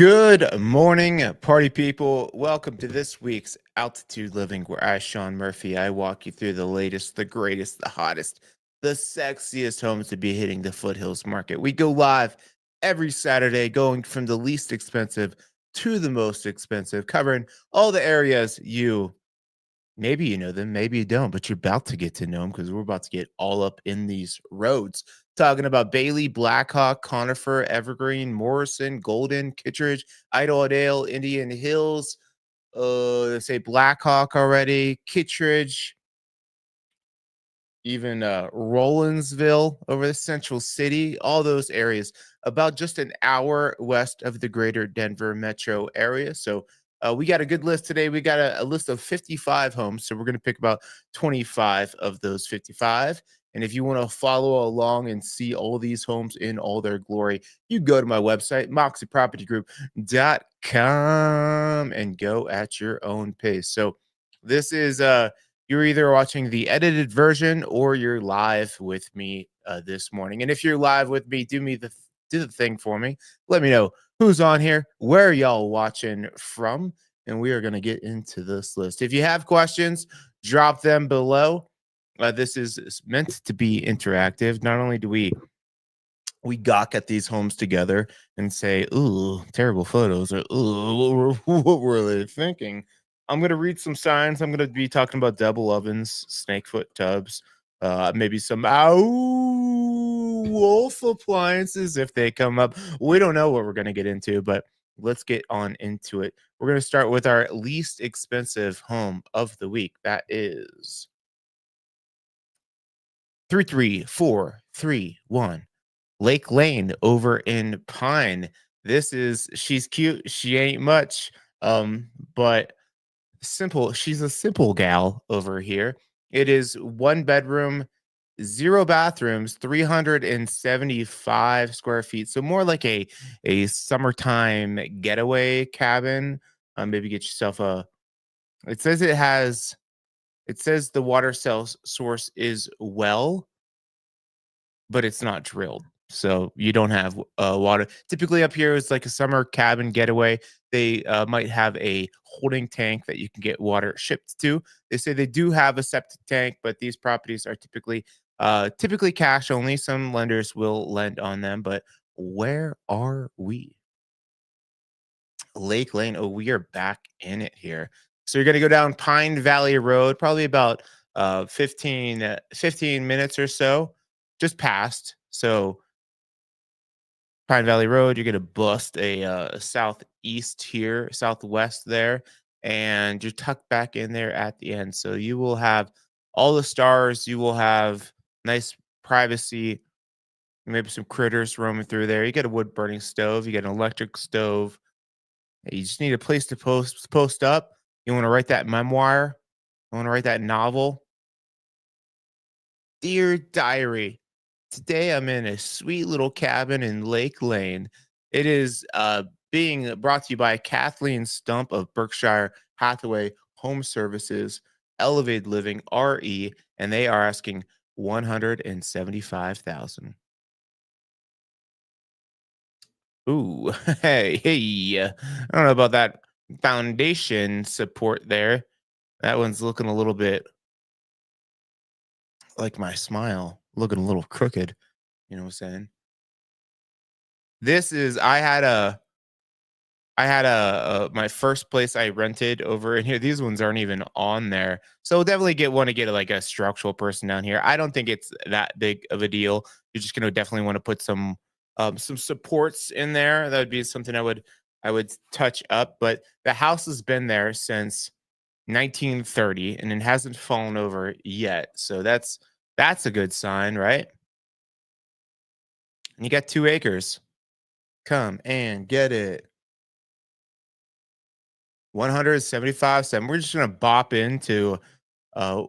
Good morning, party people. Welcome to this week's Altitude Living, where I, Sean Murphy, I walk you through the latest, the greatest, the hottest, the sexiest homes to be hitting the Foothills market. We go live every Saturday, going from the least expensive to the most expensive, covering all the areas maybe you know them, maybe you don't, but you're about to get to know them because we're about to get all up in these roads. Talking about Bailey, Blackhawk, Conifer, Evergreen, Morrison, Golden, Kittredge, Idaho, Indian Hills. Let's say Blackhawk already, Kittredge, even Rollinsville over the Central City, all those areas, about just an hour west of the greater Denver metro area. So we got a good list today. We got a list of 55 homes. So we're going to pick about 25 of those 55. And if you want to follow along and see all these homes in all their glory, you go to my website, moxiepropertygroup.com, and go at your own pace. So this is you're either watching the edited version or you're live with me this morning. And if you're live with me, do the thing for me. Let me know who's on here, where y'all watching from, and we are going to get into this list. If you have questions, drop them below. This is meant to be interactive. Not only do we gawk at these homes together and say, "Ooh, terrible photos," or "Ooh, what were they thinking?" I'm going to read some signs. I'm going to be talking about double ovens, snakefoot tubs, maybe some wolf appliances if they come up. We don't know what we're going to get into, but let's get on into it. We're going to start with our least expensive home of the week. That is 33431 Lake Lane over in Pine. She's cute. She ain't much, but simple. She's a simple gal over here. It is one bedroom, zero bathrooms, 375 square feet. So more like a summertime getaway cabin. Maybe get yourself a. It says it has. It says the water cell source is well, but it's not drilled. So you don't have water. Typically up here is like a summer cabin getaway. They might have a holding tank that you can get water shipped to. They say they do have a septic tank, but these properties are typically cash only. Some lenders will lend on them, but where are we? Lake Lane. Oh, we are back in it here. So you're going to go down Pine Valley Road, probably about 15 minutes or so, just past. So Pine Valley Road, you're going to bust a southeast here, southwest there, and you're tucked back in there at the end. So you will have all the stars. You will have nice privacy, maybe some critters roaming through there. You get a wood burning stove. You get an electric stove. You just need a place to post up. You want to write that memoir. You want to write that novel. Dear Diary, today I'm in a sweet little cabin in Lake Lane. It is being brought to you by Kathleen Stump of Berkshire Hathaway Home Services, Elevated Living RE, and they are asking 175,000. Ooh, hey, I don't know about that foundation support there. That one's looking a little bit like my smile, looking a little crooked. You know what I'm saying? This is my first place I rented over in here. These ones aren't even on there. So definitely want to get like a structural person down here. I don't think it's that big of a deal. You're just gonna definitely want to put some supports in there. That would be something I would touch up. But the house has been there since 1930 and it hasn't fallen over yet. So that's a good sign, right? And you got 2 acres. Come and get it. 175 7. We're just gonna bop into uh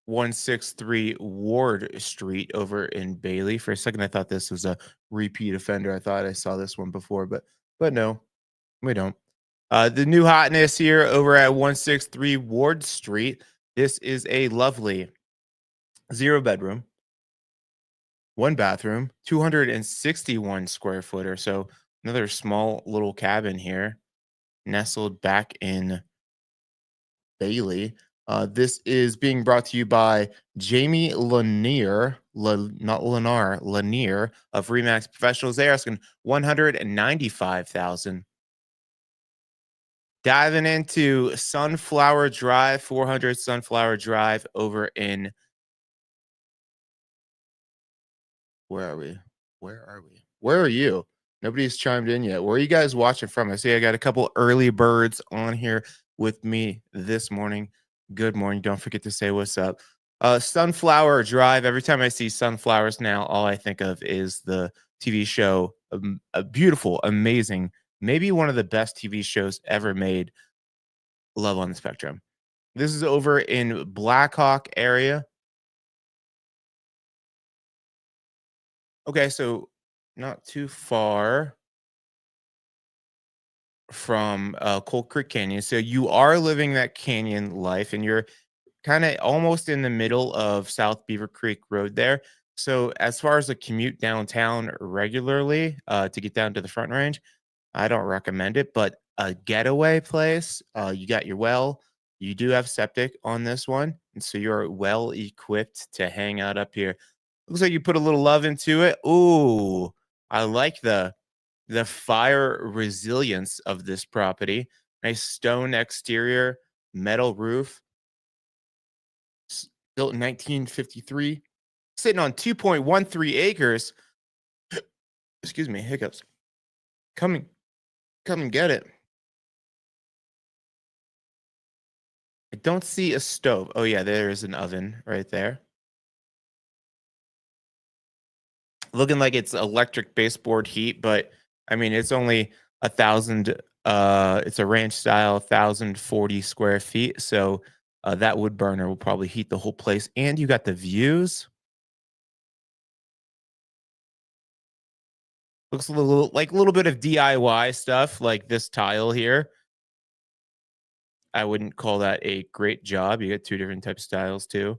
163 Ward Street over in Bailey. For a second, I thought this was a repeat offender. I thought I saw this one before, but no, we don't. The new hotness here over at 163 Ward Street. This is a lovely 0 bedroom, one bathroom, 261 square footer. So another small little cabin here, nestled back in Bailey. This is being brought to you by Jamie Lanier, not Lennar, Lanier of Remax Professionals. They're asking 195,000. Diving into Sunflower Drive, 400 Sunflower Drive over in, where are we? Where are we? Where are you? Nobody's chimed in yet. Where are you guys watching from? I see I got a couple early birds on here with me this morning. Good morning. Don't forget to say what's up. Sunflower Drive. Every time I see sunflowers now, all I think of is the TV show, a beautiful, amazing, maybe one of the best TV shows ever made, Love on the Spectrum. This is over in Blackhawk area. Okay, so not too far from Cold Creek Canyon. So you are living that canyon life and you're kind of almost in the middle of South Beaver Creek Road there. So as far as a commute downtown regularly to get down to the Front Range, I don't recommend it, but a getaway place, you got your well, you do have septic on this one, and so you're well equipped to hang out up here. Looks like you put a little love into it. Ooh, I like the fire resilience of this property. Nice stone exterior, metal roof, built in 1953, sitting on 2.13 acres. Excuse me, hiccups. Come and come and get it. I don't see a stove. Oh yeah, there is an oven right there. Looking like it's electric baseboard heat, but I mean it's only 1,000. It's a ranch style, 1,040 square feet. So that wood burner will probably heat the whole place. And you got the views. Looks a little like a little bit of DIY stuff, like this tile here. I wouldn't call that a great job. You get two different types of styles too.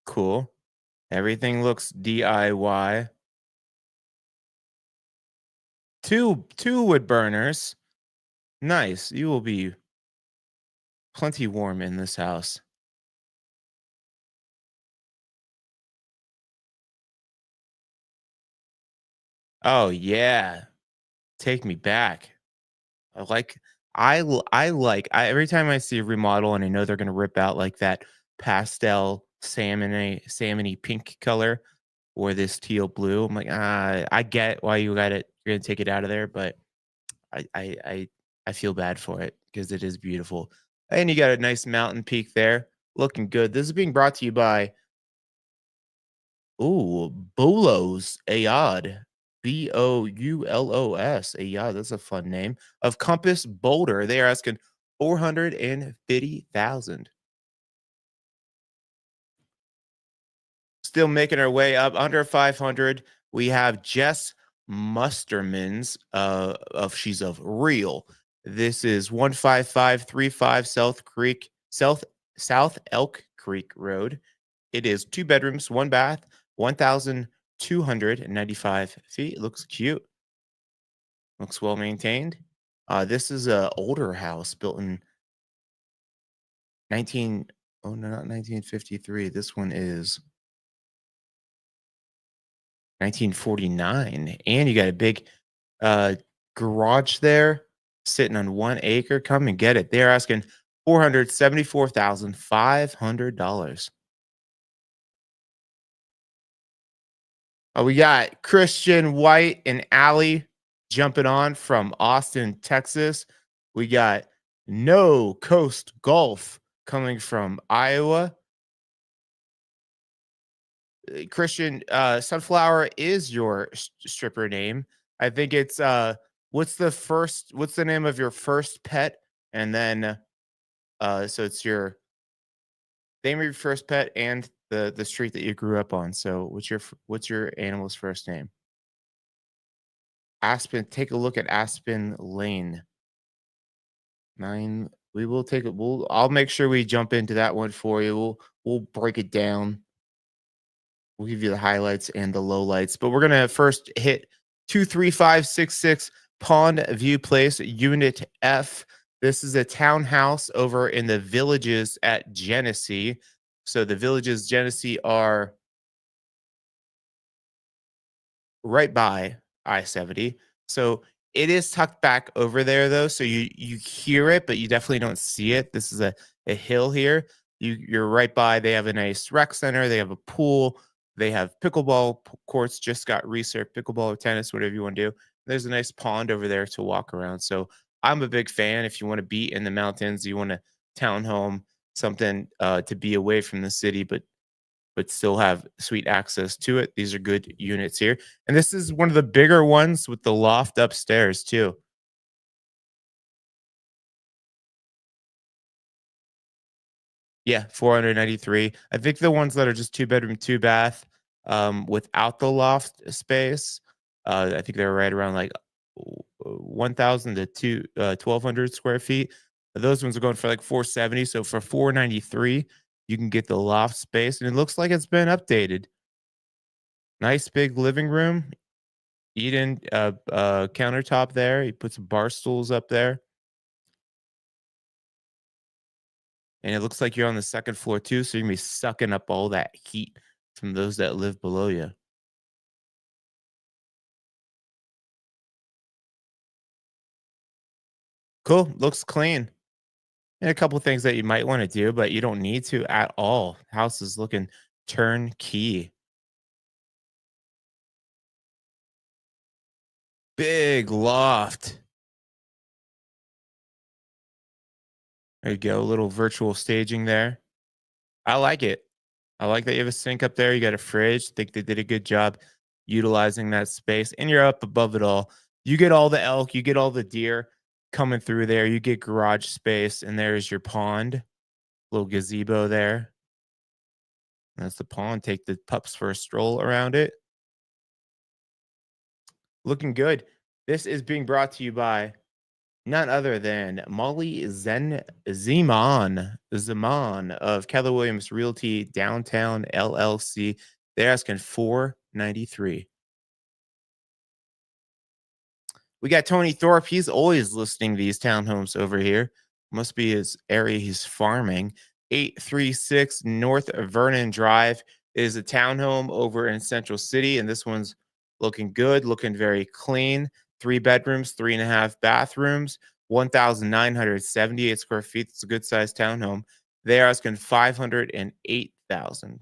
Cool. Everything looks DIY. Two wood burners. Nice. You will be plenty warm in this house. Oh yeah. Take me back. I like I every time I see a remodel and I know they're gonna rip out like that pastel salmony pink color or this teal blue. I'm like, I get why you got it. You're gonna take it out of there, but I I I, I feel bad for it because it is beautiful. And you got a nice mountain peak there. Looking good. This is being brought to you by, ooh, Bolos Ayad. Boulos. Ayad. That's a fun name. Of Compass Boulder. They are asking 450,000. Still making our way up under 500. We have Jess Mustermans of she's of Real. This is 15535 South Elk Creek Road. It is two bedrooms, one bath, 1,295 feet. It looks cute. Looks well maintained. This is a older house built in 19, oh no, not 1953. This one is 1949. And you got a big uh garage there sitting on 1 acre. Come and get it. They're asking $474,500. We got Christian White and Allie jumping on from Austin, Texas. We got No Coast Golf coming from Iowa. Christian, Sunflower is your stripper name. I think it's what's the name of your first pet? And then so it's your name of your first pet and the street that you grew up on. So what's your animal's first name? Aspen, take a look at Aspen Lane. Nine. We will take it. I'll make sure we jump into that one for you. We'll break it down. We'll give you the highlights and the lowlights, but we're gonna first hit 23566 Pond View Place, Unit F. This is a townhouse over in the Villages at Genesee. So the Villages Genesee are right by I-70. So it is tucked back over there though. So you hear it, but you definitely don't see it. This is a hill here. You're right by. They have a nice rec center. They have a pool. They have pickleball courts, just got resurfaced, pickleball or tennis, whatever you want to do. There's a nice pond over there to walk around. So I'm a big fan. If you want to be in the mountains, you want a townhome, something to be away from the city, but still have sweet access to it. These are good units here. And this is one of the bigger ones with the loft upstairs too. Yeah, 493. I think the ones that are just two bedroom, two bath, without the loft space, I think they're right around like 1,000 to 1,200 square feet. Those ones are going for like 470. So for 493, you can get the loft space, and it looks like it's been updated. Nice big living room, eat-in countertop there. You put some bar stools up there, and it looks like you're on the second floor too, so you're gonna be sucking up all that heat from those that live below you. Cool, looks clean. And a couple things that you might want to do, but you don't need to at all. House is looking turnkey. Big loft. There you go. Little virtual staging there. I like it. I like that you have a sink up there. You got a fridge. Think they did a good job utilizing that space. And you're up above it all. You get all the elk, you get all the deer coming through there. You get garage space, and there's your pond. Little gazebo there. That's the pond. Take the pups for a stroll around it. Looking good. This is being brought to you by none other than Molly Zeman of Keller Williams Realty Downtown LLC. They're asking 493. We got Tony Thorpe. He's always listing these townhomes over here. Must be his area he's farming. 836 North Vernon Drive is a townhome over in Central City, and this one's looking good, looking very clean. Three bedrooms, three and a half bathrooms, 1,978 square feet. It's a good sized townhome. They're asking 508,000.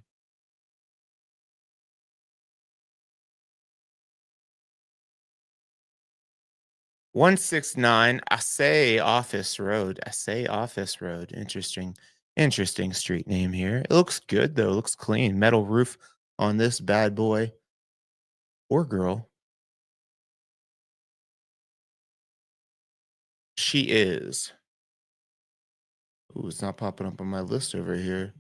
169 Assay Office Road. Assay Office Road. Interesting. Interesting street name here. It looks good though. It looks clean. Metal roof on this bad boy or girl. She is. Ooh, it's not popping up on my list over here.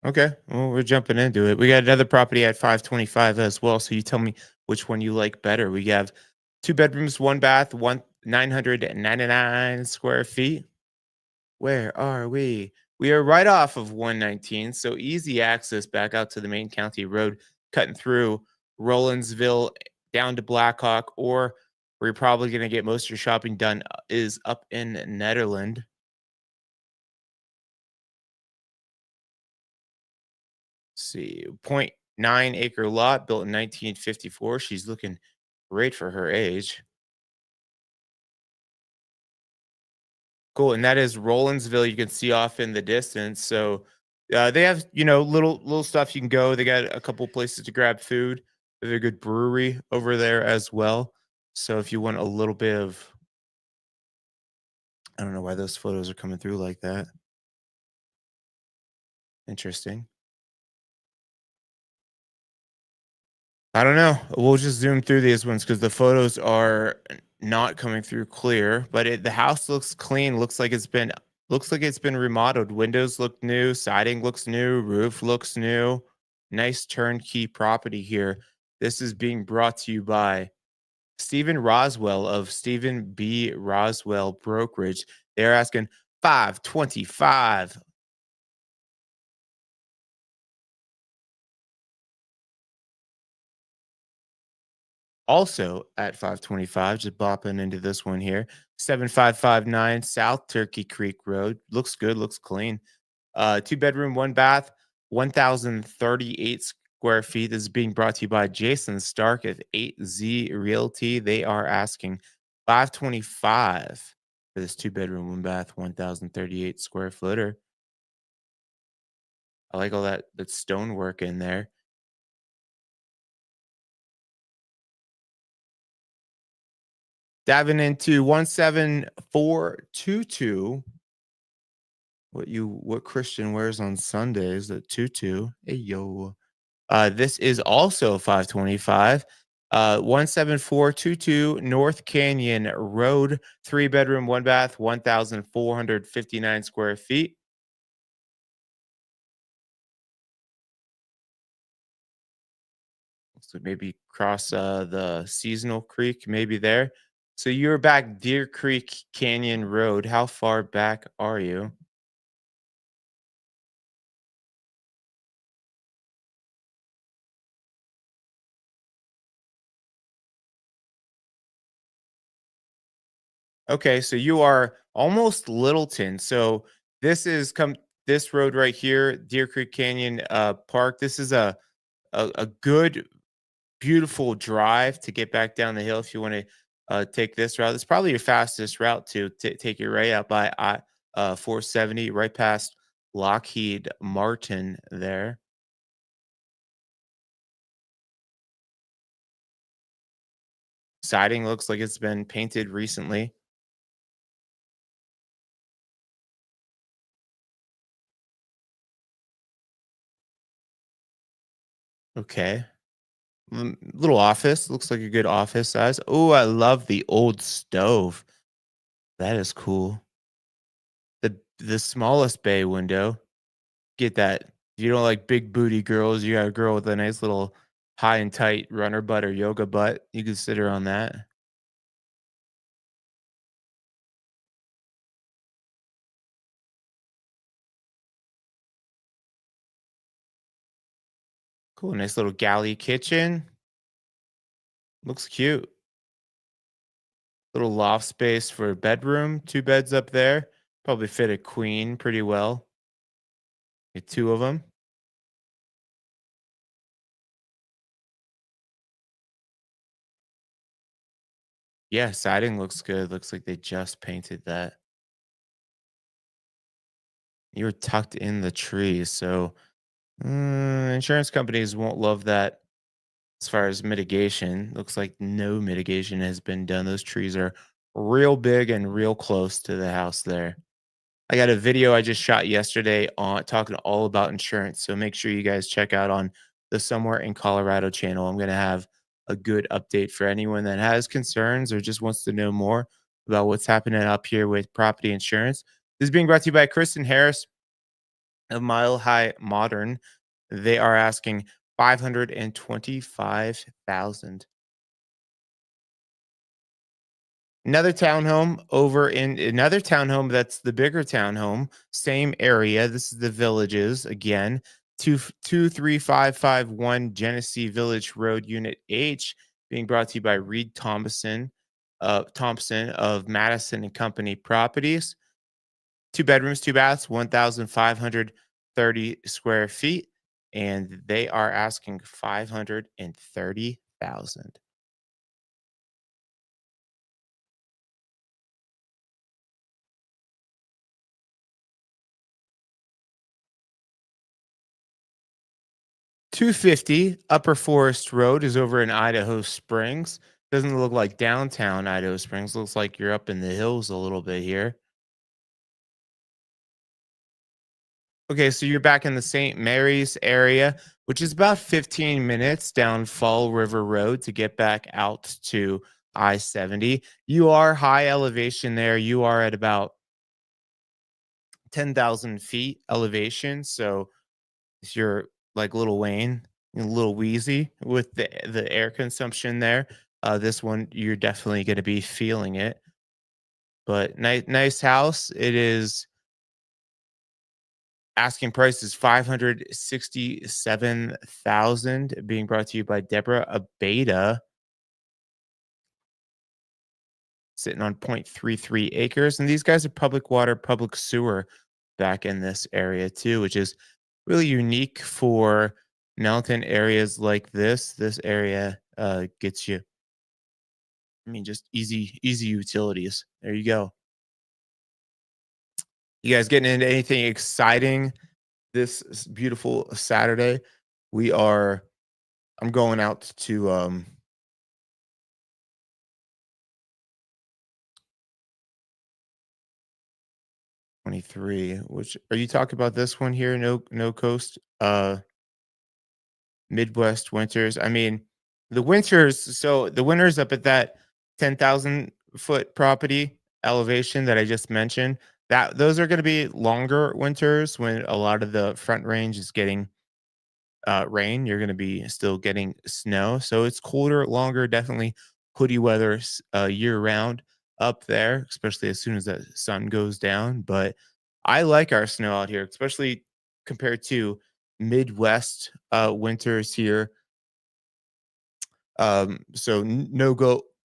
Okay. Well, we're jumping into it. We got another property at 525 as well. So you tell me which one you like better. We have two bedrooms, one bath, 999 square feet. Where are we? We are right off of 119, so easy access back out to the main county road, cutting through Rollinsville down to Blackhawk, or where you're probably going to get most of your shopping done is up in Nederland. See, point 0.9 acre lot built in 1954. She's looking great for her age. Cool, and that is Rollinsville. You can see off in the distance. So they have little stuff you can go. They got a couple places to grab food. There's a good brewery over there as well. So if you want a little bit of, I don't know why those photos are coming through like that. Interesting. I don't know. We'll just zoom through these ones because the photos are not coming through clear. But the house looks clean. Looks like it's been remodeled. Windows look new. Siding looks new. Roof looks new. nice turnkey property here. This is being brought to you by Stephen Roswell of Stephen B. Roswell Brokerage. They're asking 525. Also at 525, just bopping into this one here. 7559 South Turkey Creek Road. Looks good, looks clean. Two-bedroom, one bath, 1,038 square feet. This is being brought to you by Jason Stark of 8Z Realty. They are asking 525 for this two-bedroom, one bath, 1,038 square footer. I like all that stonework in there. Diving into 17422. What Christian wears on Sundays? A tutu. Hey yo. This is also 525. 17422 North Canyon Road, three-bedroom, one bath, 1,459 square feet. So maybe cross the seasonal creek, maybe there. So you're back Deer Creek Canyon Road. How far back are you? Okay, so you are almost Littleton. So this road right here, Deer Creek Canyon Park. This is a good, beautiful drive to get back down the hill if you want to take this route. It's probably your fastest route to take it right out by 470, right past Lockheed Martin there. Siding looks like it's been painted recently. Okay. Little office. Looks like a good office size. Oh, I love the old stove. That is cool. The smallest bay window. Get that. If you don't like big booty girls, you got a girl with a nice little high and tight runner butt or yoga butt. You can sit her on that. Cool. Nice little galley kitchen. Looks cute. Little loft space for a bedroom. Two beds up there. Probably fit a queen pretty well. Get two of them. Yeah, siding looks good. Looks like they just painted that. You were tucked in the trees, so insurance companies won't love that as far as mitigation. Looks like no mitigation has been done. Those trees are real big and real close to the house there. I got a video I just shot yesterday on talking all about insurance. So make sure you guys check out on the Somewhere in Colorado channel. I'm going to have a good update for anyone that has concerns or just wants to know more about what's happening up here with property insurance. This is being brought to you by Kristen Harris of Mile High Modern. They are asking 525,000. Another townhome that's the bigger townhome, same area. This is the Villages again. 23551 Genesee Village Road, Unit H, being brought to you by Reed Thompson of Madison and Company Properties. Two bedrooms, two baths, 1,530 square feet, and they are asking 530,000. 250 Upper Forest Road is over in Idaho Springs. Doesn't look like downtown Idaho Springs. Looks like you're up in the hills a little bit here. Okay, so you're back in the St. Mary's area, which is about 15 minutes down Fall River Road to get back out to I-70. You are high elevation there. You are at about 10,000 feet elevation. So if you're like Little Wayne, a little wheezy with the air consumption there. This one you're definitely going to be feeling it. But nice house. It is asking price is 567,000. Being brought to you by Deborah Abeda, sitting on 0.33 acres. And these guys are public water, public sewer back in this area too, which is really unique for mountain areas like this. This area gets you, I mean, just easy utilities. There you go. You guys getting into anything exciting this beautiful Saturday? We are, I'm going out to 23, which are you talking about this one here? No coast. Midwest winters. I mean, the winters, so the winters up at that 10,000 foot property elevation that I just mentioned, that those are going to be longer winters when a lot of the front range is getting rain. You're going to be still getting snow. So it's colder, longer, definitely hoodie weather year round up there, especially as soon as the sun goes down. But I like our snow out here, especially compared to Midwest winters here.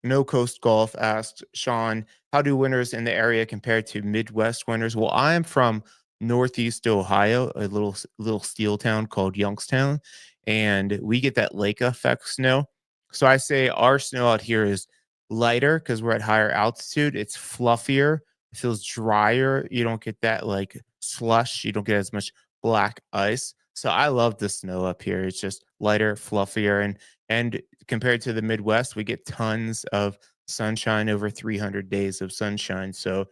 No coast golf asked Sean, how do winters in the area compare to Midwest winters? Well, I am from Northeast Ohio, a little steel town called Youngstown, and we get that lake effect snow. So I say our snow out here is lighter because we're at higher altitude. It's fluffier, it feels drier. You don't get that like slush. You don't get as much black ice. So I love the snow up here. It's just lighter, fluffier, and compared to the Midwest, we get tons of sunshine, over 300 days of sunshine. So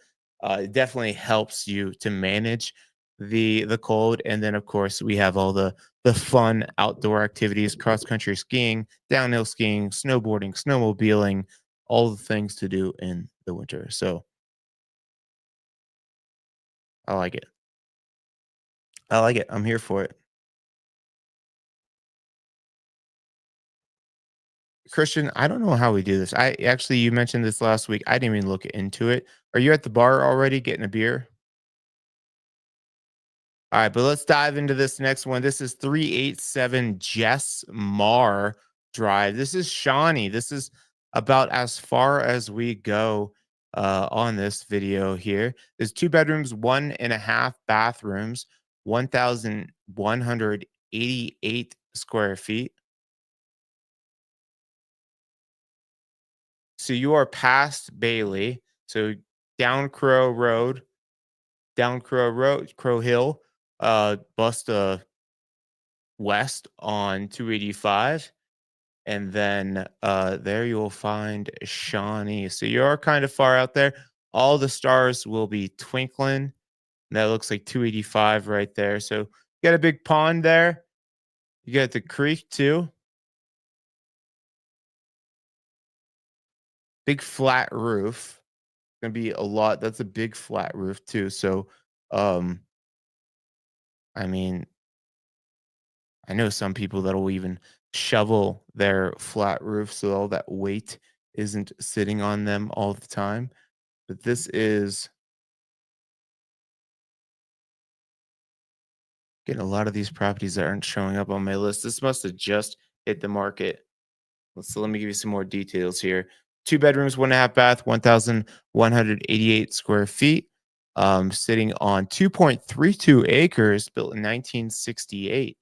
it definitely helps you to manage the cold. And then of course we have all the fun outdoor activities, cross country skiing, downhill skiing, snowboarding, snowmobiling, all the things to do in the winter. So I like it. I like it. I'm here for it. Christian, I don't know how we do this. I actually, you mentioned this last week. I didn't even look into it. Are you at the bar already getting a beer? All right, but let's dive into this next one. This is 387 Jess Mar Drive. This is Shawnee. This is about as far as we go on this video here. There's two bedrooms, 1.5 bathrooms, 1,188 square feet. So you are past Bailey. So down Crow Road, Crow Hill, bust west on 285. And then there you'll find Shawnee. So you are kind of far out there. All the stars will be twinkling. That looks like 285 right there. So you got a big pond there. You got the creek too. Big flat roof. Gonna be a lot. That's a big flat roof too. So um, I mean, I know some people that'll even shovel their flat roof so all that weight isn't sitting on them all the time. But this is getting a lot of these properties that aren't showing up on my list. This must have just hit the market. So let me give you some more details here. Two bedrooms, 1.5 bath, 1,188 square feet, sitting on 2.32 acres, built in 1968.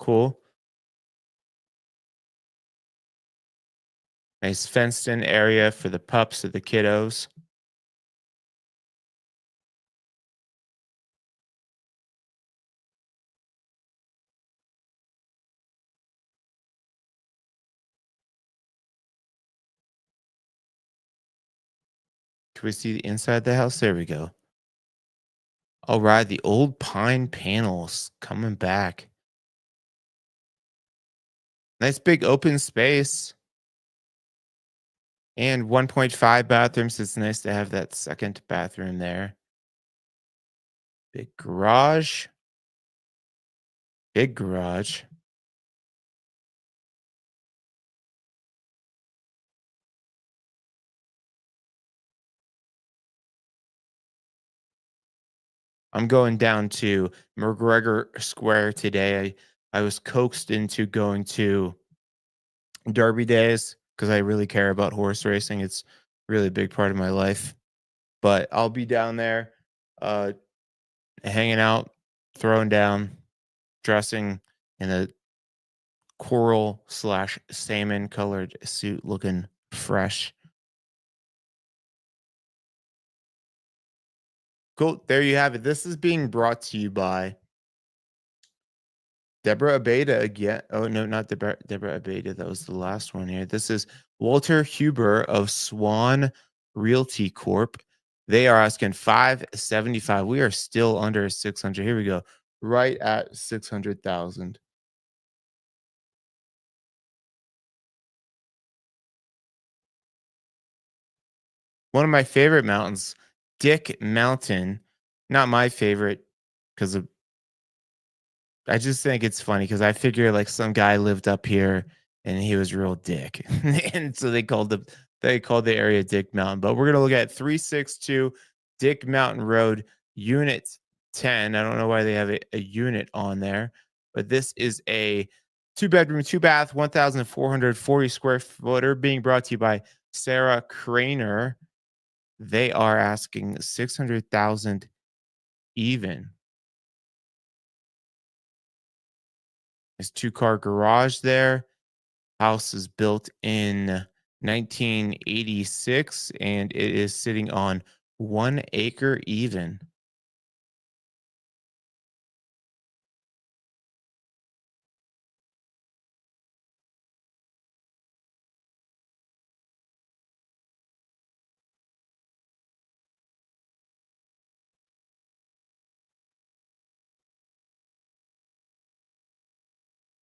Cool. Nice fenced in area for the pups or the kiddos. Can we see the inside the house? There we go. All right, the old pine panels coming back. Nice big open space and 1.5 bathrooms. It's nice to have that second bathroom there. Big garage. Big garage. I'm going down to McGregor Square today. I was coaxed into going to Derby days because I really care about horse racing. It's really a big part of my life. But I'll be down there, uh, hanging out, throwing down, dressing in a coral slash salmon colored suit, looking fresh. Cool. There you have it. This is being brought to you by Deborah Abeda again. Oh no, not Deborah Abeda. That was the last one here. This is Walter Huber of Swan Realty Corp. They are asking 575. We are still under 600. Here we go. Right at 600,000. One of my favorite mountains, Dick Mountain. Not my favorite because of I just think it's funny because I figure like some guy lived up here and he was real dick. And so they called the area Dick Mountain. But we're gonna look at 362 Dick Mountain Road, unit 10. I don't know why they have a unit on there, but this is a two-bedroom, two-bath, 1,440 square footer being brought to you by Sarah Craner. They are asking 600,000 even. There's two-car garage there. House is built in 1986 and it is sitting on 1 acre even.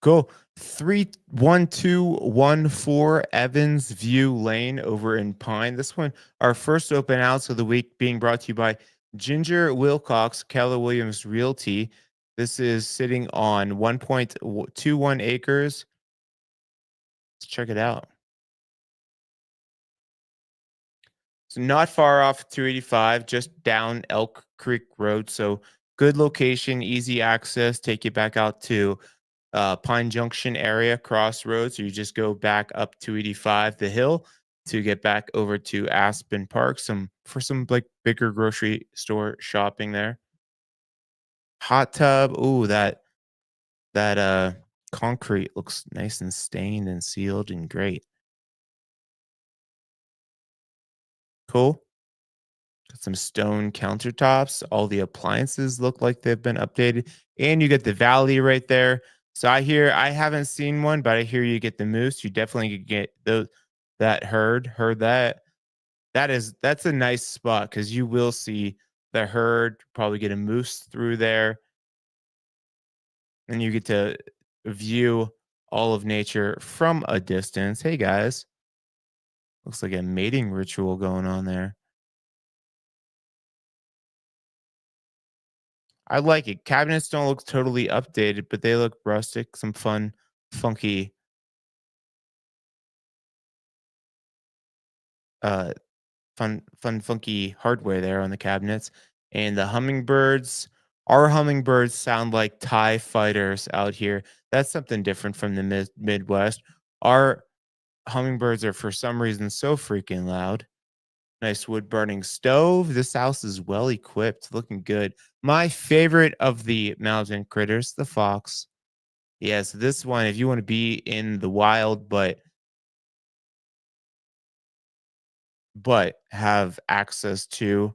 Cool. 31214 Evans View Lane over in Pine. This one, our first open house of the week, being brought to you by Ginger Wilcox, Keller Williams Realty. This is sitting on 1.21 acres. Let's check it out. So not far off 285, just down Elk Creek Road. So good location, easy access. Take you back out to Pine Junction area, Crossroads. You just go back up 285, the hill, to get back over to Aspen Park. Some like bigger grocery store shopping there. Hot tub. Ooh, that concrete looks nice and stained and sealed and great. Cool. Got some stone countertops. All the appliances look like they've been updated. And you get the valley right there. So I haven't seen one, but I hear you get the moose. You definitely could get those that herd that. That's a nice spot because you will see the herd, probably get a moose through there, and you get to view all of nature from a distance. Hey guys, looks like a mating ritual going on there. I like it. Cabinets don't look totally updated, but they look rustic. Some fun, funky, uh, funky hardware there on the cabinets. And the hummingbirds, our hummingbirds sound like TIE fighters out here. That's something different from the Midwest. Our hummingbirds are for some reason so freaking loud. Nice wood burning stove. This house is well equipped, looking good. My favorite of the mountain critters, the fox. Yes, this one, if you want to be in the wild, but have access to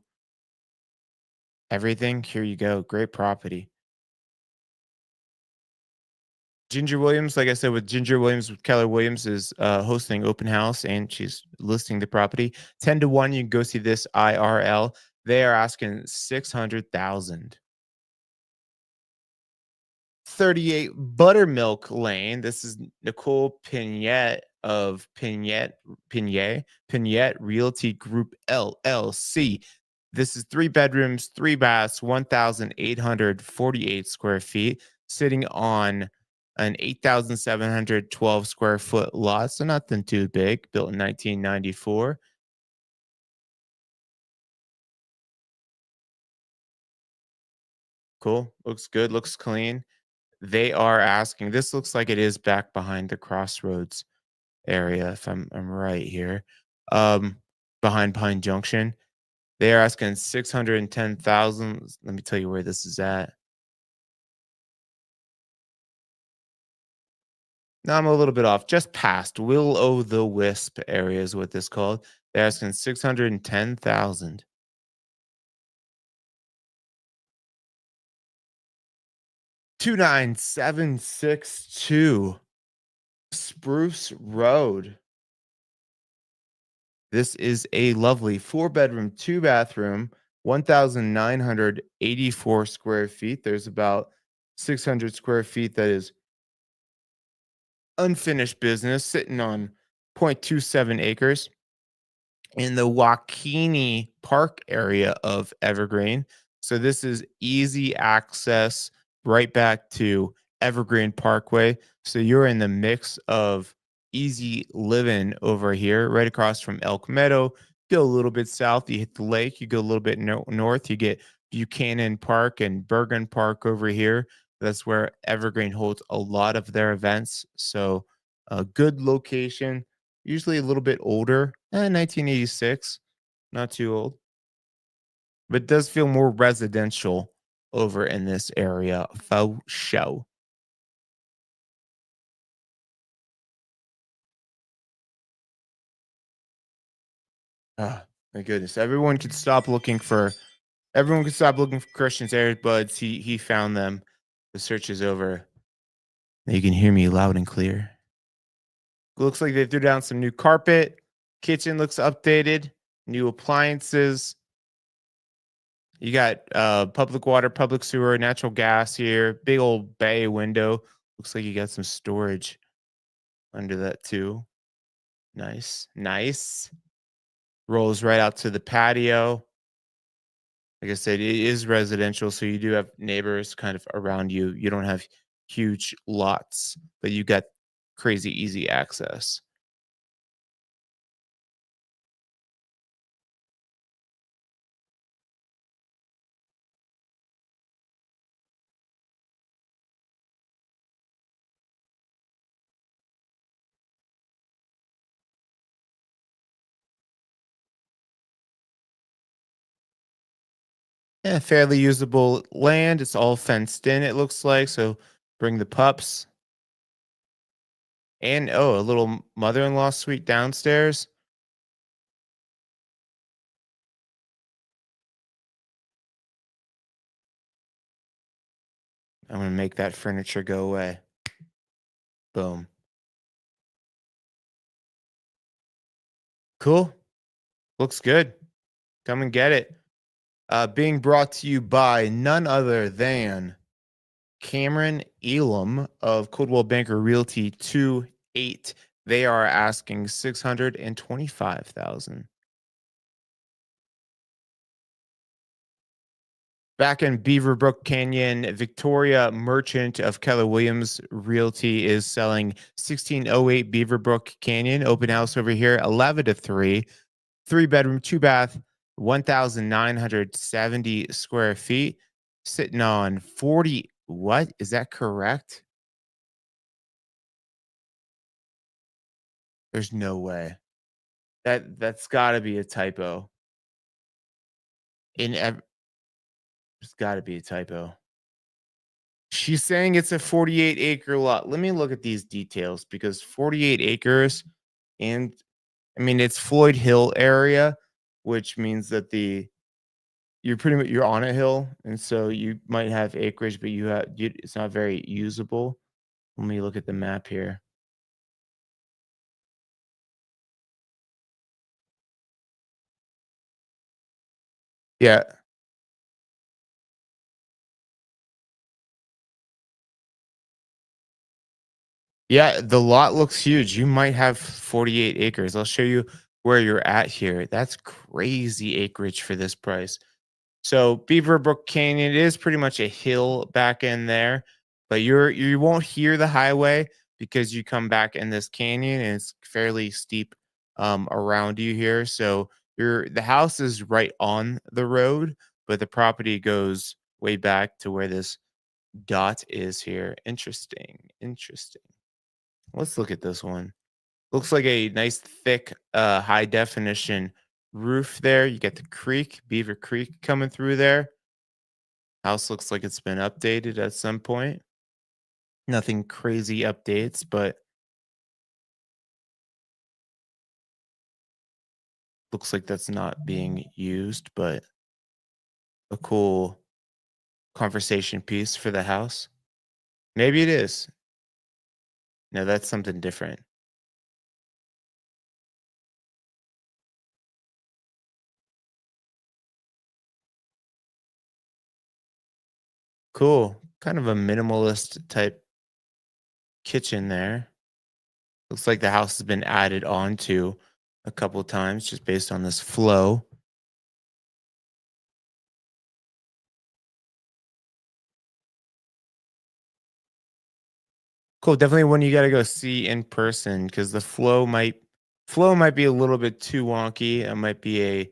everything, here you go. Great property. Ginger Williams, like I said, with Ginger Williams, with Keller Williams is hosting open house and she's listing the property 10 to 1. You can go see this IRL. They are asking 600,000. 38 Buttermilk Lane. This is Nicole Pignette of Pignette Realty Group LLC. This is 3 bedrooms, 3 baths, 1,848 square feet, sitting on an 8,712 square foot lot. So nothing too big, built in 1994. Cool. Looks good. Looks clean. They are asking, this looks like it is back behind the crossroads area, if I'm right here. Um, behind Pine Junction. They are asking 610,000. Let me tell you where this is at. No, I'm a little bit off. Just past Will O' the Wisp area is what this called. They're asking 610,000. 29762 Spruce Road. This is a lovely 4 bedroom, 2 bathroom, 1,984 square feet. There's about 600 square feet that is unfinished business sitting on 0.27 acres in the Waukene Park area of Evergreen. So this is easy access right back to Evergreen Parkway. So you're in the mix of easy living over here, right across from Elk Meadow. Go a little bit south, you hit the lake. You go a little bit north, you get Buchanan Park and Bergen Park over here. That's where Evergreen holds a lot of their events. So a good location, usually a little bit older, 1986, not too old, but does feel more residential over in this area. Faux show. Ah, my goodness. Everyone could stop looking for Christian's earbuds. He found them. The search is over. You can hear me loud and clear. Looks like they threw down some new carpet. Kitchen looks updated. New appliances. You got public water, public sewer, natural gas here. Big old bay window. Looks like you got some storage under that too. Nice. Nice. Rolls right out to the patio. Like I said, it is residential, so you do have neighbors kind of around you. You don't have huge lots, but you got crazy easy access. Yeah, fairly usable land. It's all fenced in, it looks like. So bring the pups. And oh, a little mother-in-law suite downstairs. I'm gonna make that furniture go away. Boom. Cool. Looks good. Come and get it. Being brought to you by none other than Cameron Elam of Coldwell Banker Realty 28. They are asking 625,000. Back in Beaverbrook Canyon, Victoria Merchant of Keller Williams Realty is selling 1608 Beaverbrook Canyon. Open house over here, 11 to 3. 3 bedroom, 2 bath, 1,970 square feet. Sitting on 40. What? Is that correct? There's no way. That's got to be a typo. There's got to be a typo. She's saying it's a 48-acre lot. Let me look at these details because 48 acres and I mean it's Floyd Hill area, which means that the you're pretty much you're on a hill and so you might have acreage but it's not very usable. Let me look at the map here. Yeah. Yeah, the lot looks huge. You might have 48 acres. I'll show you where you're at here. That's crazy acreage for this price. So Beaverbrook Canyon is pretty much a hill back in there, but you won't hear the highway because you come back in this canyon and it's fairly steep around you here. So the house is right on the road, but the property goes way back to where this dot is here. Interesting. Interesting. Let's look at this one. Looks like a nice thick high definition roof there. You get the creek, Beaver Creek coming through there. House looks like it's been updated at some point. Nothing crazy updates, but looks like that's not being used, but a cool conversation piece for the house. Maybe it is. No, that's something different. Cool. Kind of a minimalist type kitchen there. Looks like the house has been added on to a couple times just based on this flow. Cool. Definitely one you got to go see in person because the flow might be a little bit too wonky. It might be a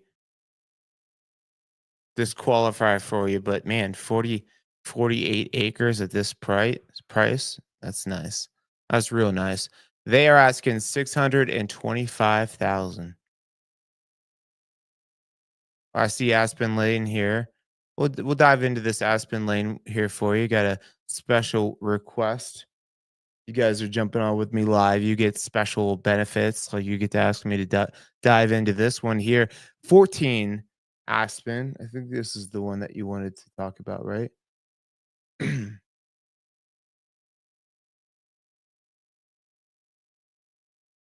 disqualifier for you, but man, 48 acres at this price, that's nice. That's real nice. They are asking 625,000. I see Aspen Lane here. We'll dive into this Aspen Lane here for you. Got a special request. You guys are jumping on with me live. You get special benefits. Like you get to ask me to dive into this one here. 14 Aspen. I think this is the one that you wanted to talk about, right?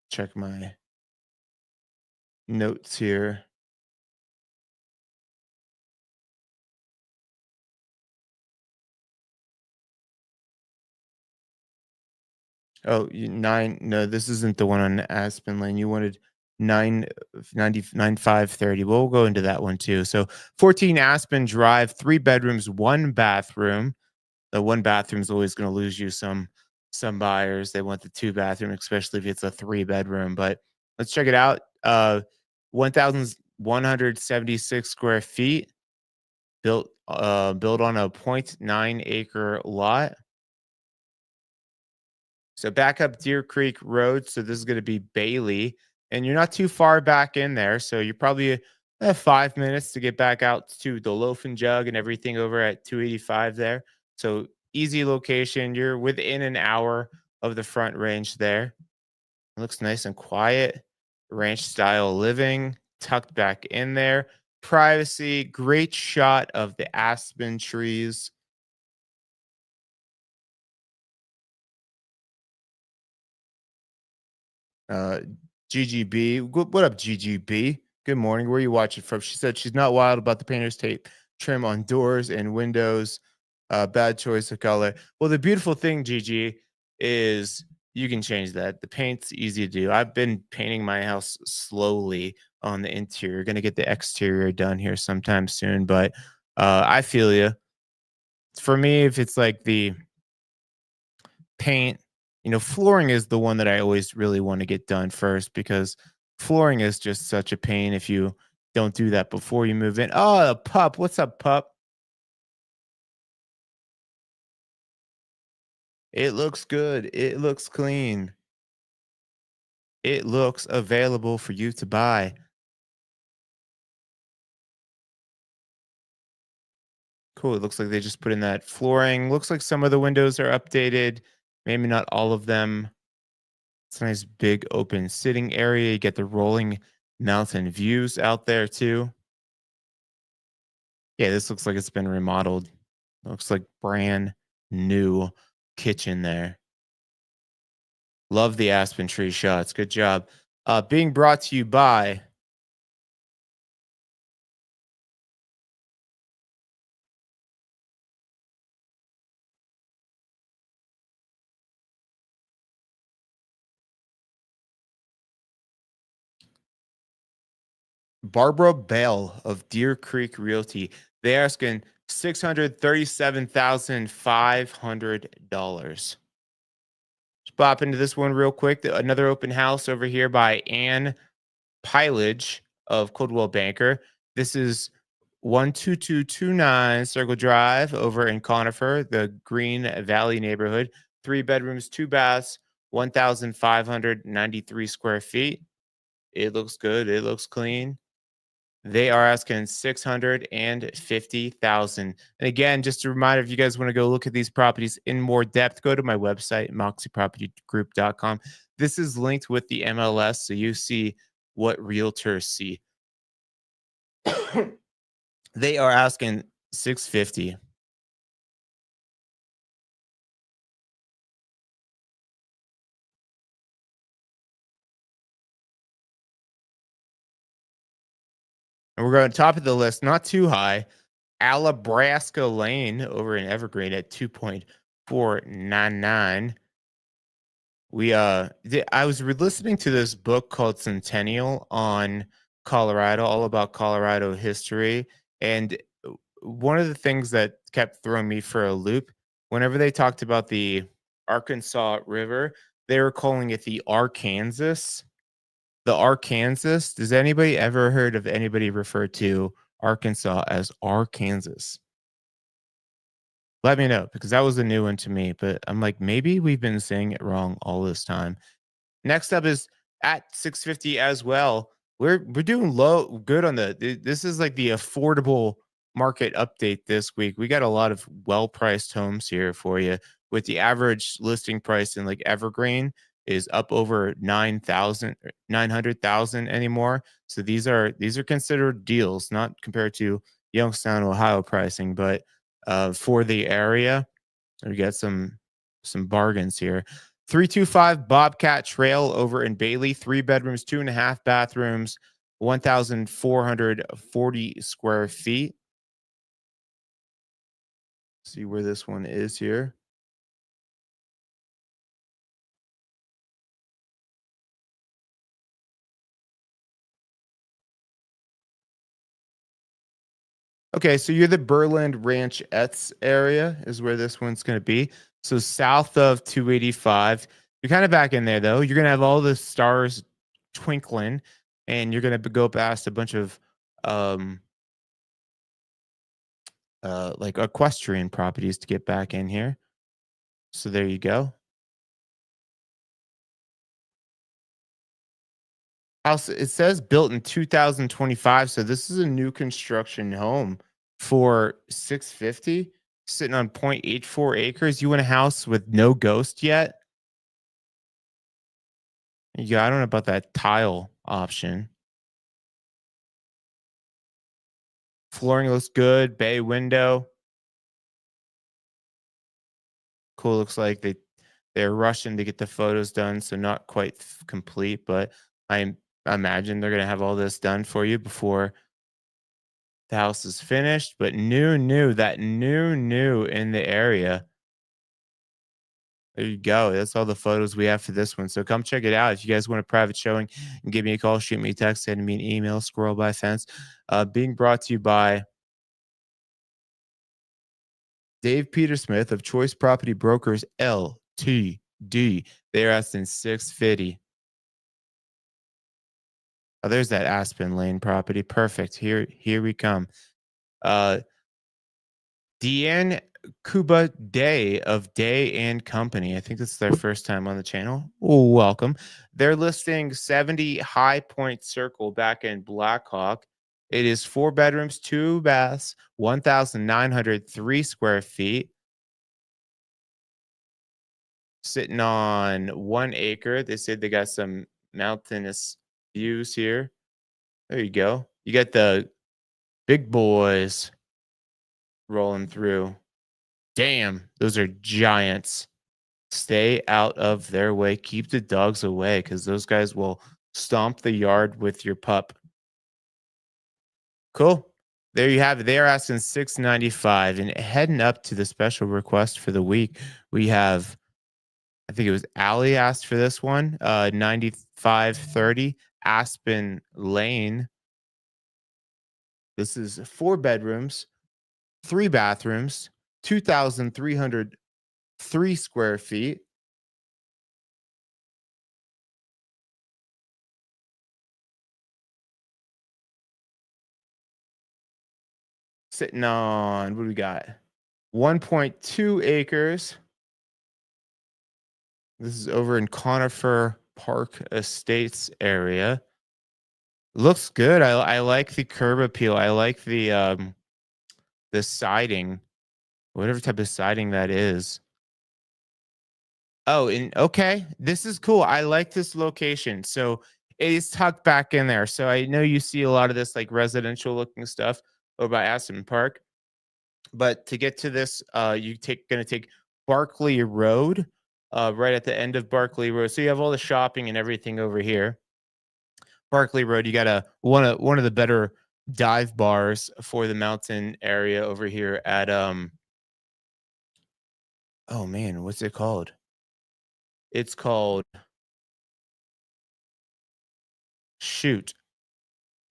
Check my notes here. Oh, nine. No, this isn't the one on Aspen Lane. You wanted 99530. We'll go into that one too. So 14 Aspen Drive, 3 bedrooms, 1 bathroom. The 1 bathroom is always going to lose you some buyers. They want the 2 bathroom, especially if it's a 3 bedroom. But let's check it out. 1,176 square feet, built on a .9 acre lot. So back up Deer Creek Road. So this is going to be Bailey, and you're not too far back in there. So you're probably 5 minutes to get back out to the Loaf and Jug and everything over at 285 there. So easy location. You're within an hour of the front range there. It looks nice and quiet. Ranch style living tucked back in there. Privacy. Great shot of the aspen trees. Uh, GGB. What up, GGB? Good morning. Where are you watching from? She said she's not wild about the painter's tape trim on doors and windows. Bad choice of color. Well, the beautiful thing, GG, is you can change that. The paint's easy to do. I've been painting my house slowly on the interior. Going to get the exterior done here sometime soon, but I feel you. For me, if it's like the paint, flooring is the one that I always really want to get done first because flooring is just such a pain if you don't do that before you move in. Oh, a pup. What's up, pup? It looks good. It looks clean. It looks available for you to buy. Cool. It looks like they just put in that flooring. Looks like some of the windows are updated, maybe not all of them. It's a nice big open sitting area. You get the rolling mountain views out there too. Yeah, this looks like it's been remodeled. Looks like brand new kitchen there. Love the aspen tree shots. Good job. Being brought to you by Barbara Bell of Deer Creek Realty. They asking $637,500. Let's pop into this one real quick. Another open house over here by Ann Pilage of Coldwell Banker. This is 12229 Circle Drive over in Conifer, the Green Valley neighborhood. 3 bedrooms, 2 baths, 1,593 square feet. It looks good. It looks clean. They are asking 650,000. And again, just a reminder, if you guys want to go look at these properties in more depth, go to my website, moxiepropertygroup.com. This is linked with the MLS, so you see what realtors see. They are asking 650. And we're going top of the list, not too high. Alabraska Lane over in Evergreen at 2.499. I was listening to this book called Centennial on Colorado, all about Colorado history. And one of the things that kept throwing me for a loop, whenever they talked about the Arkansas River, they were calling it the Arkansas. The Arkansas. Does anybody ever heard of anybody refer to Arkansas as Arkansas? Let me know, because that was a new one to me. But I'm like, maybe we've been saying it wrong all this time. Next up is at 650 as well. We're doing low good on this is like the affordable market update this week. We got a lot of well-priced homes here for you, with the average listing price in like Evergreen is up over 900,000 anymore. So these are considered deals, not compared to Youngstown, Ohio pricing, but for the area, we got some bargains here. 325 Bobcat Trail over in Bailey, 3 bedrooms, 2.5 bathrooms, 1,440 square feet. See where this one is here. Okay, so you're the Berland Ranch Etz area is where this one's going to be. So south of 285. You're kind of back in there though. You're going to have all the stars twinkling, and you're going to go past a bunch of um like equestrian properties to get back in here. So there you go. House, it says built in 2025, so this is a new construction home for 650, sitting on 0.84 acres. You want a house with no ghost yet? Yeah, I don't know about that tile option. Flooring looks good. Bay window. Cool. Looks like they're rushing to get the photos done, so not quite complete, but I imagine they're gonna have all this done for you before the house is finished. But new in the area. There you go. That's all the photos we have for this one. So come check it out. If you guys want a private showing, and give me a call, shoot me a text, send me an email, Squirrel by Fence. Being brought to you by Dave Peter Smith of Choice Property Brokers LTD. They're asking 650. Oh, there's that Aspen Lane property. Perfect. Here we come. Uh Deanne Kuba Day of Day and Company. I think this is their first time on the channel. Oh, welcome. They're listing 70 High Point Circle back in Blackhawk. It is 4 bedrooms, 2 baths, 1,903 square feet, sitting on 1 acre. They said they got some mountainous views here. There you go. You got the big boys rolling through. Damn, those are giants. Stay out of their way. Keep the dogs away, because those guys will stomp the yard with your pup. Cool. There you have it. They are asking 695, and heading up to the special request for the week. We have, I think it was Allie asked for this one, 9530 Aspen Lane. This is 4 bedrooms, 3 bathrooms, 2,303 square feet. Sitting on, what do we got? 1.2 acres. This is over in Conifer Park Estates area. Looks good. I like the curb appeal. I like the siding, whatever type of siding that is. Oh, and okay, this is cool. I like this location. So it is tucked back in there. So I know you see a lot of this like residential looking stuff over by Aspen Park. But to get to this, you take gonna take Barkley Road, right at the end of Barkley Road. So you have all the shopping and everything over here. Barkley Road, you got a one of the better dive bars for the mountain area over here at oh man, what's it called? It's called shoot.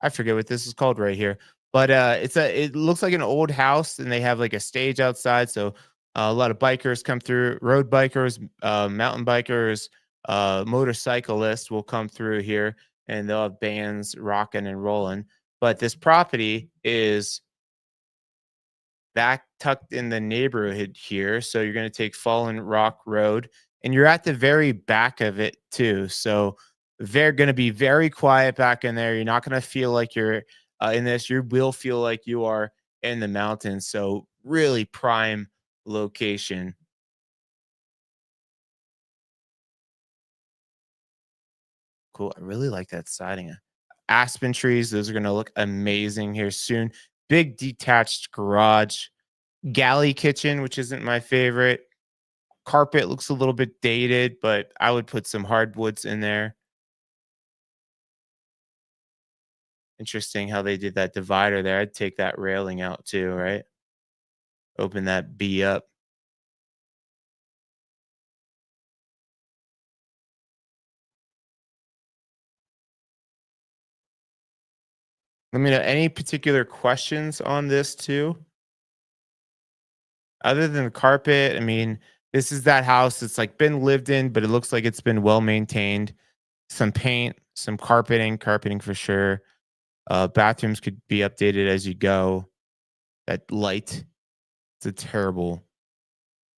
I forget what this is called right here, but it looks like an old house, and they have like a stage outside. So a lot of bikers come through, road bikers, mountain bikers, motorcyclists will come through here, and they'll have bands rocking and rolling. But this property is back tucked in the neighborhood here. So you're going to take Fallen Rock Road, and you're at the very back of it too. So they're going to be very quiet back in there. You're not going to feel like you're in this. You will feel like you are in the mountains. So really prime location. Cool. I really like that siding. Aspen trees. Those are going to look amazing here soon. Big detached garage, galley kitchen, which isn't my favorite. Carpet looks a little bit dated, but I would put some hardwoods in there. Interesting how they did that divider there. I'd take that railing out too, right? Open that B up. Let me know any particular questions on this too. Other than the carpet, I mean, this is that house that's like been lived in, but it looks like it's been well maintained. Some paint, some carpeting for sure. Bathrooms could be updated as you go. That light, it's a terrible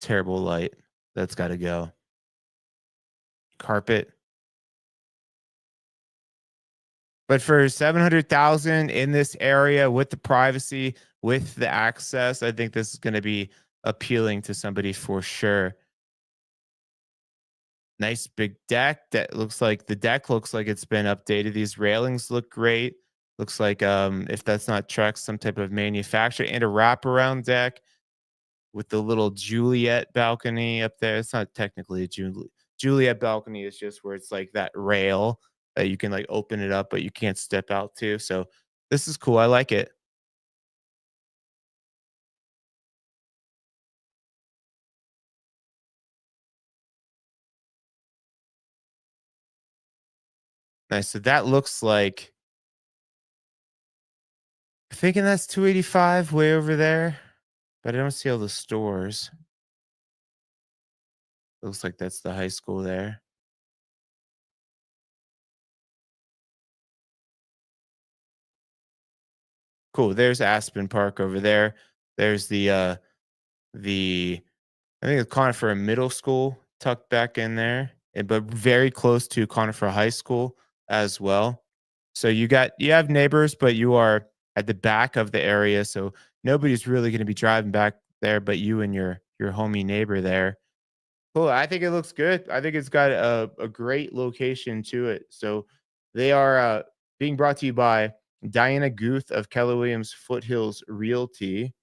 light. That's got to go. Carpet. But for 700,000 in this area with the privacy, with the access, I think this is going to be appealing to somebody for sure. Nice big deck that looks like the deck looks like it's been updated. These railings look great. Looks like if that's not Trex, some type of manufacturer, and a wraparound deck with the little Juliet balcony up there. It's not technically a Juliet balcony. Is just where it's like that rail that you can like open it up, but you can't step out to. So this is cool. I like it. Nice. So that looks like thinking that's 285 way over there, but I don't see all the stores. Looks like that's the high school there. Cool. There's Aspen Park over there. There's the I think it's Conifer Middle School tucked back in there, but very close to Conifer High School as well. So you have neighbors, but you are at the back of the area, so nobody's really going to be driving back there, but you and your homie neighbor there. Cool. I think it looks good. I think it's got a great location to it. So they are being brought to you by Diana Guth of Keller Williams Foothills Realty.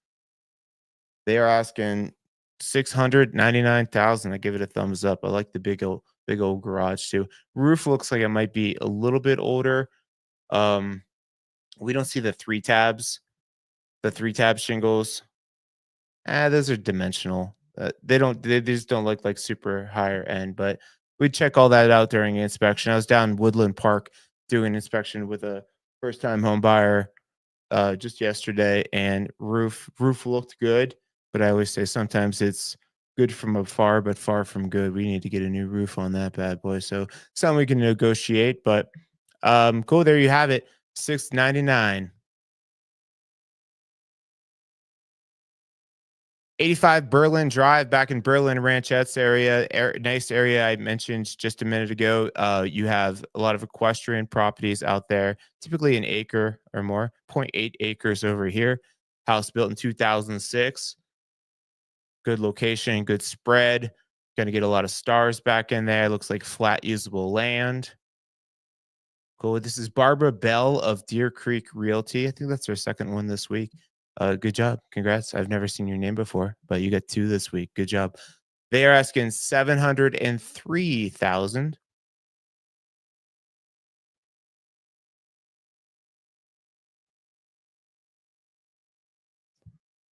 They are asking 699,000. I give it a thumbs up. I like the big old garage too. Roof looks like it might be a little bit older. Um, we don't see the 3 tab shingles. Those are dimensional. They just don't look like super higher end, but we check all that out during inspection. I was down in Woodland Park doing inspection with a first time home buyer just yesterday, and roof looked good. But I always say sometimes it's good from afar, but far from good. We need to get a new roof on that bad boy. So something we can negotiate. But cool. There you have it. 699. 85 Berlin Drive back in Berlin Ranchettes area. Nice area I mentioned just a minute ago. You have a lot of equestrian properties out there, typically an acre or more, zero point 0.8 acres over here. House built in 2006. Good location, good spread. Going to get a lot of stars back in there. Looks like flat usable land. Cool. This is Barbara Bell of Deer Creek Realty. I think that's her second one this week. Good job. Congrats. I've never seen your name before, but you got two this week. Good job. They are asking 703,000.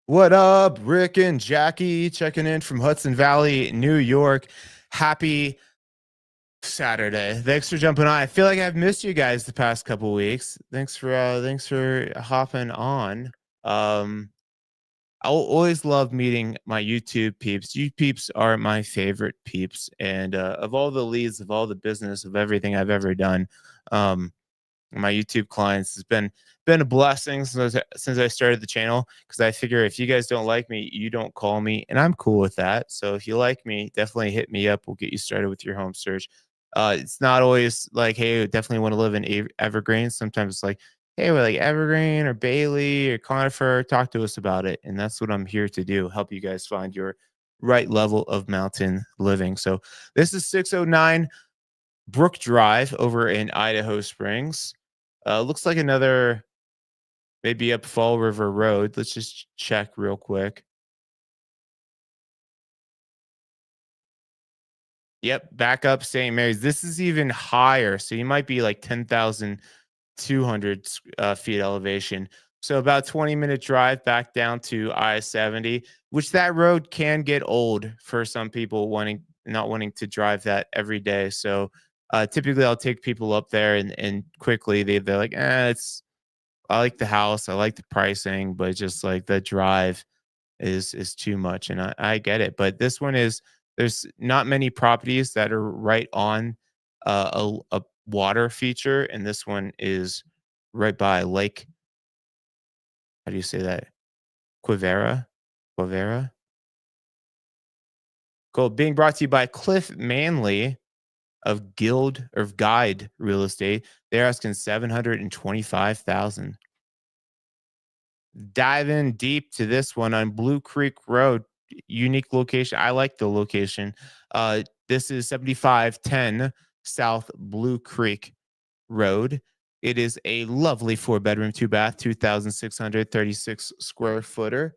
What up, Rick and Jackie checking in from Hudson Valley, New York. Happy Saturday. Thanks for jumping on. I feel like I've missed you guys the past couple weeks. Thanks for hopping on. Um I'll always love meeting my YouTube peeps. You peeps are my favorite peeps. And of all the leads, of all the business, of everything I've ever done, um, my YouTube clients has been a blessing since I started the channel, because I figure if you guys don't like me, you don't call me, and I'm cool with that. So if you like me, definitely hit me up. We'll get you started with your home search. It's not always like, hey, I definitely want to live in Evergreen. Sometimes it's like, hey, we're like Evergreen or Bailey or Conifer. Talk to us about it, and that's what I'm here to do. Help you guys find your right level of mountain living. So this is 609 Brook Drive over in Idaho Springs. Looks like another maybe up Fall River Road. Let's just check real quick. Yep, back up St. Mary's. This is even higher. So you might be like 10,200 feet elevation. So about 20-minute drive back down to I-70, which that road can get old for some people not wanting to drive that every day. So typically I'll take people up there, and quickly they're like, I like the house, I like the pricing, but just like the drive is too much. And I get it. But this one is there's not many properties that are right on a water feature, and this one is right by Lake. How do you say that? Quivera? Quivera? Cool. Being brought to you by Cliff Manley of Guide Real Estate. They're asking 725,000. Dive in deep to this one on Blue Creek Road. Unique location. I like the location. This is 7510 South Blue Creek Road. It is a lovely 4 bedroom, 2 bath, 2,636 square footer.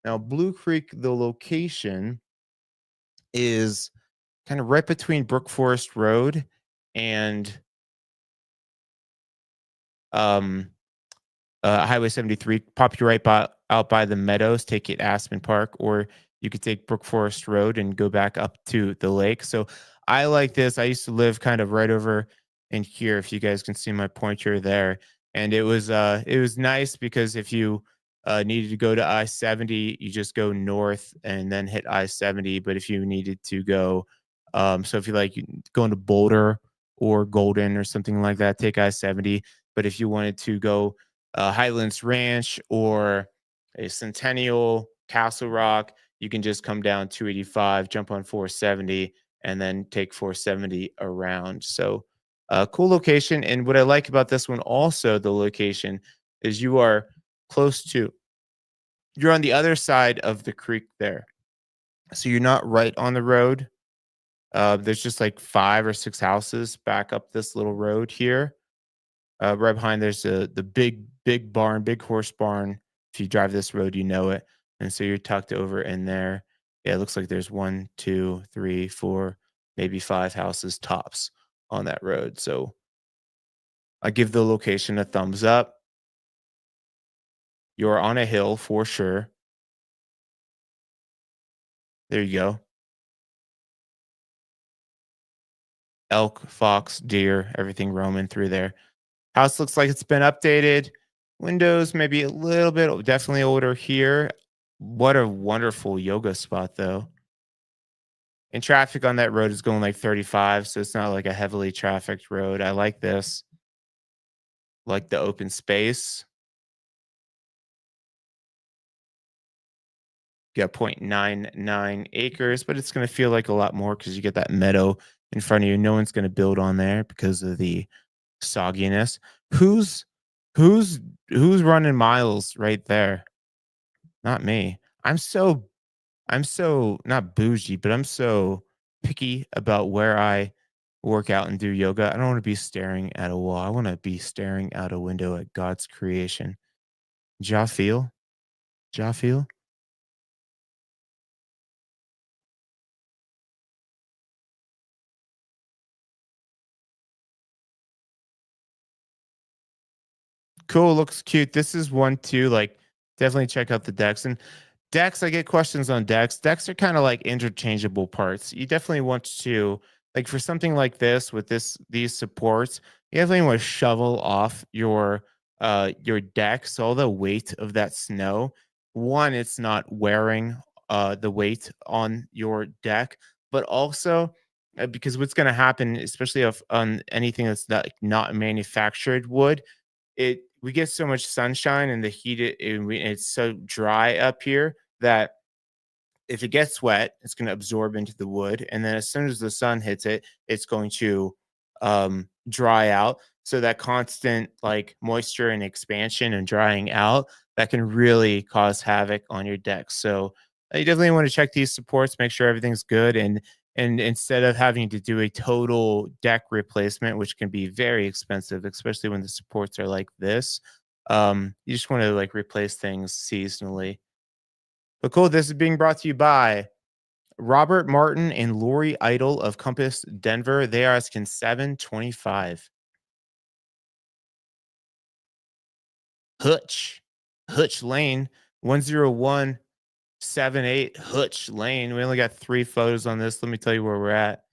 Now, Blue Creek, the location is kind of right between Brook Forest Road and um, Highway 73. Pop you out by the meadows, take it Aspen Park, or you could take Brook Forest Road and go back up to the lake. So I like this. I used to live kind of right over in here, if you guys can see my pointer there. And it was nice because if you needed to go to I-70, you just go north and then hit I-70. But if you needed to go, so if you like going to Boulder or Golden or something like that, take I-70. But if you wanted to go Highlands Ranch or a Centennial, Castle Rock, you can just come down 285, jump on 470, and then take 470 around. So, cool location. And what I like about this one, also the location, is you're on the other side of the creek there. So you're not right on the road. There's just like 5 or 6 houses back up this little road here. Right behind there's the big barn, big horse barn. If you drive this road, you know it. And so you're tucked over in there. Yeah, it looks like there's one, two, three, four, maybe 5 houses tops on that road. So I give the location a thumbs up. You're on a hill for sure. There you go. Elk, fox, deer, everything roaming through there. House looks like it's been updated. Windows maybe a little bit, definitely older here. What a wonderful yoga spot, though. And traffic on that road is going like 35, so it's not like a heavily trafficked road. I like this, like the open space. You got 0.99 acres, but it's going to feel like a lot more because you get that meadow in front of you. No one's going to build on there because of the sogginess. Who's who's who's running miles right there? Not me. I'm so not bougie, but I'm so picky about where I work out and do yoga. I don't want to be staring at a wall. I want to be staring out a window at God's creation. Ja feel? Ja feel? Cool, looks cute. This is one too. Like, definitely check out the decks. And decks, I get questions on decks. Decks are kind of like interchangeable parts. You definitely want to, like, for something like this with these supports, you definitely want to shovel off your deck. So all the weight of that snow, one, it's not wearing the weight on your deck, but also because what's going to happen, especially if on anything that's not manufactured wood, it we get so much sunshine and the heat it's so dry up here that if it gets wet, it's going to absorb into the wood, and then as soon as the sun hits it, it's going to dry out. So that constant like moisture and expansion and drying out that can really cause havoc on your deck. So you definitely want to check these supports, make sure everything's good, and instead of having to do a total deck replacement, which can be very expensive, especially when the supports are like this, you just want to like replace things seasonally. But cool, this is being brought to you by Robert Martin and Lori Idle of Compass Denver. They are asking 725. Hutch. Hutch Lane. 10178 Hutch Lane. We only got 3 photos on this. Let me tell you where we're at.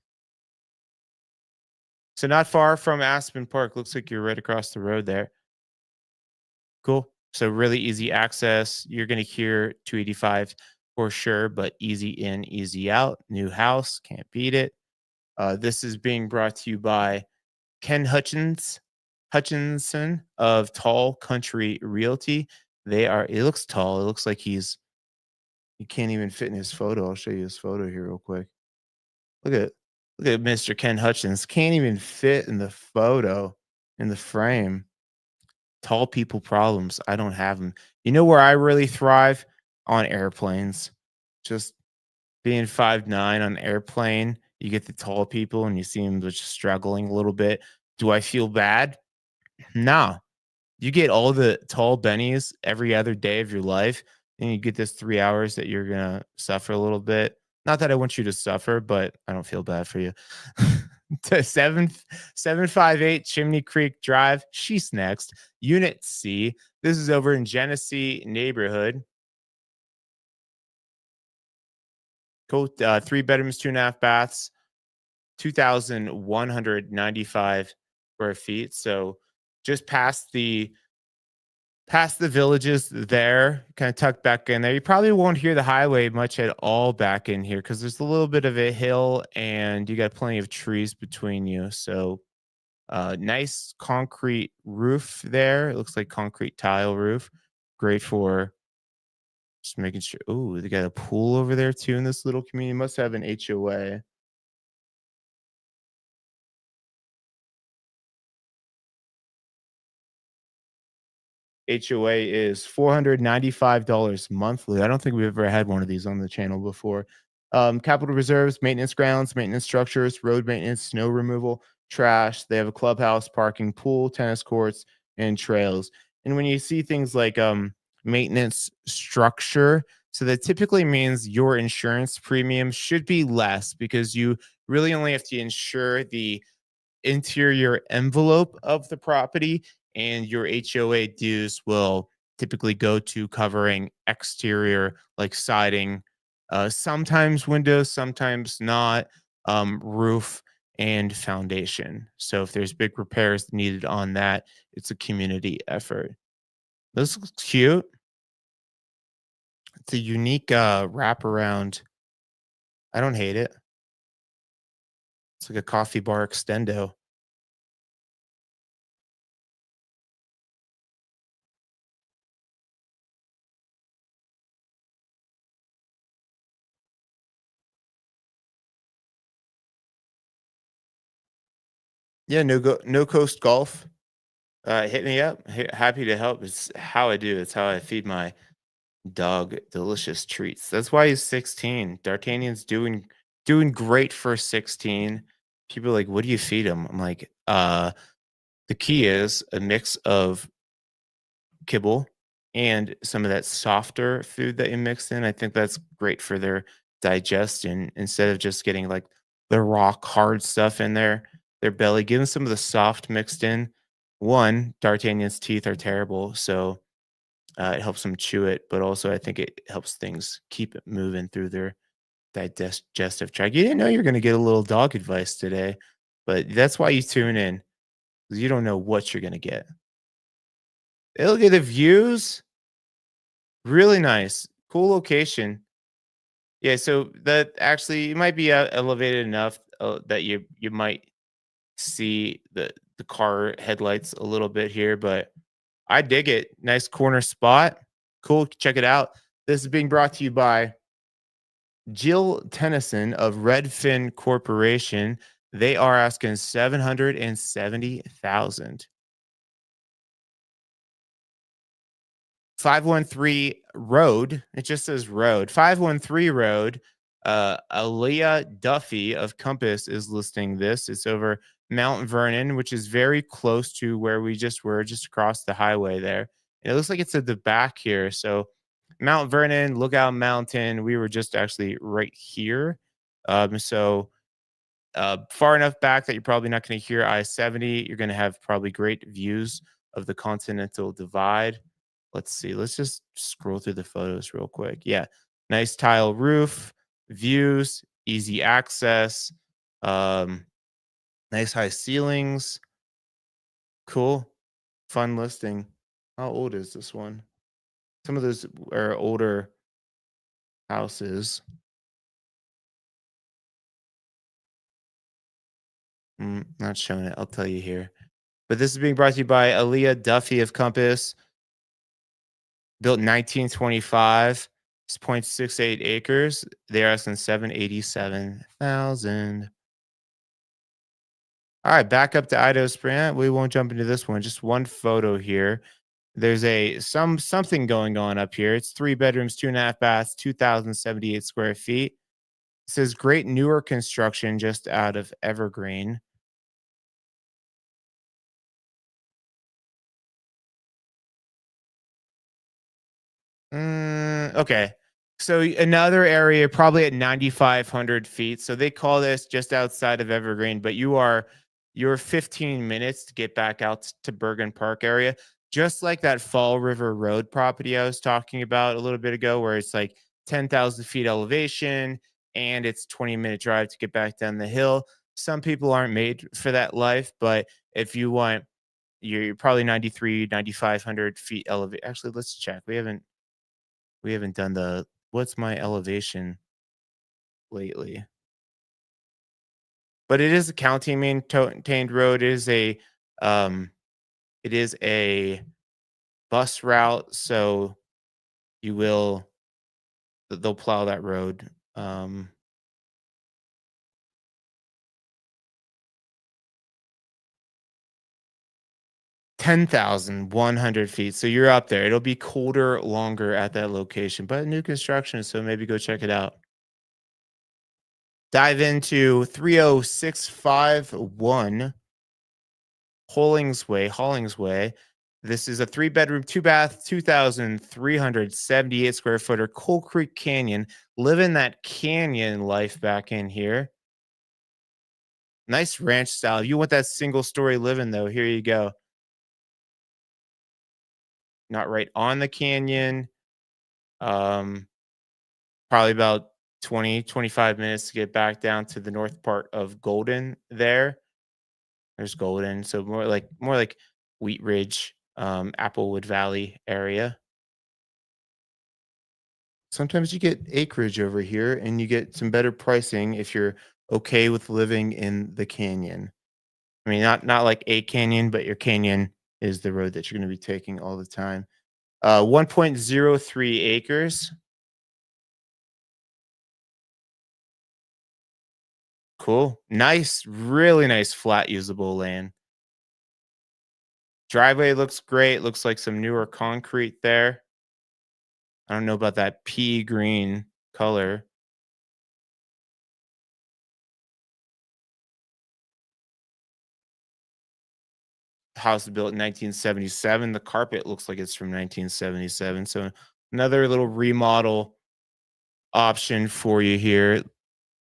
So not far from Aspen Park. Looks like you're right across the road there. Cool. So really easy access. You're gonna hear 285 for sure, but easy in, easy out. New house. Can't beat it. This is being brought to you by Ken Hutchinson of Tall Country Realty. It looks tall. It looks like he can't even fit in his photo. I'll show you his photo here real quick. Look at look at Mr. Ken Hutchins. Can't even fit in the photo in the frame. Tall people problems. I don't have them. You know where I really thrive? On airplanes. Just being 5'9" on an airplane, you get the tall people and you see them just struggling a little bit. Do I feel bad? No. You get all the tall bennies every other day of your life, and you get this 3 hours that you're gonna suffer a little bit. Not that I want you to suffer, but I don't feel bad for you. To 758 Chimney Creek Drive. She's next. Unit C. This is over in Genesee neighborhood. Cool. 3 bedrooms, 2.5 baths, 2,195 square feet. So just past the villages there, kind of tucked back in there. You probably won't hear the highway much at all back in here because there's a little bit of a hill and you got plenty of trees between you. So nice concrete roof there. It looks like concrete tile roof. Great for just making sure. Oh, they got a pool over there too in this little community. Must have an HOA. HOA is $495 monthly. I don't think we've ever had one of these on the channel before. Capital reserves, maintenance grounds, maintenance structures, road maintenance, snow removal, trash. They have a clubhouse, parking, pool, tennis courts, and trails. And when you see things like maintenance structure, so that typically means your insurance premium should be less because you really only have to insure the interior envelope of the property, and your HOA dues will typically go to covering exterior, like siding, sometimes windows, sometimes not, roof and foundation. So if there's big repairs needed on that, it's a community effort. This looks cute. It's a unique wraparound. I don't hate it. It's like a coffee bar extendo. Yeah, no coast golf. Hit me up. Happy to help. It's how I do. It's how I feed my dog delicious treats. That's why he's 16. D'Artagnan's doing great for 16. People are like, what do you feed him? I'm like, the key is a mix of kibble and some of that softer food that you mix in. I think that's great for their digestion instead of just getting like the rock hard stuff in their belly. Give them some of the soft mixed in. One, D'Artagnan's teeth are terrible, so it helps them chew it, but also I think it helps things keep it moving through their digestive tract. You didn't know you're going to get a little dog advice today, but that's why you tune in, 'cause you don't know what you're going to get. Hey, look at the views. Really nice. Cool location. Yeah, so that actually it might be elevated enough that you might see the car headlights a little bit here, but I dig it. Nice corner spot. Cool. Check it out. This is being brought to you by Jill Tennyson of Redfin Corporation. They are asking 770,000. 513 Road. It just says Road. 513 Road. Aaliyah Duffy of Compass is listing this. It's over Mount Vernon, which is very close to where we just were, just across the highway there. And it looks like it's at the back here. So Mount Vernon, Lookout Mountain. We were just actually right here. Far enough back that you're probably not going to hear I-70. You're going to have probably great views of the Continental Divide. Let's see. Let's just scroll through the photos real quick. Yeah. Nice tile roof, views, easy access, um, nice high ceilings. Cool. Fun listing. How old is this one? Some of those are older houses. Not showing it. I'll tell you here. But this is being brought to you by Aaliyah Duffy of Compass, built in 1925. It's 0.68 acres. They're asking 787,000. All right, back up to Idaho Springs. We won't jump into this one. Just one photo here. There's something going on up here. It's 3 bedrooms, 2.5 baths, 2,078 square feet. It says great newer construction just out of Evergreen. Okay. So another area, probably at 9,500 feet. So they call this just outside of Evergreen, but you're 15 minutes to get back out to Bergen Park area. Just like that Fall River Road property I was talking about a little bit ago, where it's like 10,000 feet elevation and it's 20-minute drive to get back down the hill. Some people aren't made for that life, but if you want, you're probably 9,500 feet elevate. Actually, let's check. We haven't done the what's my elevation lately, but it is a county maintained road. Um, it is a bus route, so you will they'll plow that road. 10,100 feet. So you're up there. It'll be colder longer at that location, but new construction. So maybe go check it out. Dive into 30651 Hollingsway. This is a 3 bedroom, 2 bath, 2,378 square footer, Coal Creek Canyon. Living that canyon life back in here. Nice ranch style. If you want that single story living though, here you go. Not right on the canyon. Um, Probably about 20, 25 minutes to get back down to the north part of Golden there. There's Golden. So more like Wheat Ridge. Applewood Valley area. Sometimes you get acreage over here and you get some better pricing if you're okay with living in the canyon. I mean, not like a canyon, but your canyon is the road that you're going to be taking all the time. 1.03 acres. Cool. Nice, really nice flat usable land. Driveway looks great. Looks like some newer concrete there. I don't know about that pea green color. House was built in 1977. The carpet looks like it's from 1977. So another little remodel option for you here.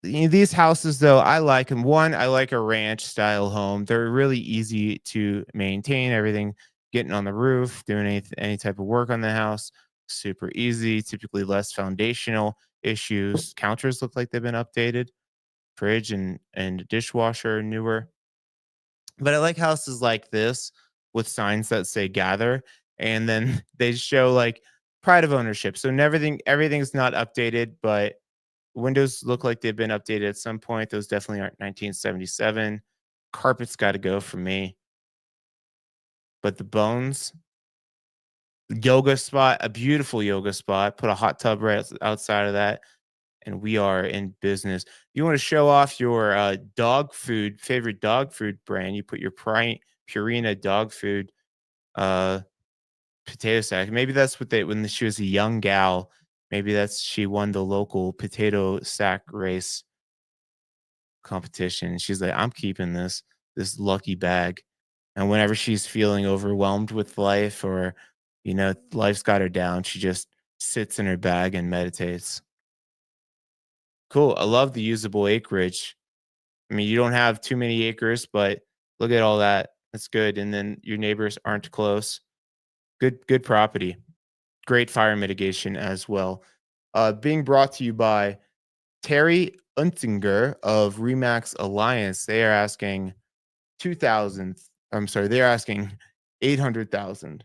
These houses, though, I like them. One, I like a ranch style home. They're really easy to maintain. Everything getting on the roof, doing any type of work on the house, super easy. Typically less foundational issues. Counters look like they've been updated. Fridge and dishwasher are newer. But I like houses like this with signs that say gather, and then they show like pride of ownership. So everything's not updated, but windows look like they've been updated at some point. Those definitely aren't 1977. Carpet's got to go for me. But the bones, yoga spot, a beautiful yoga spot. Put a hot tub right outside of that, and we are in business. You want to show off your dog food, favorite dog food brand. You put your Purina dog food uh, potato sack. Maybe that's what they when she was a young gal. Maybe that's she won the local potato sack race competition. She's like, I'm keeping this lucky bag. And whenever she's feeling overwhelmed with life or life's got her down, she just sits in her bag and meditates. Cool. I love the usable acreage. I mean, you don't have too many acres, but look at all that. That's good. And then your neighbors aren't close. Good property. Great fire mitigation as well. Being brought to you by Terry Untinger of Remax Alliance. They are asking 2,000. I'm sorry, they're asking 800,000.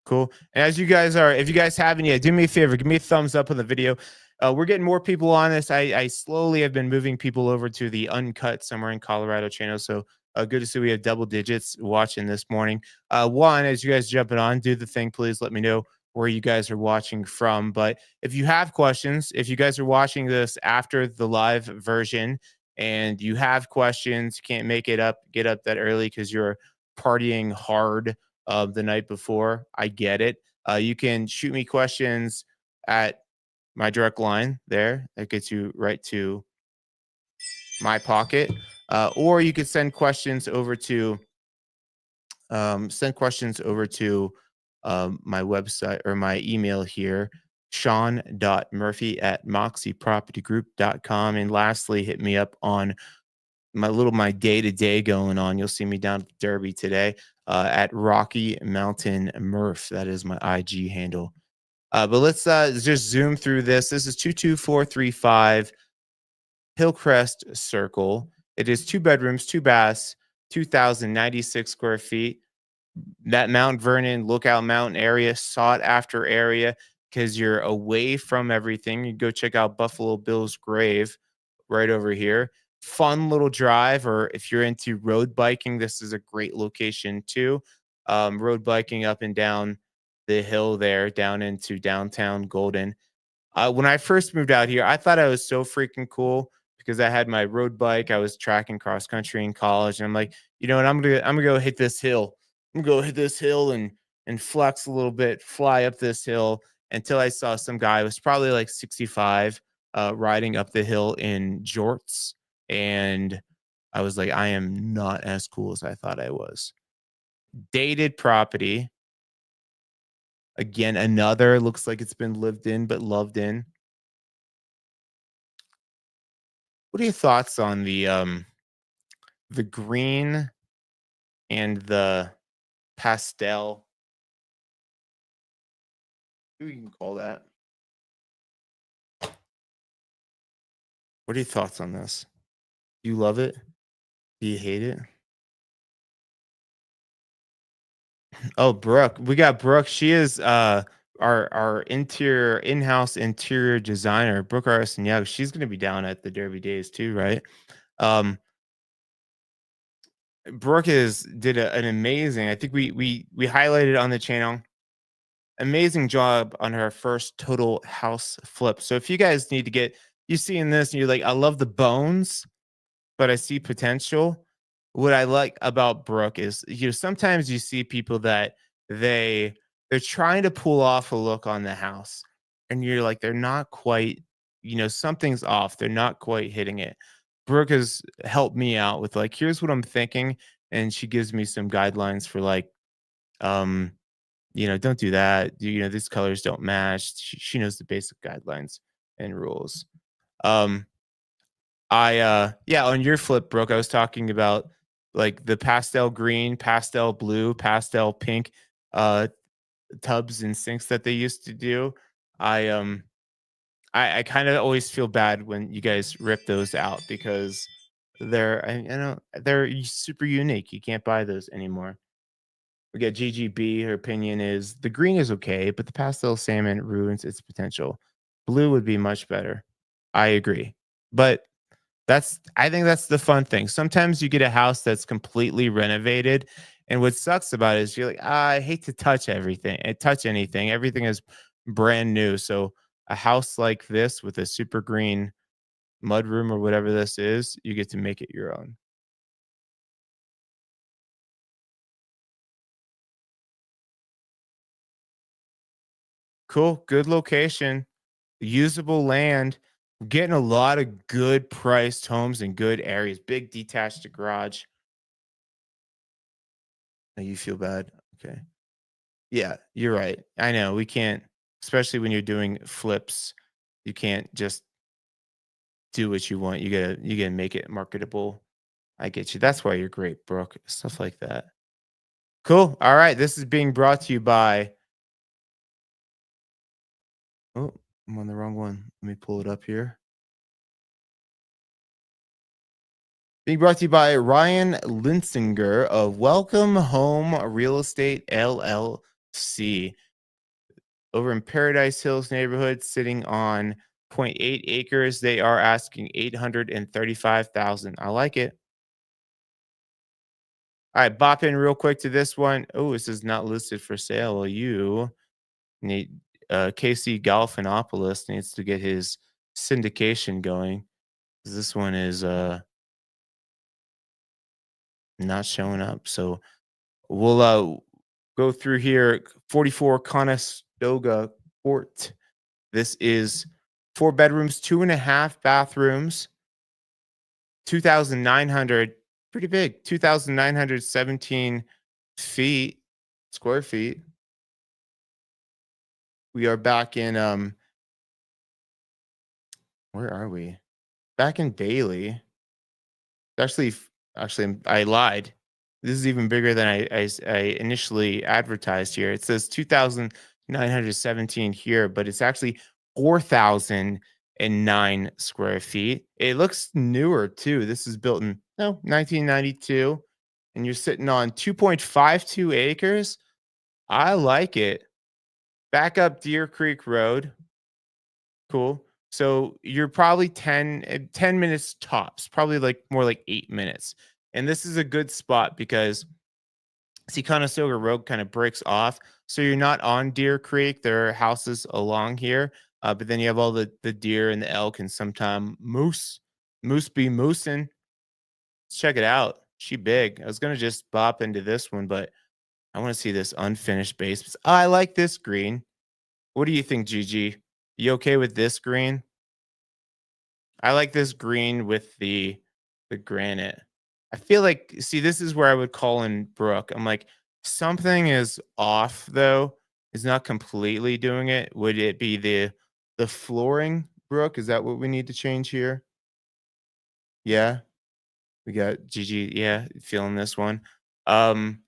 Cool. And as you guys are, if you guys haven't yet, do me a favor, give me a thumbs up on the video. We're getting more people on this. I slowly have been moving people over to the uncut somewhere in Colorado channel. So good to see we have double digits watching this morning. One, as you guys jumping on, do the thing, please let me know where you guys are watching from. But if you have questions, if you guys are watching this after the live version and you have questions, can't make it up, get up that early because you're partying hard the night before. I get it. You can shoot me questions at my direct line there. That gets you right to my pocket. Or you could send questions over to my website or my email here, sean.murphy@moxiepropertygroup.com. And lastly, hit me up on my day-to-day going on. You'll see me down at the Derby today at Rocky Mountain Murph. That is my IG handle. But let's just zoom through this. This is 22435 Hillcrest Circle. It is 2 bedrooms, 2 baths, 2,096 square feet. That Mount Vernon Lookout Mountain area, sought after area because you're away from everything. You go check out Buffalo Bill's grave right over here. Fun little drive, or if you're into road biking, this is a great location too. Road biking up and down the hill there, down into downtown Golden. When I first moved out here, I thought I was so freaking cool because I had my road bike. I was tracking cross country in college, and I'm like, you know what? I'm gonna go hit this hill. I'm gonna go hit this hill and flex a little bit, fly up this hill until I saw some guy who was probably like 65 riding up the hill in jorts, and I was like, I am not as cool as I thought I was. Dated property. Again, another looks like it's been lived in but loved in. What are your thoughts on the green and the pastel? Who you can call that? What are your thoughts on this? Do you love it? Do you hate it? Oh, Brooke. We got Brooke. She is our interior in-house interior designer, Brooke Arson. Yeah, she's gonna be down at the Derby Days too, right? Um Brooke is did an amazing. I think we highlighted on the channel. Amazing job on her first total house flip. So if you guys need to get you seeing this and you're like, I love the bones, but I see potential. What I like about Brooke is, sometimes you see people that they they're trying to pull off a look on the house, and you're like, they're not quite, something's off. They're not quite hitting it. Brooke has helped me out with like, here's what I'm thinking, and she gives me some guidelines for like, um, don't do that. These colors don't match. She knows the basic guidelines and rules. Um, yeah, on your flip, Brooke, I was talking about like the pastel green, pastel blue, pastel pink uh tubs and sinks that they used to do. I um I kind of always feel bad when you guys rip those out because they're super unique. You can't buy those anymore. We got GGB. Her opinion is the green is okay, but the pastel salmon ruins its potential. Blue would be much better. I agree. But I think that's the fun thing. Sometimes you get a house that's completely renovated, and what sucks about it is you're like, I hate to touch everything and touch anything. Everything is brand new. So a house like this with a super green mud room or whatever this is, you get to make it your own. Cool, good location, usable land, getting a lot of good priced homes in good areas, big detached garage. Oh, you feel bad. Okay. Yeah, you're right. I know we can't, especially when you're doing flips, you can't just do what you want. You gotta make it marketable. I get you. That's why you're great, Brooke. Stuff like that. Cool. All right. This is being brought to you by. Oh, I'm on the wrong one. Let me pull it up here. Being brought to you by Ryan Linsinger of Welcome Home Real Estate LLC over in Paradise Hills neighborhood, sitting on point 0.8 acres. They are asking 835,000. I like it. All right, bop in real quick to this one. Oh, this is not listed for sale. Well, you need KC Galfinopolis needs to get his syndication going. This one is not showing up. So we'll go through here. 44 Conestoga Court. This is 4 bedrooms, 2.5 bathrooms, 2,900, pretty big, 2,917 feet, square feet. We are back in, where are we? Back in Bailey. I lied. This is even bigger than I initially advertised here. It says 2,917 here, but it's actually 4,009 square feet. It looks newer too. This is built in 1992, and you're sitting on 2.52 acres. I like it. Back up Deer Creek Road. Cool. So you're probably 10 minutes tops, probably like more like 8 minutes. And this is a good spot because see Conestoga Road kind of breaks off. So you're not on Deer Creek. There are houses along here. But then you have all the deer and the elk and sometime moose be moosing. Let's check it out. She big. I was gonna just bop into this one, but I want to see this unfinished base. Oh, I like this green. What do you think, Gigi? You okay with this green? I like this green with the granite. I feel like see, this is where I would call in Brooke. I'm like, something is off though. Is not completely doing it. Would it be the flooring, Brooke? Is that what we need to change here? Yeah. We got Gigi. Yeah, feeling this one. Um,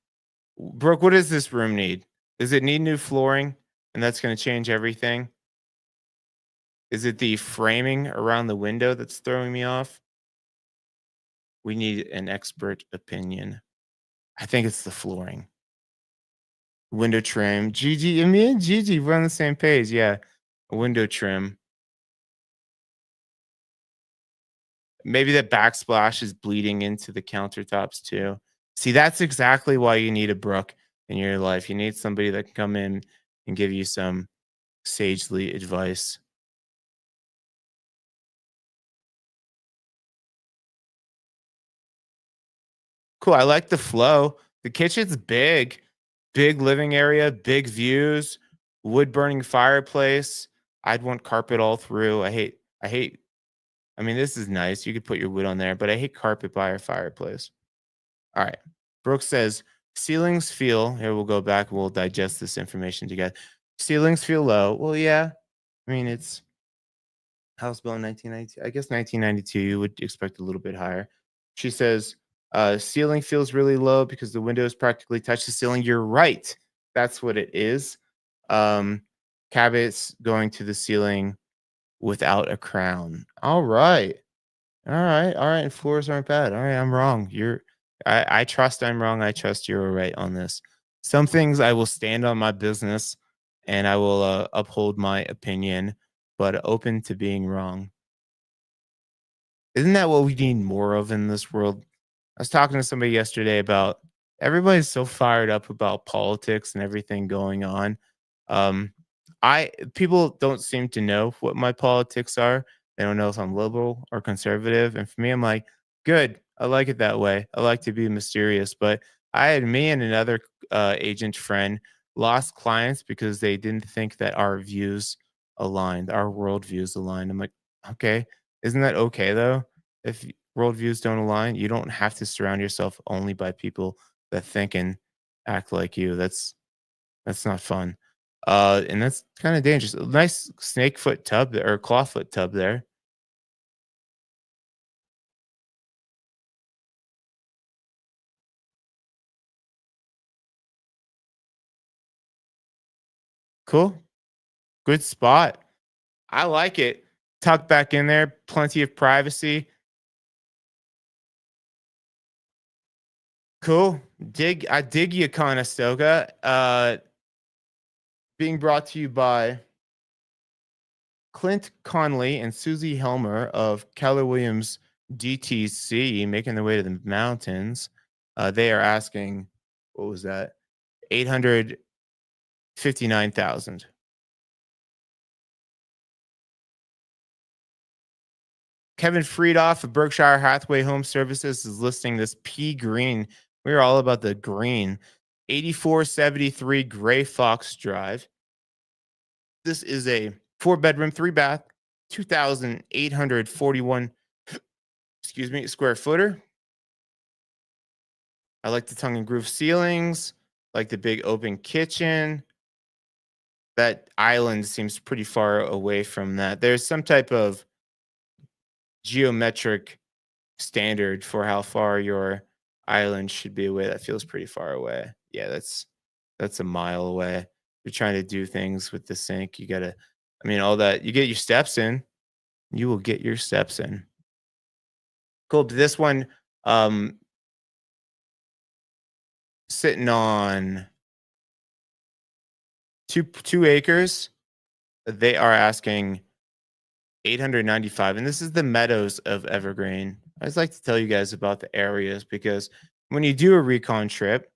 Brooke, what does this room need? Does it need new flooring? And that's gonna change everything. Is it the framing around the window that's throwing me off? We need an expert opinion. I think it's the flooring. Window trim. Gigi, me and Gigi, we're on the same page. Yeah. Window trim. Maybe the backsplash is bleeding into the countertops too. See, that's exactly why you need a Brook in your life. You need somebody that can come in and give you some sagely advice. Cool. I like the flow. The kitchen's big, big living area, big views, wood burning fireplace. I'd want carpet all through. I mean, this is nice. You could put your wood on there, but I hate carpet by our fireplace. All right. Brooke says ceilings feel, here we'll go back, we'll digest this information together. Ceilings feel low. Well, yeah. I mean, it's House Bill in 1992. I guess 1992, you would expect a little bit higher. She says, ceiling feels really low because the windows practically touch the ceiling. You're right. That's what it is. Um, Cabot's going to the ceiling without a crown. All right. All right. All right. And floors aren't bad. All right. I'm wrong. I trust I'm wrong. I trust you're right on this. Some things I will stand on my business and I will uphold my opinion, but open to being wrong. Isn't that what we need more of in this world? I was talking to somebody yesterday about everybody's so fired up about politics and everything going on. Um, I People don't seem to know what my politics are. They don't know if I'm liberal or conservative. And for me, I'm like, good. I like it that way. I like to be mysterious. But I had me and another agent friend lost clients because they didn't think that our views aligned, our worldviews aligned. I'm like, okay, isn't that okay though? If worldviews don't align, you don't have to surround yourself only by people that think and act like you. That's not fun. And that's kind of dangerous. A nice snake foot tub or clawfoot tub there. Cool. Good spot. I like it. Tuck back in there, plenty of privacy. Cool. I dig you, Conestoga. Being brought to you by Clint Conley and Susie Helmer of Keller Williams DTC making their way to the mountains. They are asking, what was that? 859,000. Kevin Friedoff of Berkshire Hathaway Home Services is listing this pea green. We're all about the green. 8473 Gray Fox Drive. This is a 4 bedroom, 3 bath, 2,841, excuse me, square footer. I like the tongue and groove ceilings, like the big open kitchen. That island seems pretty far away from that. There's some type of geometric standard for how far your island should be away. That feels pretty far away. Yeah, that's a mile away. You're trying to do things with the sink. You gotta, I mean, all that you get your steps in, you will get your steps in. Cool. But this one, um, sitting on 2 acres, they are asking 895, and this is the meadows of Evergreen. I just like to tell you guys about the areas because when you do a recon trip,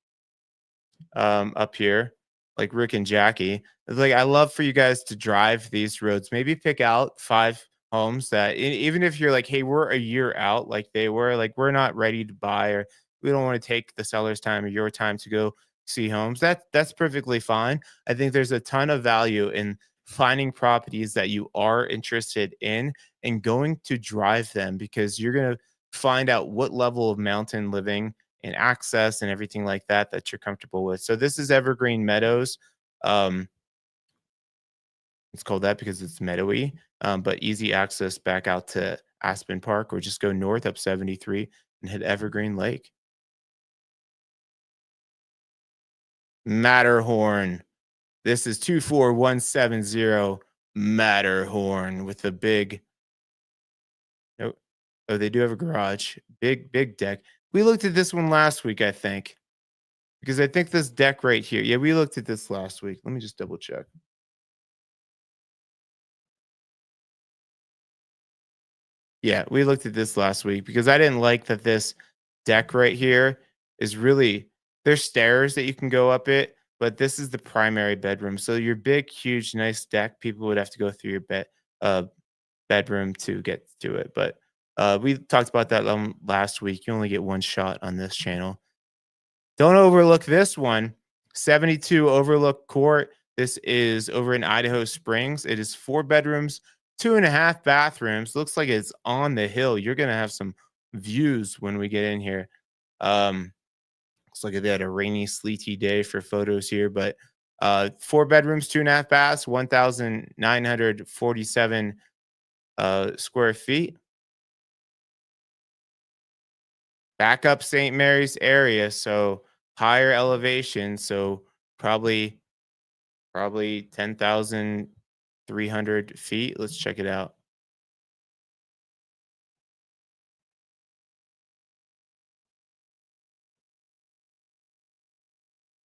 up here, like Rick and Jackie. It's like I love for you guys to drive these roads. Maybe pick out 5 homes that even if you're like, hey, we're a year out, like they were, like we're not ready to buy, or we don't want to take the seller's time or your time to go see homes. That's perfectly fine. I think there's a ton of value in finding properties that you are interested in and going to drive them because you're gonna find out what level of mountain living and access and everything like that that you're comfortable with. So this is Evergreen Meadows. Um, it's called that because it's meadowy, but easy access back out to Aspen Park or just go north up 73 and hit Evergreen Lake. Matterhorn. This is 24170 Matterhorn with a big oh, oh, they do have a garage. Big deck. We looked at this one last week, I think. Because I think this deck right here. Yeah, we looked at this last week. Let me just double check. Yeah, we looked at this last week because I didn't like that this deck right here is really there's stairs that you can go up it, but this is the primary bedroom. So your big, huge, nice deck, people would have to go through your uh bedroom to get to it. But we talked about that last week. You only get one shot on this channel. Don't overlook this one. 72 Overlook Court. This is over in Idaho Springs. It is 4 bedrooms, 2.5 bathrooms. Looks like it's on the hill. You're gonna have some views when we get in here. Looks like they had a rainy, sleety day for photos here, but 4 bedrooms, 2.5 baths, 1,947 square feet. Back up St. Mary's area, so higher elevation, so probably 10,300 feet. Let's check it out.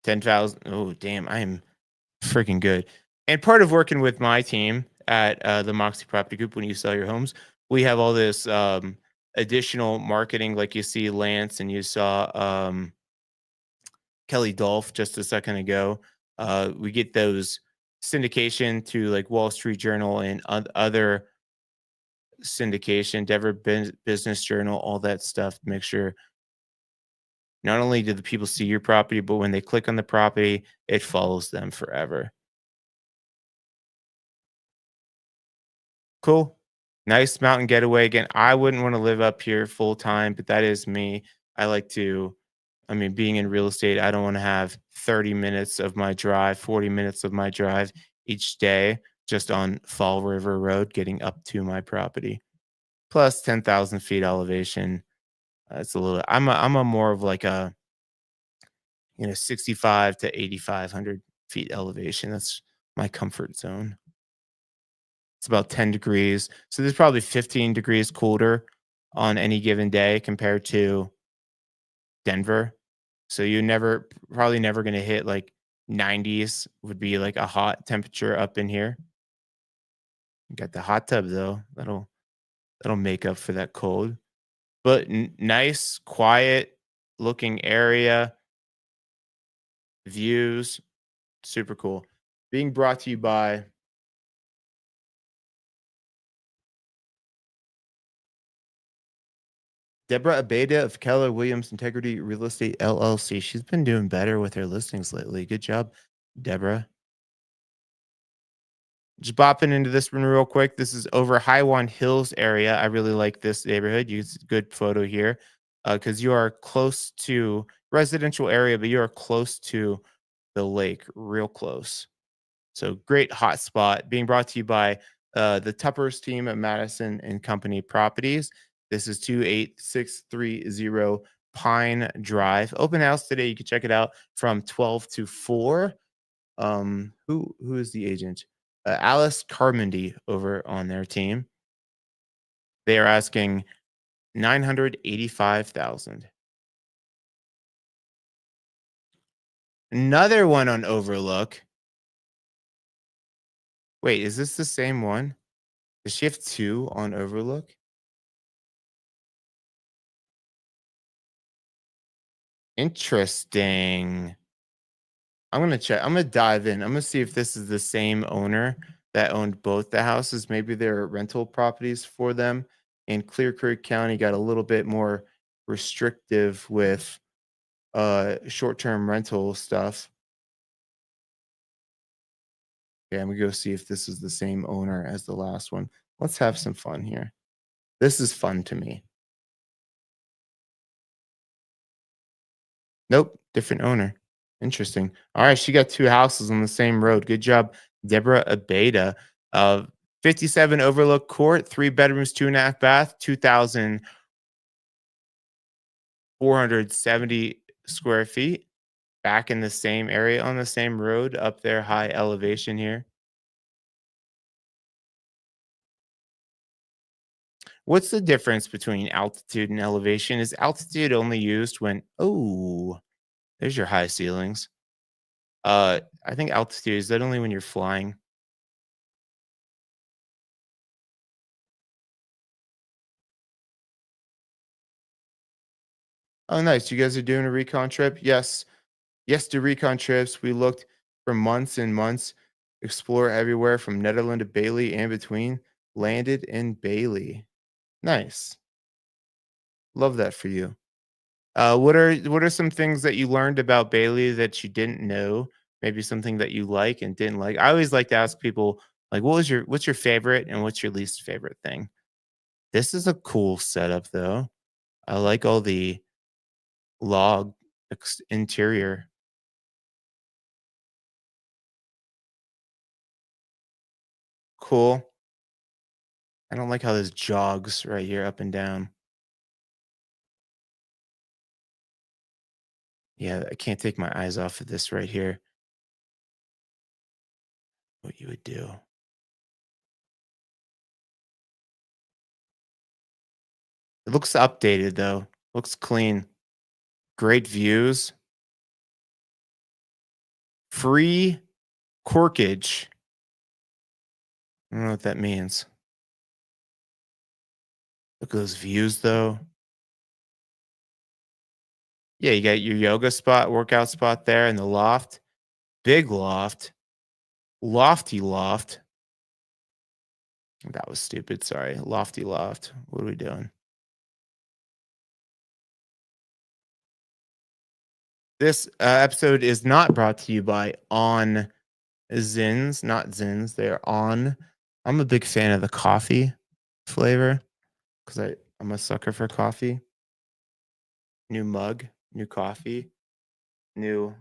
10,000. Oh, damn, I am freaking good. And part of working with my team at the Moxie Property Group, when you sell your homes, we have all this additional marketing, like you see Lance and you saw Kelly Dolph just a second ago. We get those syndication to like Wall Street Journal and other syndication, Denver Business Journal, all that stuff. Make sure not only do the people see your property, but when they click on the property, it follows them forever. Cool. Nice mountain getaway. Again, I wouldn't want to live up here full time, but that is me. I like to, I mean, being in real estate, I don't want to have 30 minutes of my drive, 40 minutes of my drive each day just on Fall River Road getting up to my property. Plus 10,000 feet elevation. It's a little, I'm a more of like a, 65 to 8,500 feet elevation. That's my comfort zone. It's about 10 degrees. So there's probably 15 degrees colder on any given day compared to Denver. So you probably never going to hit like 90s would be like a hot temperature up in here. You got the hot tub though. That'll make up for that cold. But nice, quiet looking area, views, super cool. Being brought to you by Deborah Abeda of Keller Williams Integrity Real Estate LLC. She's been doing better with her listings lately. Good job, Deborah. Just bopping into this one real quick. This is over Highwan Hills area. I really like this neighborhood. Use good photo here because you are close to residential area, but you are close to the lake, real close. So great hot spot being brought to you by the Tuppers team at Madison and Company Properties. This is 28630 Pine Drive. Open house today. You can check it out from 12 to 4. Who is the agent? Alice Carmody over on their team. They are asking 985,000. Another one on Overlook. Wait, is this the same one? Does she have two on Overlook? Interesting. I'm gonna check. I'm gonna dive in. I'm gonna see if this is the same owner that owned both the houses. Maybe they're rental properties for them. And Clear Creek County got a little bit more restrictive with short-term rental stuff. Okay, I'm gonna go see if this is the same owner as the last one. Let's have some fun here. This is fun to me. Nope, different owner. Interesting. All right, she got two houses on the same road. Good job, Deborah Abeda. Uh, 57 Overlook Court, 3 bedrooms, 2.5 bath, 2,470 square feet. Back in the same area on the same road up there, high elevation here. What's the difference between altitude and elevation? Is altitude only used when there's your high ceilings. I think altitude is that only when you're flying? Oh, nice. You guys are doing a recon trip? Yes. Yes, to recon trips. We looked for months and months, explore everywhere from Netherland to Bailey and between. Landed in Bailey. Nice. Love that for you. What are some things that you learned about Bailey that you didn't know? Maybe something that you like and didn't like. I always like to ask people like, what's your favorite and what's your least favorite thing? This is a cool setup though. I like all the log interior. Cool. I don't like how this jogs right here up and down. Yeah, I can't take my eyes off of this right here. What you would do. It looks updated though. Looks clean. Great views. Free corkage. I don't know what that means. Look at those views though. Yeah, you got your yoga spot, workout spot there in the loft. Big loft. Lofty loft. That was stupid. Sorry. Lofty loft. What are we doing? This episode is not brought to you by On Zins, not Zins. They're On. I'm a big fan of the coffee flavor because I'm a sucker for coffee. New mug, new coffee, new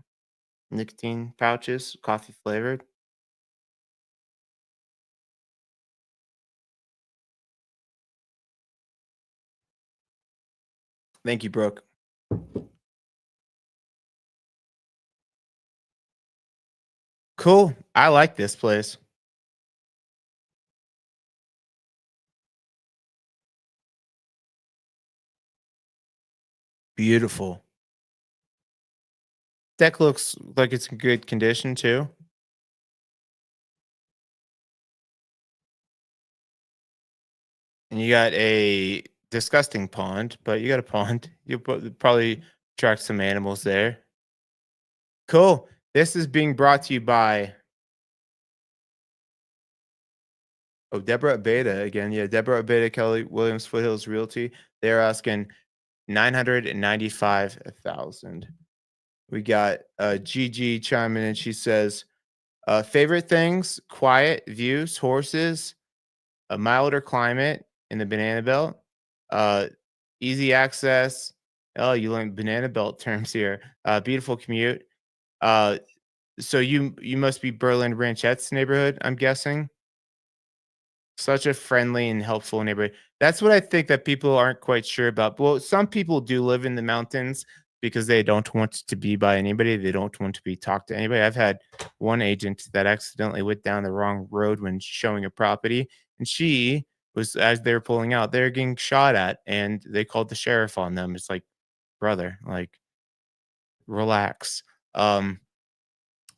nicotine pouches, coffee flavored. Thank you, Brooke. Cool. I like this place. Beautiful. Deck looks like it's in good condition too. And you got a disgusting pond, but you got a pond. You probably attract some animals there. Cool. This is being brought to you by Deborah Beta again. Yeah, Deborah Beta, Kelly Williams, Foothills Realty. They're asking 995,000. We got Gigi chiming in. She says, favorite things, quiet views, horses, a milder climate in the banana belt, uh, easy access. Oh, you learned banana belt terms here. Beautiful commute. Uh, so you must be Berlin Ranchette's neighborhood, I'm guessing. Such a friendly and helpful neighborhood. That's what I think that people aren't quite sure about. Well, some people do live in the mountains because they don't want to be by anybody. They don't want to be talked to anybody. I've had one agent that accidentally went down the wrong road when showing a property, and she was as they were pulling out, they're getting shot at, and they called the sheriff on them. It's like, brother, like, relax. Um,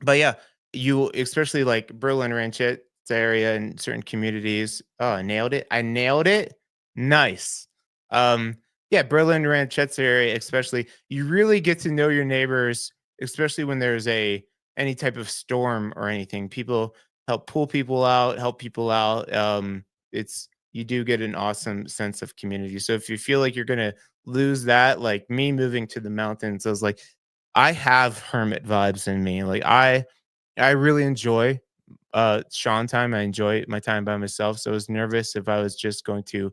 but yeah, you especially like Berlin Ranchettes area and certain communities. Oh, I nailed it. I nailed it. Nice. Yeah, Berlin Ranchettes area, especially, you really get to know your neighbors, especially when there's a any type of storm or anything. People help pull people out, help people out. It's you do get an awesome sense of community. So if you feel like you're gonna lose that, like me moving to the mountains, I was like, I have hermit vibes in me. Like I really enjoy Sean time. I enjoy my time by myself. So I was nervous if I was just going to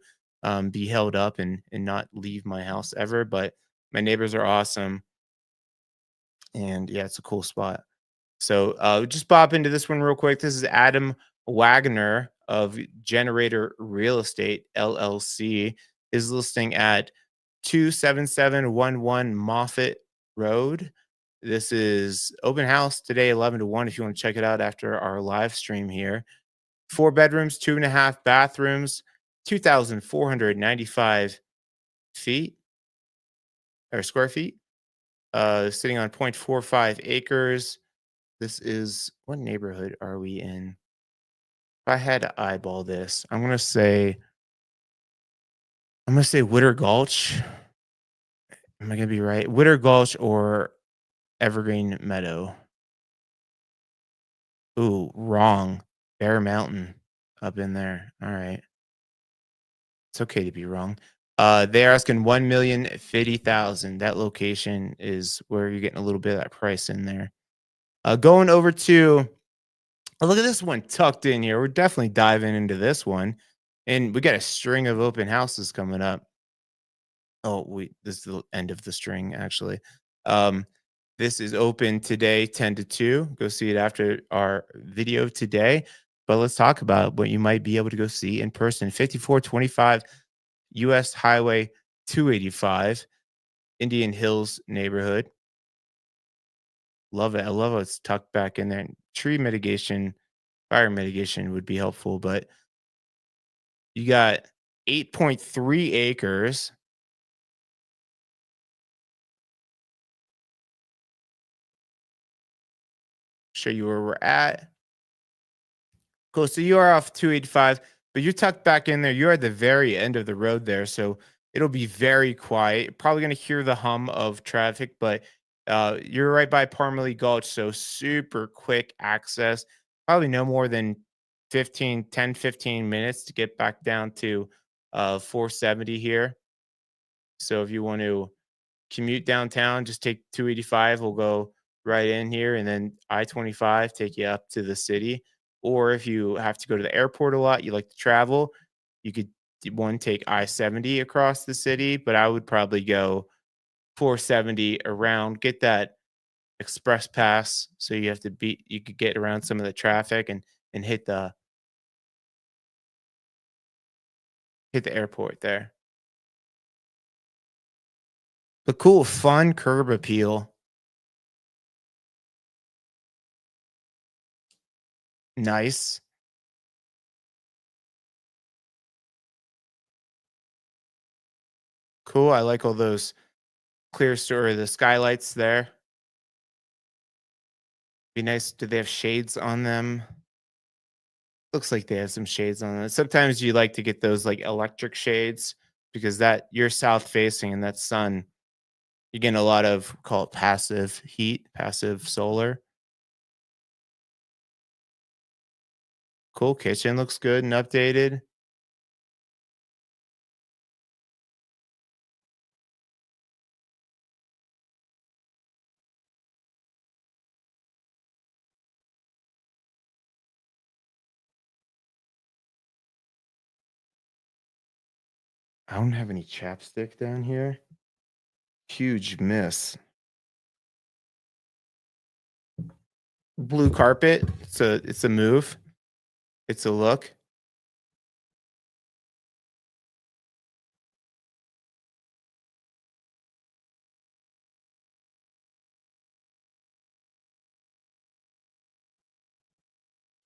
be held up and not leave my house ever. But my neighbors are awesome. And yeah, it's a cool spot. So just pop into this one real quick. This is Adam Wagner of Generator Real Estate LLC is listing at 27711 Moffett Road. This is open house today, 11 to 1. If you want to check it out after our live stream here. 4 bedrooms, 2.5 bathrooms. 2,495 feet or square feet, sitting on 0.45 acres. This is what neighborhood are we in? If I had to eyeball this, I'm gonna say Witter Gulch. Am I gonna be right? Witter Gulch or Evergreen Meadow? Ooh, wrong. Bear Mountain up in there. All right. It's okay to be wrong. They're asking 1,050,000. That location is where you're getting a little bit of that price in there. Going over to oh, look at this one tucked in here. We're definitely diving into this one. And we got a string of open houses coming up. Oh, this is the end of the string, actually. Um, this is open today, 10 to 2. Go see it after our video today. But let's talk about what you might be able to go see in person. 5425 US Highway 285, Indian Hills neighborhood. Love it. I love how it's tucked back in there. Tree mitigation, fire mitigation would be helpful, but you got 8.3 acres. Show you where we're at. Cool. So you are off 285, but you're tucked back in there. You're at the very end of the road there. So it'll be very quiet. Probably going to hear the hum of traffic, but you're right by Parmalee Gulch. So super quick access. Probably no more than 15 minutes to get back down to 470 here. So if you want to commute downtown, just take 285. We'll go right in here, and then I-25 take you up to the city. Or if you have to go to the airport a lot, you like to travel, you could one take I-70 across the city, but I would probably go 470 around, get that express pass, so you could get around some of the traffic and hit the airport there. But cool, fun curb appeal. Nice. Cool. I like all those clear story, the skylights there. Be nice. Do they have shades on them? Looks like they have some shades on them. Sometimes you like to get those like electric shades because that you're south facing and that sun, you're getting a lot of call it passive heat, passive solar. Cool. Kitchen looks good and updated. I don't have any chapstick down here. Huge miss. Blue carpet. It's a move. It's a look.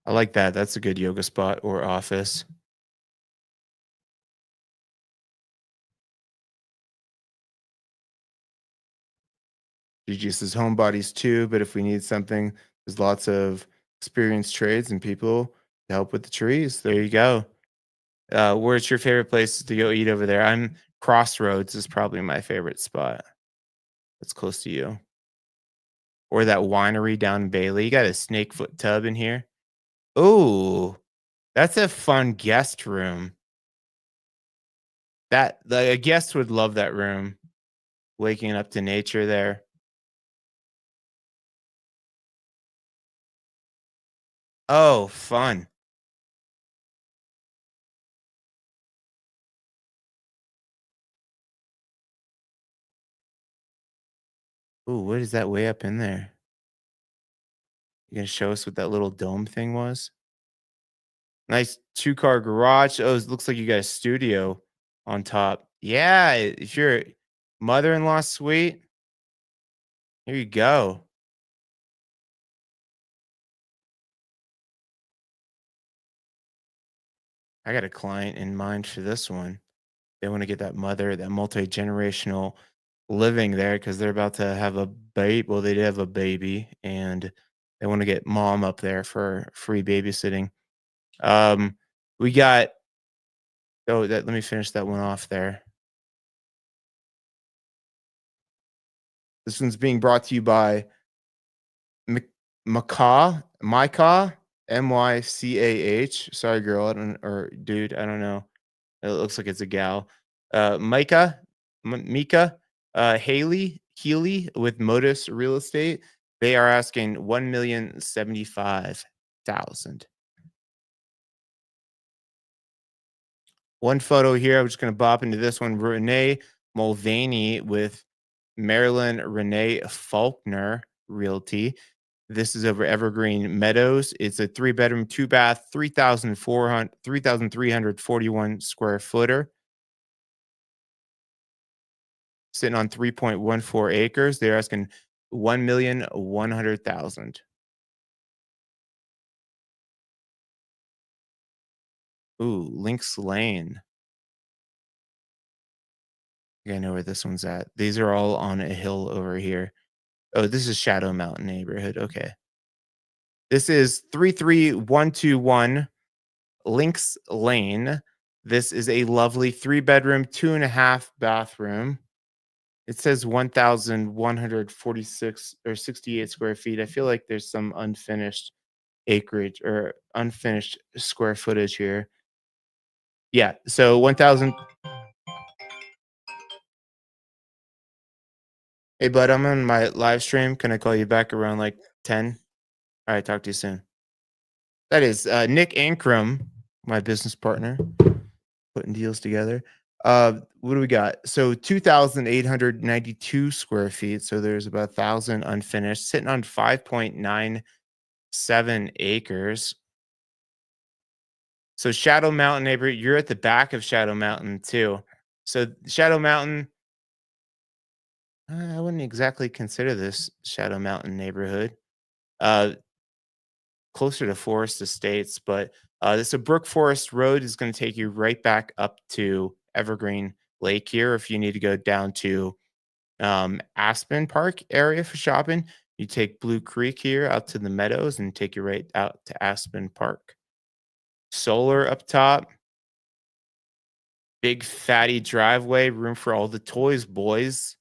I like that. That's a good yoga spot or office. GG says homebodies too, but if we need something, there's lots of experienced trades and people to help with the trees. There you go. Where's your favorite place to go eat over there? I'm Crossroads is probably my favorite spot. That's close to you. Or that winery down in Bailey. You got a snakefoot tub in here. Oh, that's a fun guest room. A guest would love that room. Waking up to nature there. Oh, fun. Ooh, what is that way up in there? You gonna show us what that little dome thing was? Nice two-car garage. Oh, it looks like you got a studio on top. Yeah, if your mother-in-law suite, here you go. I got a client in mind for this one. They want to get that multi-generational living there because they're about to have a baby. Well, they did have a baby, and they want to get mom up there for free babysitting. Um, we got oh that let me finish that one off there. This one's being brought to you by Mc- Micah, Mycah. Sorry, girl, I don't or dude, I don't know. It looks like it's a gal. Micah, Mika, Haley, Healy with Modus Real Estate. They are asking 1,075,000. One photo here. I'm just going to bop into this one. Renee Mulvaney with Marilyn Renee Faulkner Realty. This is over Evergreen Meadows. It's a 3 bedroom, 2 bath, 3,341 square footer, sitting on 3.14 acres. They're asking 1,100,000. Ooh, Lynx Lane. I think I know where this one's at. These are all on a hill over here. Oh, this is Shadow Mountain neighborhood. Okay. This is 33121 Lynx Lane. This is a lovely 3 bedroom, 2.5 bathroom. It says 1,146 or 68 square feet. I feel like there's some unfinished acreage or unfinished square footage here. Yeah. So 1,000. Hey, bud, I'm on my live stream. Can I call you back around like 10? All right. Talk to you soon. That is Nick Ankrum, my business partner, putting deals together. What do we got? So 2,892 square feet. So there's about 1,000 unfinished, sitting on 5.97 acres. So Shadow Mountain neighborhood, you're at the back of Shadow Mountain too. So Shadow Mountain, I wouldn't exactly consider this Shadow Mountain neighborhood. Uh, Closer to Forest Estates, but this a Brook Forest Road is going to take you right back up to Evergreen Lake here. If you need to go down to Aspen Park area for shopping, you take Blue Creek here out to the meadows and take you right out to Aspen Park. Solar up top, big fatty driveway, room for all the toys, boys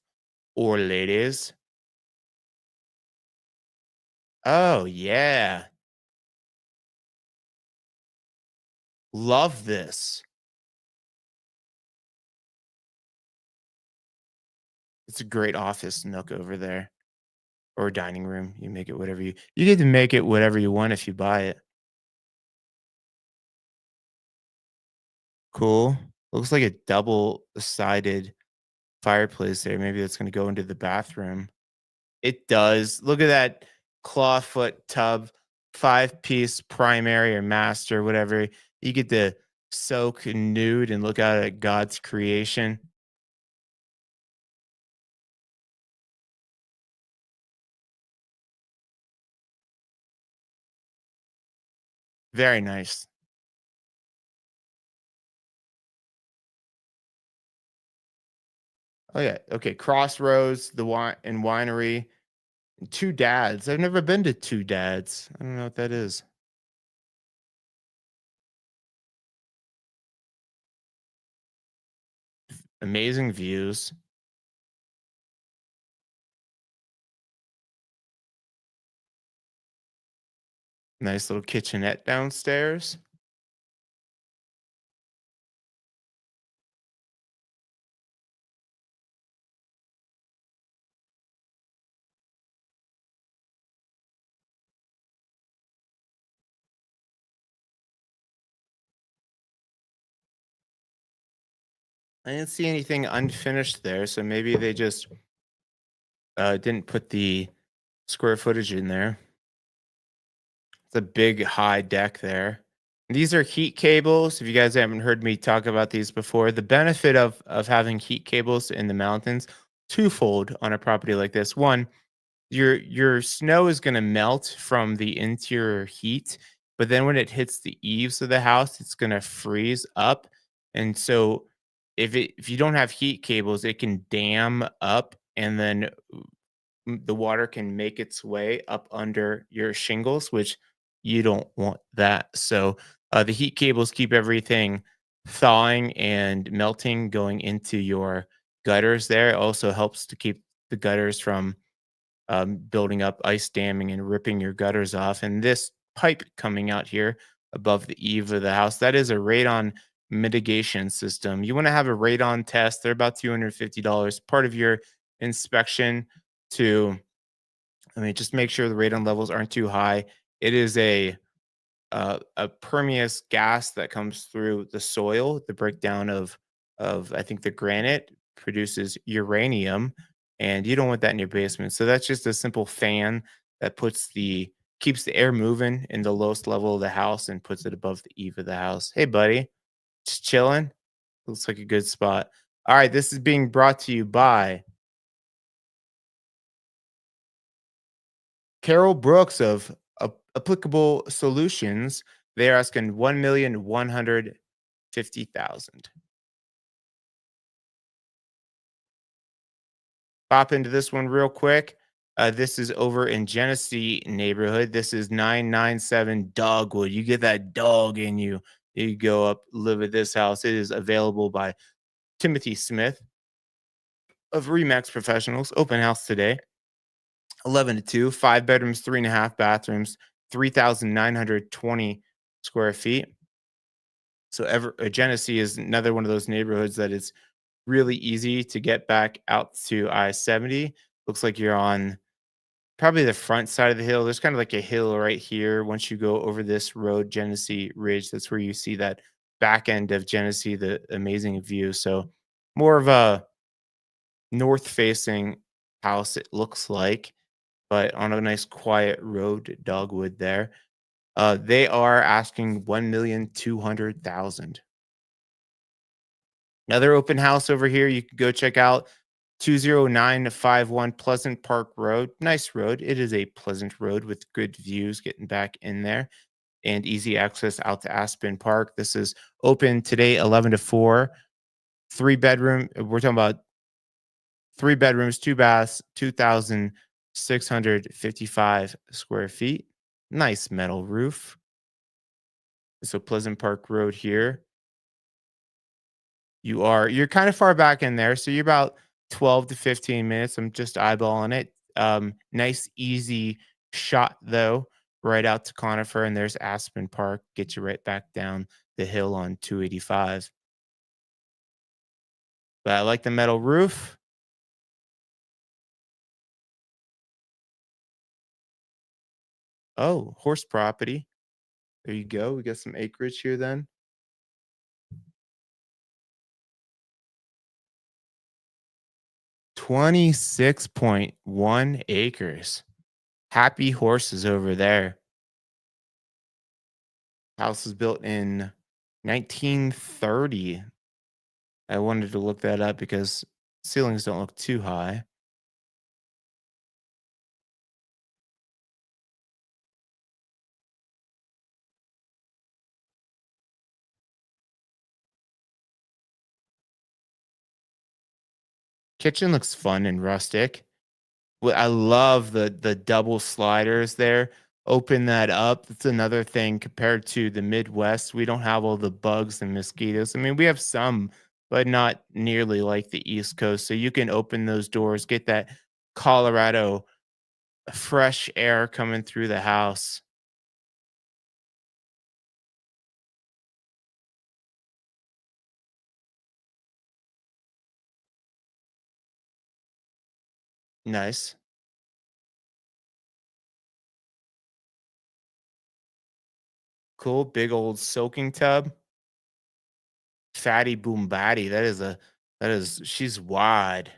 or ladies. Oh yeah, love this. It's a great office nook over there. Or dining room. You make it whatever you get to make it whatever you want if you buy it. Cool. Looks like a double-sided fireplace there. Maybe that's gonna go into the bathroom. It does. Look at that clawfoot tub, 5-piece primary or master, whatever. You get to soak nude and look out at God's creation. Very nice. Oh, yeah. Okay, Crossroads, the wine and winery. Two Dads. I've never been to Two Dads. I don't know what that is. Amazing views. Nice little kitchenette downstairs. I didn't see anything unfinished there, so maybe they just didn't put the square footage in there. It's a big high deck there. These are heat cables. If you guys haven't heard me talk about these before, the benefit of having heat cables in the mountains twofold on a property like this. One, your snow is going to melt from the interior heat but then when it hits the eaves of the house, it's gonna freeze up. And so if you don't have heat cables, it can dam up and then the water can make its way up under your shingles, which you don't want that. So the heat cables keep everything thawing and melting going into your gutters there. It also helps to keep the gutters from building up, ice damming, and ripping your gutters off. And this pipe coming out here above the eave of the house, that is a radon mitigation system. You want to have a radon test. They're about $250, part of your inspection to, I mean, just make sure the radon levels aren't too high. It is a permeous gas that comes through the soil. The breakdown of I think the granite produces uranium, and you don't want that in your basement. So that's just a simple fan that keeps the air moving in the lowest level of the house and puts it above the eave of the house. Hey, buddy, just chilling. Looks like a good spot. All right, this is being brought to you by Carol Brooks of Applicable Solutions. They're asking 1,150,000. Pop into this one real quick. This is over in Genesee neighborhood. This is 997 Dogwood. You get that dog in you. You go up, live at this house. It is available by Timothy Smith of Remax Professionals. Open house today, 11 to 2, 5 bedrooms, 3.5 bathrooms, 3,920 square feet. So Genesee is another one of those neighborhoods that is really easy to get back out to I-70. Looks like you're on probably the front side of the hill. There's kind of like a hill right here. Once you go over this road, Genesee Ridge, that's where you see that back end of Genesee, the amazing view. So more of a north facing house, it looks like, but on a nice quiet road, Dogwood there. They are asking 1,200,000. Another open house over here. You can go check out 20951 Pleasant Park Road. Nice road. It is a pleasant road with good views getting back in there and easy access out to Aspen Park. This is open today, 11 to 4. 3 bedroom. We're talking about 3 bedrooms, 2 baths, 2,655 square feet. Nice metal roof. So Pleasant Park Road here. You're kind of far back in there, so you're about 12 to 15 minutes. I'm just eyeballing it. Nice, easy shot though, right out to Conifer, and there's Aspen Park. Get you right back down the hill on 285. But I like the metal roof. Oh, horse property. There you go. We got some acreage here then. 26.1 acres. Happy horses over there. House was built in 1930. I wanted to look that up because ceilings don't look too high. Kitchen looks fun and rustic. I love the double sliders there. Open that up. That's another thing compared to the Midwest. We don't have all the bugs and mosquitoes. I mean, we have some, but not nearly like the East Coast. So you can open those doors, get that Colorado fresh air coming through the house. Nice. Cool. Big old soaking tub. Fatty Boom Batty. She's wide.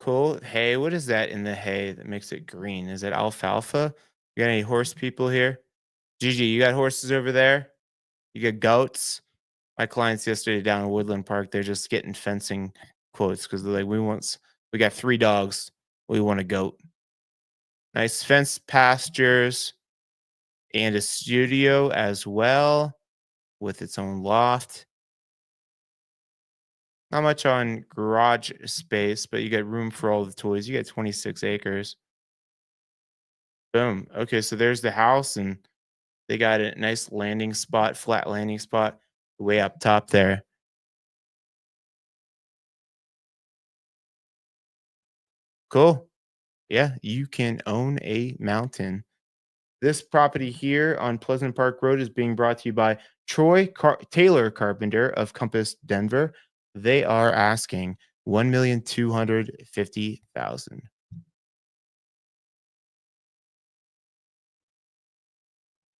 Cool. Hay, what is that in the hay that makes it green? Is it alfalfa? You got any horse people here? Gigi, you got horses over there? You got goats? My clients yesterday down in Woodland Park, they're just getting fencing quotes because they're like, we got 3 dogs. We want a goat. Nice fenced pastures and a studio as well with its own loft. Not much on garage space, but you get room for all the toys. You get 26 acres. Boom. Okay, so there's the house, and they got a nice landing spot, flat landing spot, way up top there. Cool. Yeah, you can own a mountain. This property here on Pleasant Park Road is being brought to you by Taylor Carpenter of Compass Denver. They are asking 1,250,000.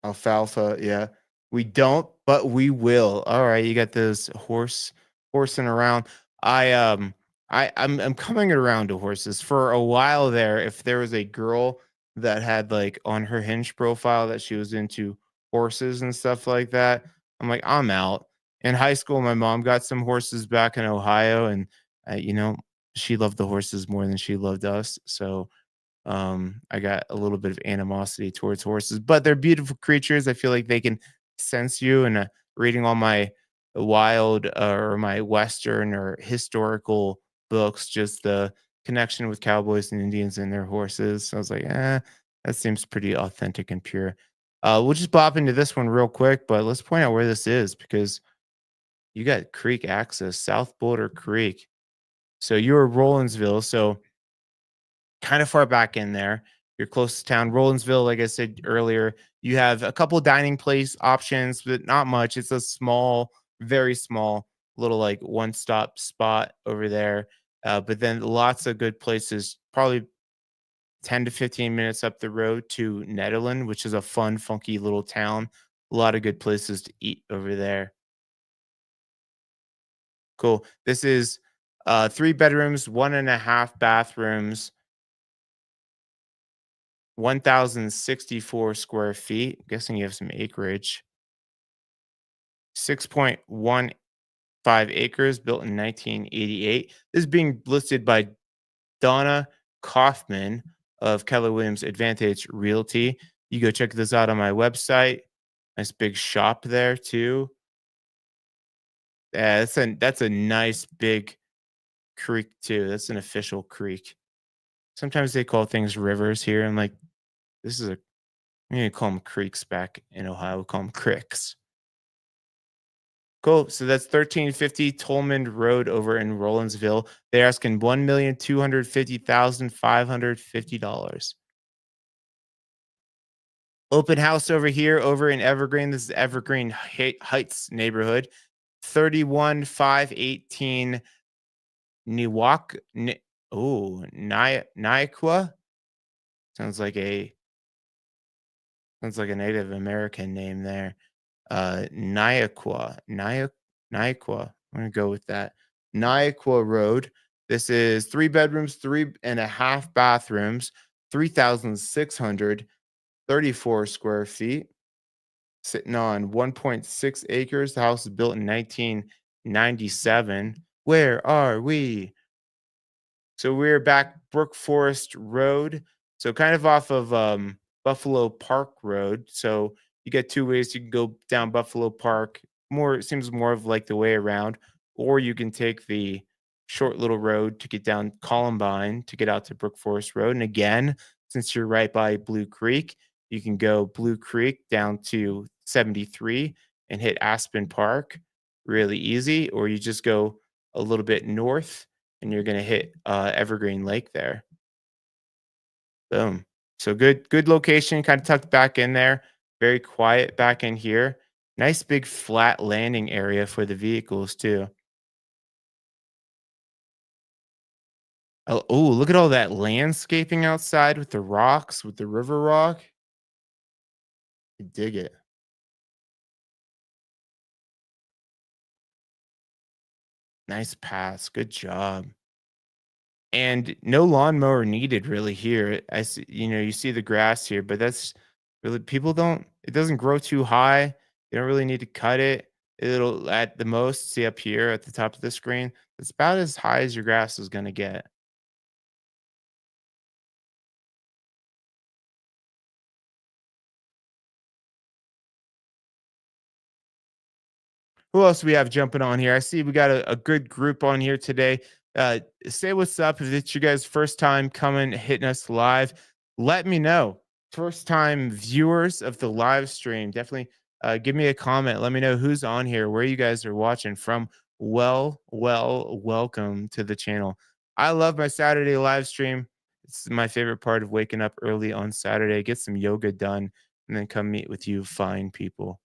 Alfalfa, yeah. We don't, but we will. All right, you got this horsing around. I I'm coming around to horses. For a while there, if there was a girl that had like on her Hinge profile that she was into horses and stuff like that, I'm like, I'm out. In high school, my mom got some horses back in Ohio, and she loved the horses more than she loved us. So I got a little bit of animosity towards horses, but they're beautiful creatures. I feel like they can sense you. And reading all my wild or my Western or historical books, just the connection with cowboys and Indians and their horses. So I was like, that seems pretty authentic and pure. We'll just bop into this one real quick, but let's point out where this is because you got creek access, South Boulder Creek. So you're Rollinsville. So kind of far back in there. You're close to town. Rollinsville, like I said earlier, you have a couple dining place options, but not much. It's a small, very small little like one stop spot over there. But then lots of good places, probably 10 to 15 minutes up the road to Nederland, which is a fun, funky little town. A lot of good places to eat over there. Cool. This is three bedrooms, one and a half bathrooms, 1,064 square feet. Guessing you have some acreage. 6.15 acres, built in 1988. This is being listed by Donna Kaufman of Keller Williams Advantage Realty. You go check this out on my website. Nice big shop there too. Yeah, that's a nice big creek too. That's an official creek. Sometimes they call things rivers here. I'm like, this is a we need to call them creeks back in Ohio. We call them cricks. Cool. So that's 1350 Tolman Road over in Rollinsville. They're asking $1,250,550. Open house over here, over in Evergreen. This is Evergreen Heights neighborhood. 31518 Niwak. Oh, Niaqua. Sounds like a Native American name there. Niaqua. Niaqua. I'm gonna go with that. Niaqua Road. This is three bedrooms, three and a half bathrooms, 3,634 square feet, sitting on 1.6 acres. The house is built in 1997. Where are we? So we're back Brook Forest Road. So kind of off of Buffalo Park Road. So you get two ways. You can go down Buffalo Park. More it seems more of like the way around, or you can take the short little road to get down Columbine to get out to Brook Forest Road. And again, since you're right by Blue Creek, you can go Blue Creek down to 73 and hit Aspen Park really easy, or you just go a little bit north and you're gonna hit Evergreen Lake there. Boom. So good location, kind of tucked back in there. Very quiet back in here. Nice big flat landing area for the vehicles too. Oh, look at all that landscaping outside with the rocks, with the river rock. I dig it. Nice pass. Good job. And no lawnmower needed really here. I see, you see the grass here, but that's really people don't it doesn't grow too high. You don't really need to cut it. It'll at the most see up here at the top of the screen. It's about as high as your grass is gonna get. Who else we have jumping on here? I see we got a good group on here today. Uh, Say what's up if it's your guys' first time coming, hitting us live. Let me know. First time viewers of the live stream, definitely give me a comment. Let me know who's on here, where you guys are watching from. Welcome to the channel. I love my Saturday live stream. It's my favorite part of waking up early on Saturday. Get some yoga done and then come meet with you fine people.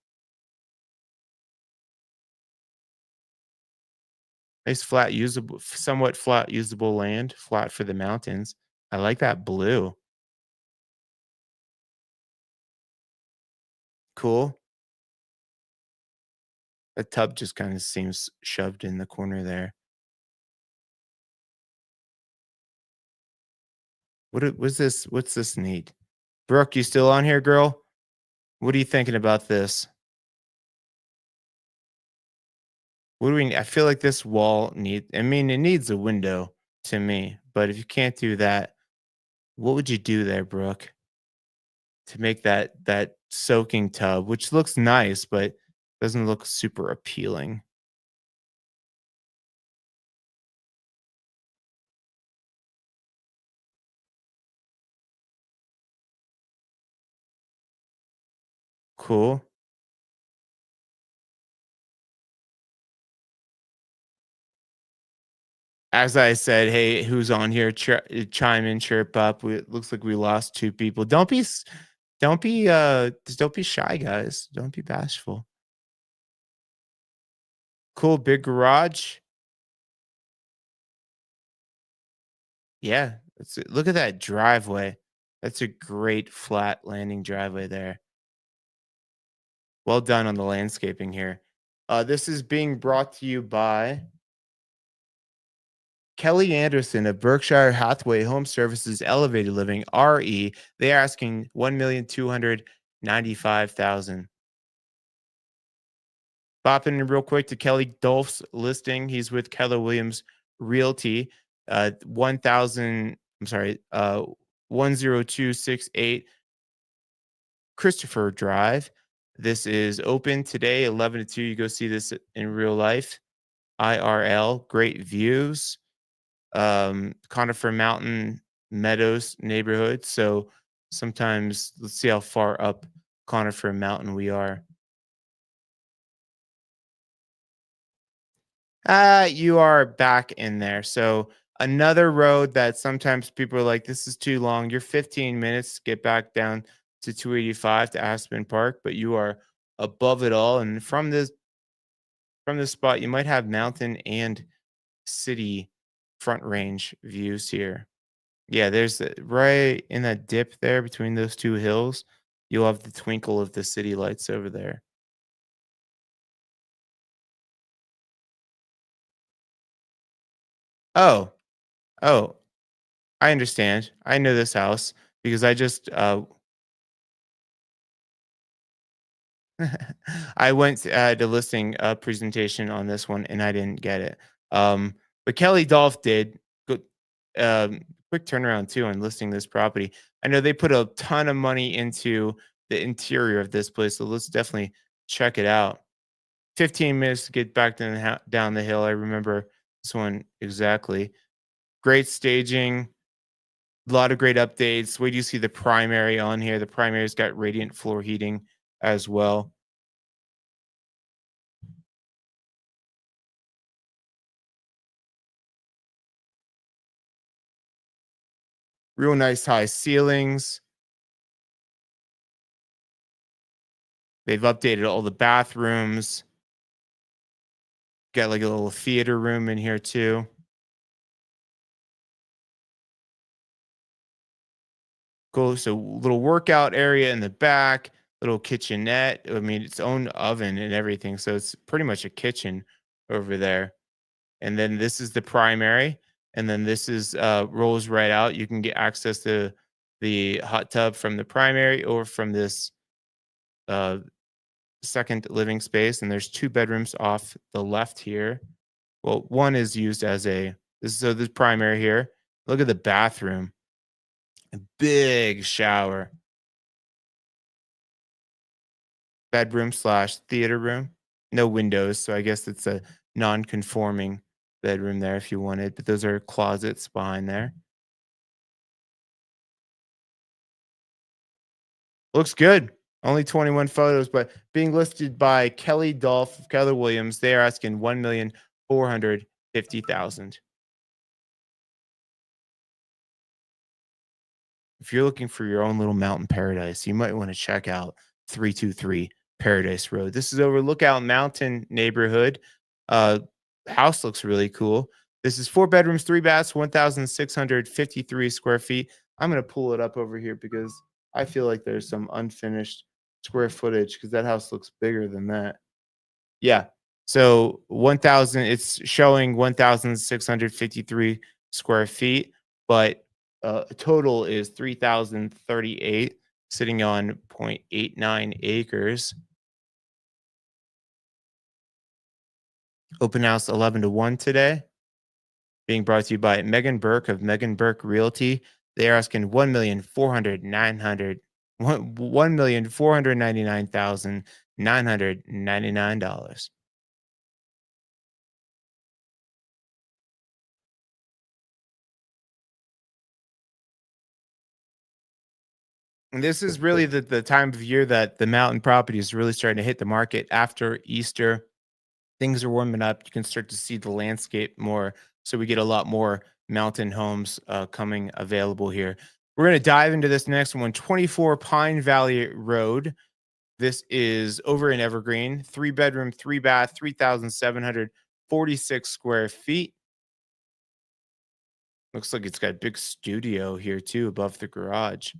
Nice flat usable somewhat flat usable land, flat for the mountains. I like that blue. Cool. The tub just kinda seems shoved in the corner there. What's this need? Brooke, you still on here, girl? What are you thinking about this? What do we I feel like this wall it needs a window to me, but if you can't do that, what would you do there, Brooke, to make that soaking tub, which looks nice, but doesn't look super appealing? Cool. As I said, "Hey, who's on here? Chime in, chirp up." It looks like we lost 2 people. Don't be shy, guys. Don't be bashful. Cool, big garage. Yeah, look at that driveway. That's a great flat landing driveway there. Well done on the landscaping here. This is being brought to you by Kelly Anderson of Berkshire Hathaway Home Services Elevated Living RE. They're asking 1,295,000. Bopping in real quick to Kelly Dolph's listing. He's with Keller Williams Realty. 1,000. I'm sorry. 10268 Christopher Drive. This is open today, 11 to 2. You go see this in real life. IRL. Great views. Conifer Mountain Meadows neighborhood. So sometimes let's see how far up Conifer Mountain we are. You are back in there. So another road that sometimes people are like, this is too long. You're 15 minutes to get back down to 285 to Aspen Park, but you are above it all. And from this spot, you might have mountain and city front range views here. Yeah, right in that dip there between those two hills, you'll have the twinkle of the city lights over there. Oh, oh, I understand. I know this house because I just I went to listing a presentation on this one and I didn't get it. But Kelly Dolph did. Good, quick turnaround too on listing this property. I know they put a ton of money into the interior of this place, so let's definitely check it out. 15 minutes to get back down the hill. I remember this one exactly. Great staging, a lot of great updates. Wait do you see the primary on here? The primary's got radiant floor heating as well. Real nice high ceilings. They've updated all the bathrooms. Got like a little theater room in here too. Cool. So little workout area in the back, little kitchenette. I mean, its own oven and everything. So it's pretty much a kitchen over there. And then this is the primary. And then this is rolls right out. You can get access to the hot tub from the primary or from this uh, second living space. And there's 2 bedrooms off the left here. Well, one is used as this primary here. Look at the bathroom. A big shower. Bedroom slash theater room. No windows, so I guess it's a non-conforming bedroom there if you wanted, but those are closets behind there. Looks good. Only 21 photos, but being listed by Kelly Dolph, Keller Williams, they are asking 1,450,000. If you're looking for your own little mountain paradise, you might want to check out 323 Paradise Road. This is over Lookout Mountain neighborhood. Uh, House looks really cool. This is 4 bedrooms, 3 baths, 1,653 square feet. I'm going to pull it up over here because I feel like there's some unfinished square footage because that house looks bigger than that. Yeah. So 1,000, it's showing 1,653 square feet, but total is 3,038, sitting on 0.89 acres. Open house 11 to 1 today, being brought to you by Megan Burke of Megan Burke Realty. They are asking 1,499,999 dollars. And this is really the time of year that the mountain property is really starting to hit the market after Easter. Things are warming up. You can start to see the landscape more. So we get a lot more mountain homes coming available here. We're going to dive into this next one, 24 Pine Valley Road. This is over in Evergreen, 3 bedroom, 3 bath, 3,746 square feet. Looks like it's got a big studio here too above the garage.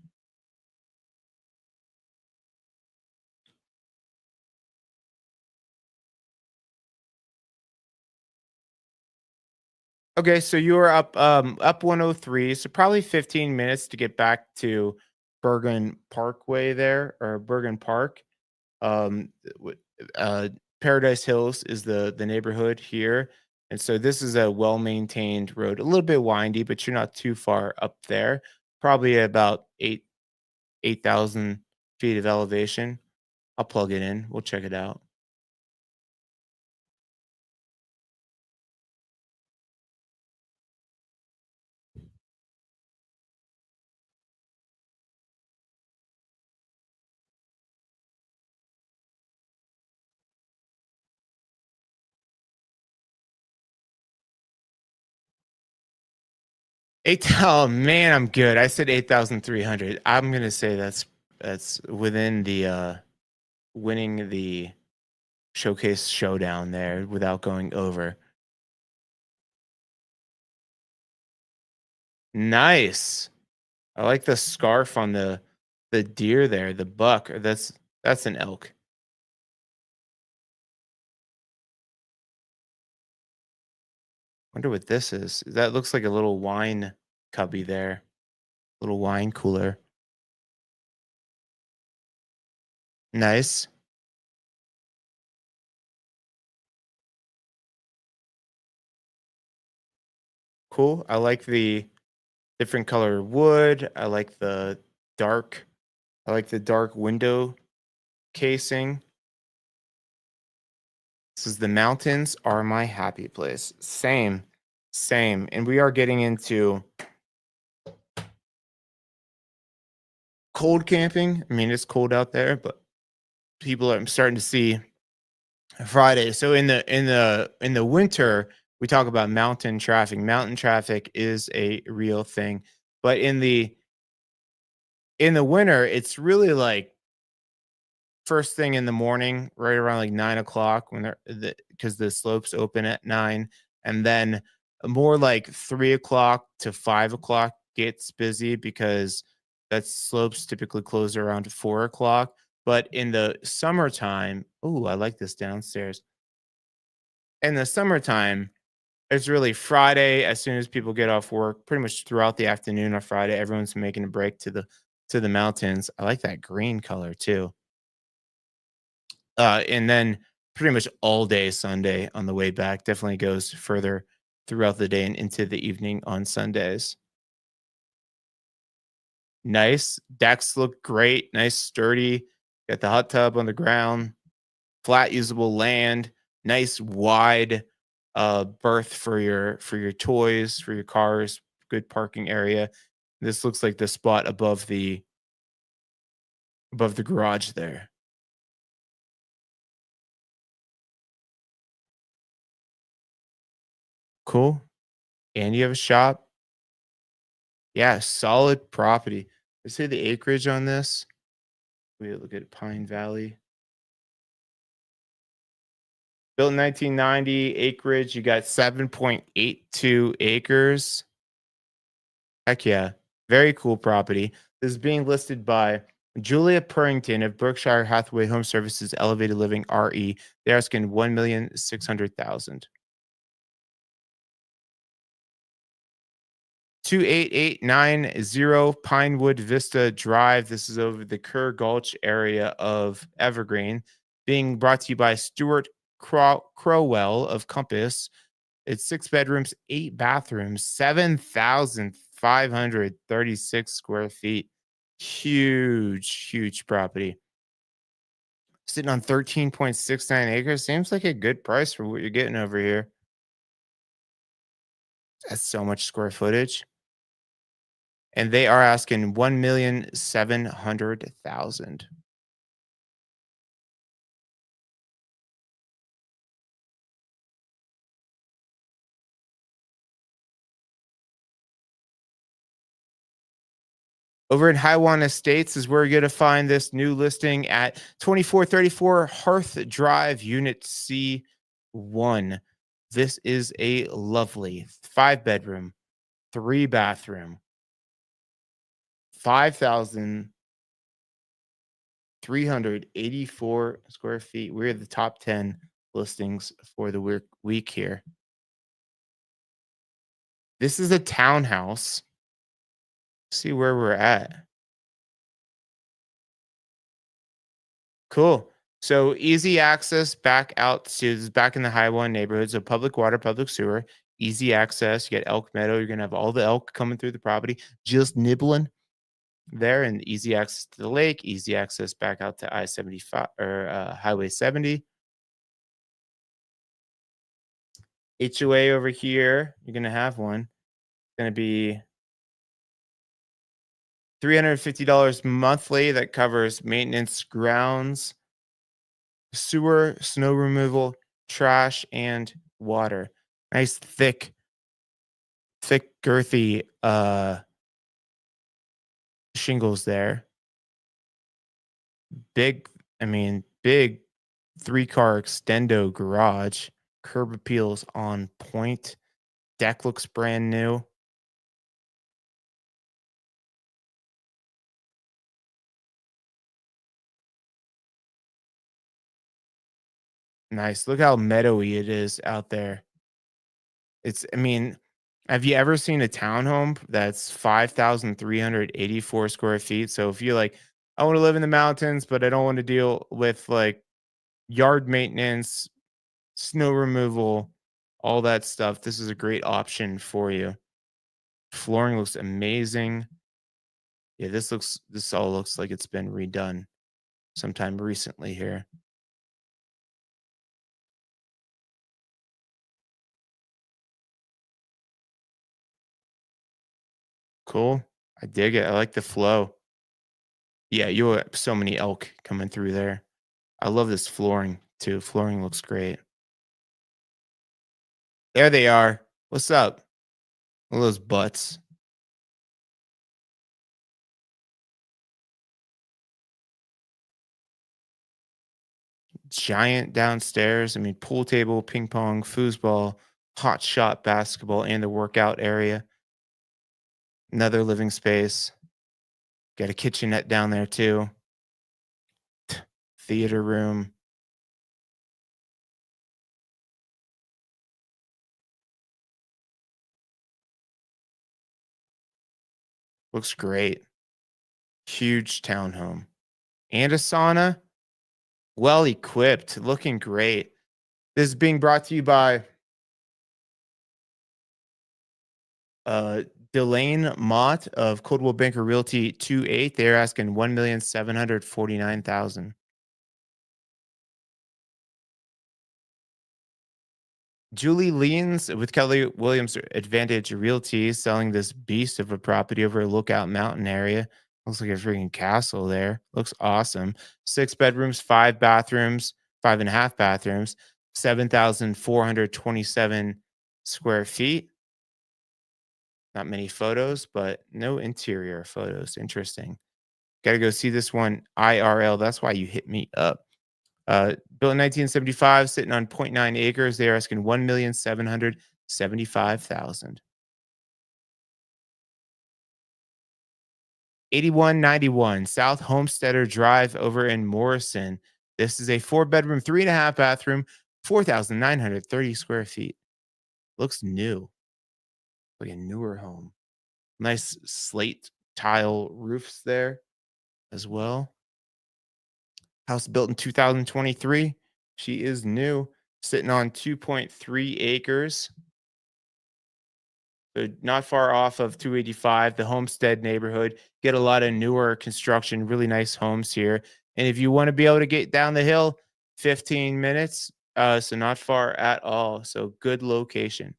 Okay, so you were up 103, so probably 15 minutes to get back to Bergen Parkway there or Bergen Park. W Paradise Hills is the neighborhood here, and so this is a well-maintained road, a little bit windy, but you're not too far up there. Probably about 8,000 feet of elevation. I'll plug it in. We'll check it out. 8 oh, man, I'm good. I said 8,300. I'm gonna say that's within the, winning the showcase showdown there without going over. Nice. I like the scarf on the deer there, the buck, or that's an elk. Wonder what this is. That looks like a little wine cubby there, little wine cooler. Nice. Cool. I like the different color wood. Dark I like the dark window casing. This is the mountains are my happy place. Same. Same. And we are getting into cold camping. I mean, it's cold out there, but people are I'm starting to see Friday. So in the winter, we talk about mountain traffic. Mountain traffic is a real thing. But in the winter, it's really like first thing in the morning, right around like 9 o'clock when because the slopes open at 9, and then more like 3 o'clock to 5 o'clock gets busy because that slopes typically close around 4 o'clock. But in the summertime, oh, I like this downstairs. In the summertime, it's really Friday as soon as people get off work, pretty much throughout the afternoon on Friday, everyone's making a break to the mountains. I like that green color too. And then pretty much all day Sunday on the way back. Definitely goes further throughout the day and into the evening on Sundays. Nice. Decks look great. Nice, sturdy. Got the hot tub on the ground. flat usable land, nice wide berth for your toys, for your cars, good parking area. This looks like the spot above the garage there. Cool. And you have a shop. Yeah, solid property. Let's say the acreage on this. We look at Pine Valley. Built in 1990, acreage. You got 7.82 acres. Heck yeah. Very cool property. This is being listed by Julia Purrington of Berkshire Hathaway Home Services Elevated Living RE. They're asking 1,600,000. 28890 Pinewood Vista Drive. This is over the Kerr Gulch area of Evergreen. Being brought to you by Stuart Crowell of Compass. It's 6 bedrooms, 8 bathrooms, 7,536 square feet. Huge, huge property. Sitting on 13.69 acres. Seems like a good price for what you're getting over here. That's so much square footage. And they are asking 1,700,000. Over in Highwan Estates is where you're going to find this new listing at 2434 Hearth Drive, Unit C1. This is a lovely 5 bedroom, 3 bathroom, 5,384 square feet. We're the top 10 listings for the week here. This is a townhouse. See where we're at. Cool. So easy access back out to this is back in the High One neighborhood. So public water, public sewer, easy access. You get Elk Meadow. You're gonna have all the elk coming through the property, just nibbling there, and easy access to the lake, easy access back out to I-75 or Highway 70. HOA over here, you're gonna have one. Gonna be $350 monthly. That covers maintenance, grounds, sewer, snow removal, trash, and water. Nice thick, girthy shingles there. Big, I mean, big 3-car extendo garage. Curb appeals on point. Deck looks brand new. Nice. Look how meadowy it is out there. I mean, have you ever seen a townhome that's 5,384 square feet? So if you're like, I want to live in the mountains, but I don't want to deal with like yard maintenance, snow removal, all that stuff, this is a great option for you. Flooring looks amazing. Yeah, this all looks like it's been redone sometime recently here. Cool. I dig it. I like the flow. Yeah, you have so many elk coming through there. I love this flooring too. Flooring looks great. There they are. What's up? All those butts. Giant downstairs. I mean, pool table, ping pong, foosball, hot shot basketball, and the workout area. Another living space. Got a kitchenette down there too. Theater room. Looks great. Huge townhome. And a sauna. Well equipped. Looking great. This is being brought to you by uh Delane Mott of Coldwell Banker Realty 28. They're asking 1,749,000. Julie Leans with Kelly Williams Advantage Realty selling this beast of a property over a Lookout Mountain area. Looks like a freaking castle there. Looks awesome. 6 bedrooms, 5 bathrooms, 5.5 bathrooms, 7,427 square feet. Not many photos, but no interior photos. Interesting. Got to go see this one IRL. That's why you hit me up. Built in 1975, sitting on point 0.9 acres. They are asking 1,775,000. 8191 South Homesteader Drive over in Morrison. This is a 4 bedroom, 3.5 bathroom, 4,930 square feet. Looks new, like a newer home. Nice slate tile roofs there as well. House built in 2023. She is new, sitting on 2.3 acres. So not far off of 285, the Homestead neighborhood. Get a lot of newer construction, really nice homes here. And if you want to be able to get down the hill, 15 minutes. So not far at all. So good location.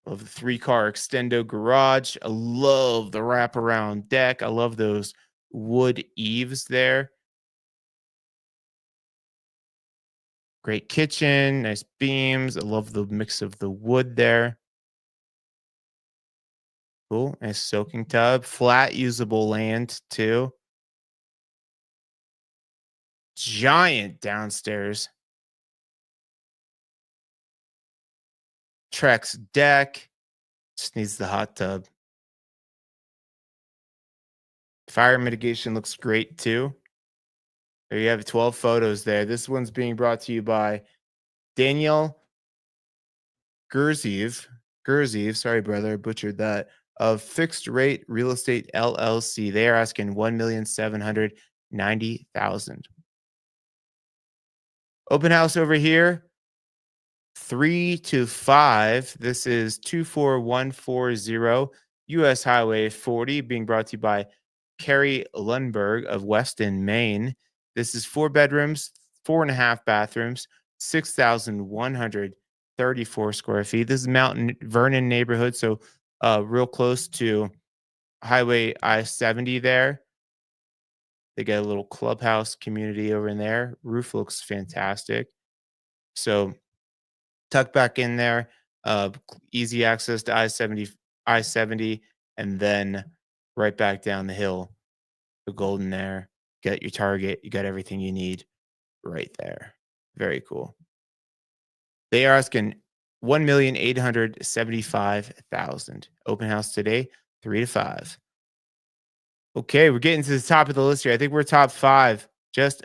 Love the 3 car extendo garage. I love the wraparound deck. I love those wood eaves there. Great kitchen, nice beams. I love the mix of the wood there. Cool. Nice soaking tub, flat usable land too. Giant downstairs. Trex deck. Just needs the hot tub. Fire mitigation looks great too. There you have 12 photos there. This one's being brought to you by Daniel Gurziev. Gurziev, sorry, brother, I butchered that. Of Fixed Rate Real Estate LLC. They are asking 1,790,000. Open house over here, 3 to 5. This is 24140 US Highway 40, being brought to you by Carrie Lundberg of Weston, Maine. This is 4 bedrooms, 4.5 bathrooms, 6,134 square feet. This is Mountain Vernon neighborhood, so real close to Highway I-70 there. They got a little clubhouse community over in there. Roof looks fantastic. So tuck back in there, easy access to I-70, and then right back down the hill, the golden there. Get your target. You got everything you need right there. Very cool. They are asking 1,875,000. Open house today, 3 to 5. Okay, we're getting to the top of the list here. I think we're top five, just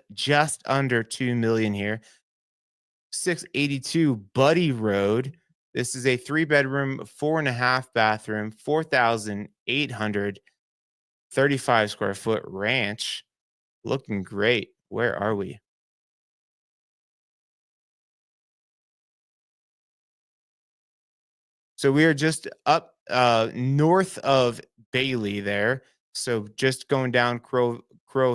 under 2 million here. 682 Buddy Road. This is a 3 bedroom, 4.5 bathroom, 4,835 square foot ranch. Looking great. Where are we? So we are just up north of Bailey there. So just going down Crow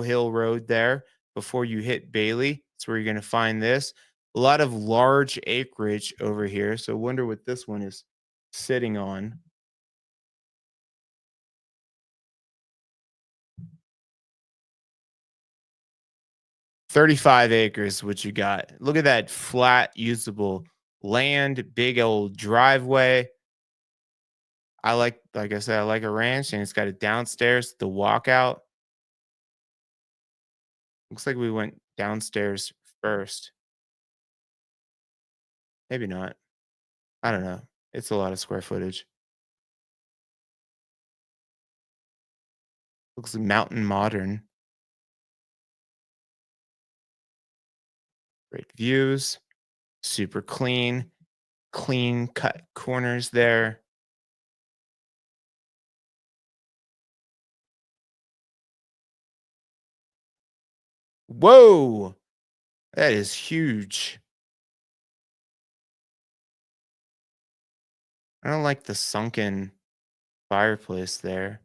Hill Road there before you hit Bailey. That's where you're going to find this. A lot of large acreage over here. So wonder what this one is sitting on. 35 acres, what you got. Look at that flat, usable land, big old driveway. Like I said, I like a ranch and it's got a downstairs, the walkout. Looks like we went downstairs first. Maybe not. I don't know. It's a lot of square footage. Looks mountain modern. Great views. Super clean. Clean cut corners there. Whoa! That is huge. I don't like the sunken fireplace there.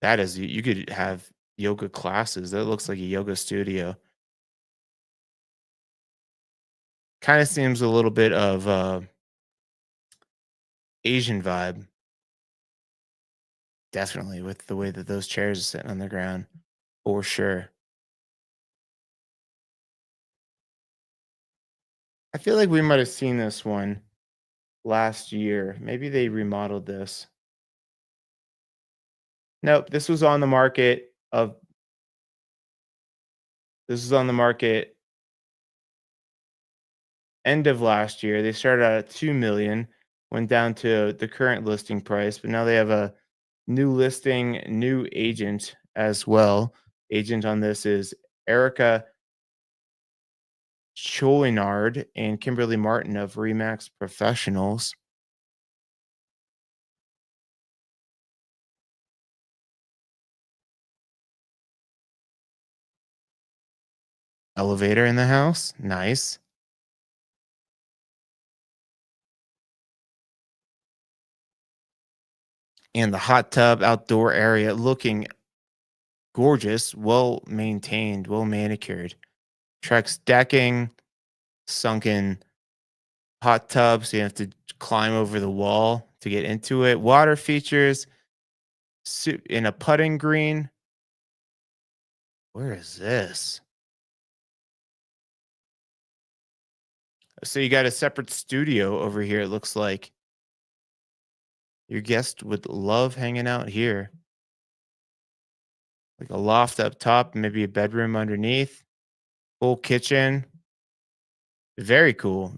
That is, you could have yoga classes. That looks like a yoga studio. Kind of seems a little bit of Asian vibe, definitely with the way that those chairs are sitting on the ground, for sure. I feel like we might have seen this one last year. Maybe they remodeled this. Nope, this was on the market end of last year. They started out at 2 million, went down to the current listing price, but now they have a new listing, new agent as well. Agent on this is Erica Chouinard and Kimberly Martin of Remax Professionals. Elevator in the house. Nice. And the hot tub outdoor area looking gorgeous, well maintained, well manicured. Trex decking, sunken hot tub, so you have to climb over the wall to get into it. Water features in a putting green. Where is this? So you got a separate studio over here. It looks like your guest would love hanging out here. Like a loft up top, maybe a bedroom underneath, full kitchen. Very cool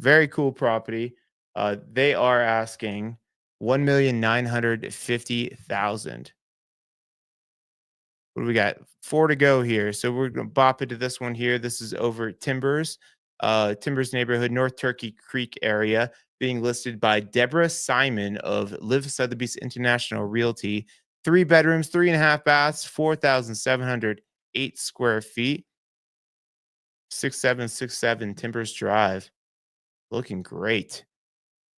property. They are asking 1,950,000. What do we got? Four to go here. So we're gonna bop into this one here. This is over Timbers, Timbers neighborhood, North Turkey Creek area, being listed by Deborah Simon of Live Sotheby's International Realty. Three bedrooms, 3.5 baths, 4,708 square feet, 6767 Timbers Drive. Looking great.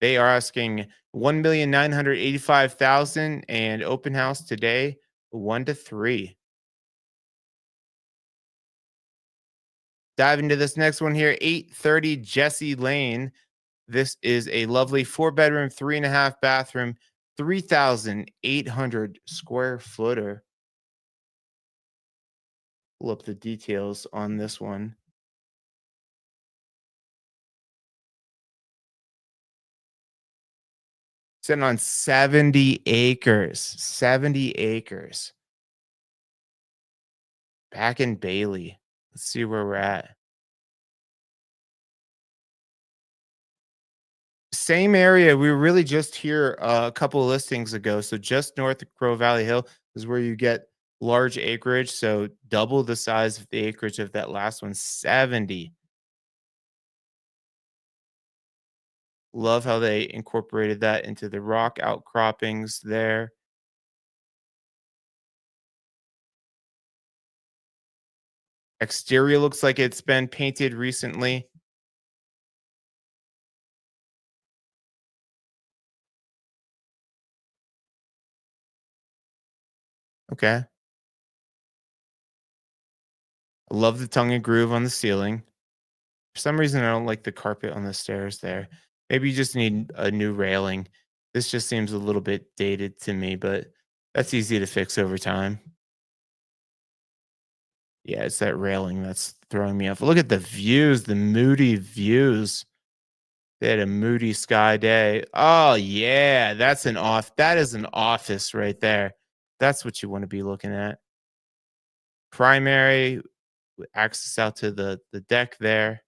They are asking 1,985,000 and open house today, 1 to 3. Dive into this next one here, 830 Jesse Lane. This is a lovely 4 bedroom, 3.5 bathroom, 3,800 square footer. Pull up the details on this one. Sitting on 70 acres. 70 acres. Back in Bailey. Let's see where we're at. Same area. We were really just here a couple of listings ago. So just north of Crow Valley Hill is where you get large acreage. So double the size of the acreage of that last one, 70. Love how they incorporated that into the rock outcroppings there. Exterior looks like it's been painted recently. Okay. I love the tongue and groove on the ceiling. For some reason, I don't like the carpet on the stairs there. Maybe you just need a new railing. This just seems a little bit dated to me, but that's easy to fix over time. Yeah, it's that railing that's throwing me off. Look at the views, the moody views. They had a moody sky day. Oh yeah, that is an office right there. That's what you want to be looking at. Primary with access out to the deck there.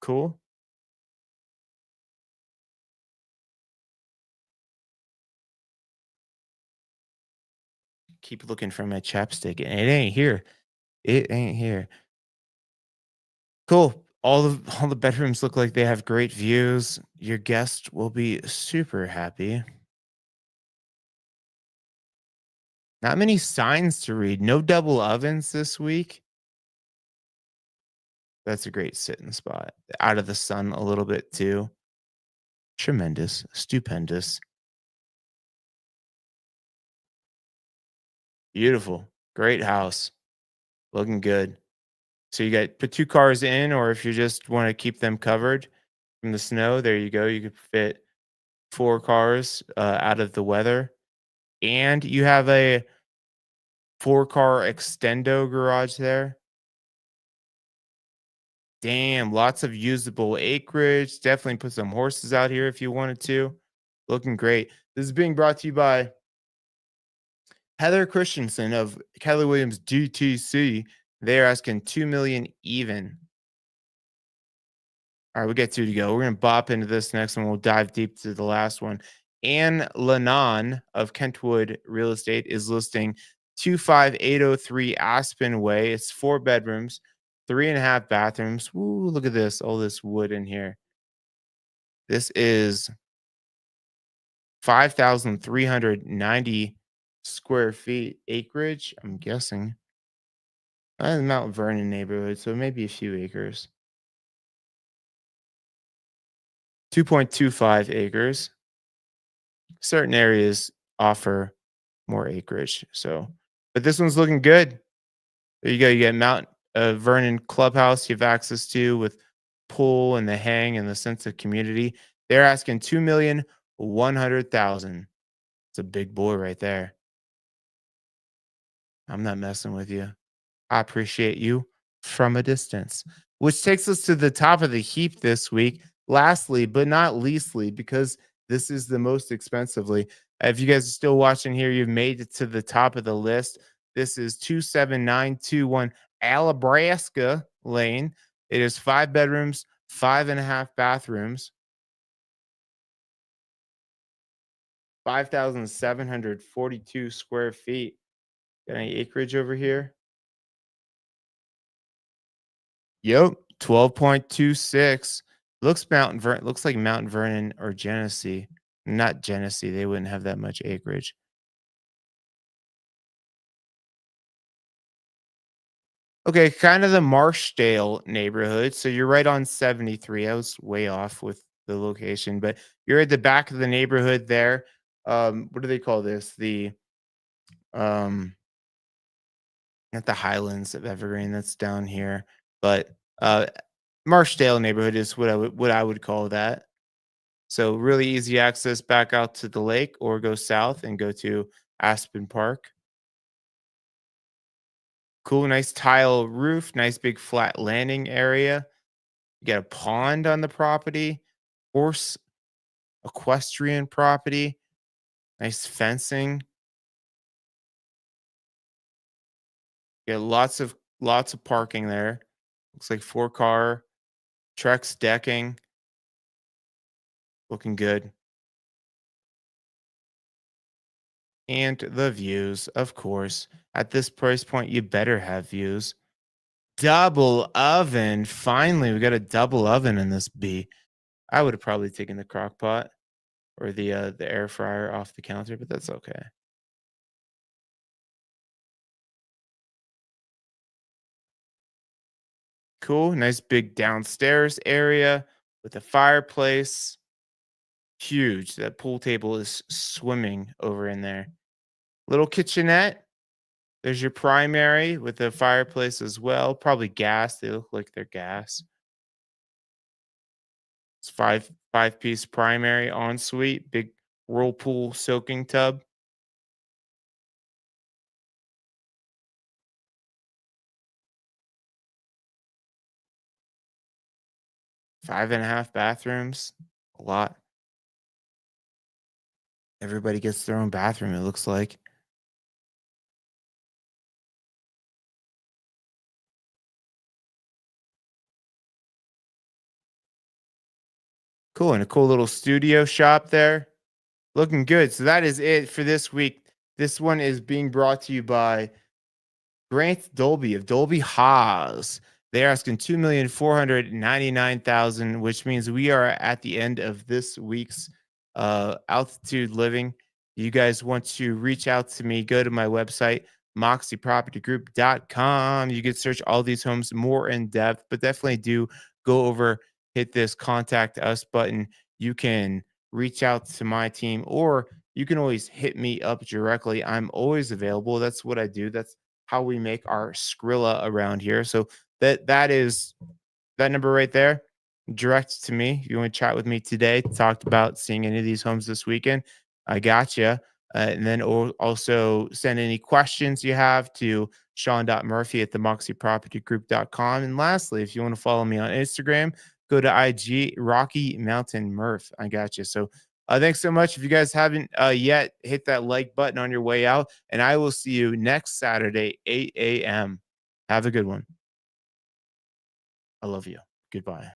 Cool. Keep looking for my chapstick. And it ain't here. It ain't here. Cool. All the bedrooms look like they have great views. Your guest will be super happy. Not many signs to read. No double ovens this week. That's a great sitting spot. Out of the sun a little bit too. Tremendous, stupendous, beautiful, great house, looking good. So you got put 2 cars in, or if you just wanna keep them covered from the snow, there you go. You could fit 4 cars, out of the weather, and you have a 4-car extendo garage there. Damn, lots of usable acreage. Definitely put some horses out here if you wanted to. Looking great. This is being brought to you by Heather Christensen of Kelly Williams DTC. They're asking 2 million even. All right, we got two to go. We're gonna bop into this next one. We'll dive deep to the last one. Anne Lanon of Kentwood Real Estate is listing 25803 Aspen Way. It's 4 bedrooms, 3.5 bathrooms. Ooh, look at this. All this wood in here. This is 5,390 square feet acreage, I'm guessing. Mount Vernon neighborhood, so maybe a few acres. 2.25 acres. Certain areas offer more acreage. So, but this one's looking good. There you go. You get Mount Vernon Clubhouse you have access to with pool and the hang and the sense of community. They're asking 2,100,000. It's a big boy right there. I'm not messing with you. I appreciate you from a distance, which takes us to the top of the heap this week. Lastly, but not leastly, because this is the most expensively. If you guys are still watching here, you've made it to the top of the list. This is 27921 Alabraska Lane. It is 5 bedrooms, 5.5 bathrooms, 5,742 square feet. Got any acreage over here? Yep, 12.26. Looks like Mount Vernon or Genesee. Not Genesee, they wouldn't have that much acreage. Okay, kind of the Marshdale neighborhood. So you're right on 73. I was way off with the location, but you're at the back of the neighborhood there. What do they call this? The um at the Highlands of Evergreen, that's down here. But Marshdale neighborhood is what I would call that. So really easy access back out to the lake or go south and go to Aspen Park. Cool, nice tile roof, nice big flat landing area. You got a pond on the property, horse equestrian property, nice fencing. You got lots of parking there. Looks like 4-car, Trex decking, looking good. And the views, of course. At this price point, you better have views. Double oven. Finally, we got a double oven in this B. I would have probably taken the crock pot or the air fryer off the counter, but that's okay. Cool. Nice big downstairs area with a fireplace. Huge. That pool table is swimming over in there. Little kitchenette. There's your primary with a fireplace as well. Probably gas. They look like they're gas. It's five-piece primary ensuite, big whirlpool soaking tub. 5.5 bathrooms. A lot. Everybody gets their own bathroom, it looks like. Cool. And a cool little studio shop there. Looking good. So that is it for this week. This one is being brought to you by Grant Dolby of Dolby Haas. They're asking 2,499,000, which means we are at the end of this week's altitude living. You guys want to reach out to me, go to my website, moxiepropertygroup.com. You can search all these homes more in depth, but definitely do go over, hit this contact us button. You can reach out to my team, or you can always hit me up directly. I'm always available. That's what I do. That's how we make our Skrilla around here. So that is that number right there, direct to me. If you want to chat with me today, talked about seeing any of these homes this weekend, I got you. And then also send any questions you have to Sean.Murphy at the MoxiePropertyGroup.com. And lastly, if you want to follow me on Instagram, go to IG Rocky Mountain Murph. I got you. So thanks so much. If you guys haven't yet, hit that like button on your way out. And I will see you next Saturday, 8 a.m. Have a good one. I love you. Goodbye.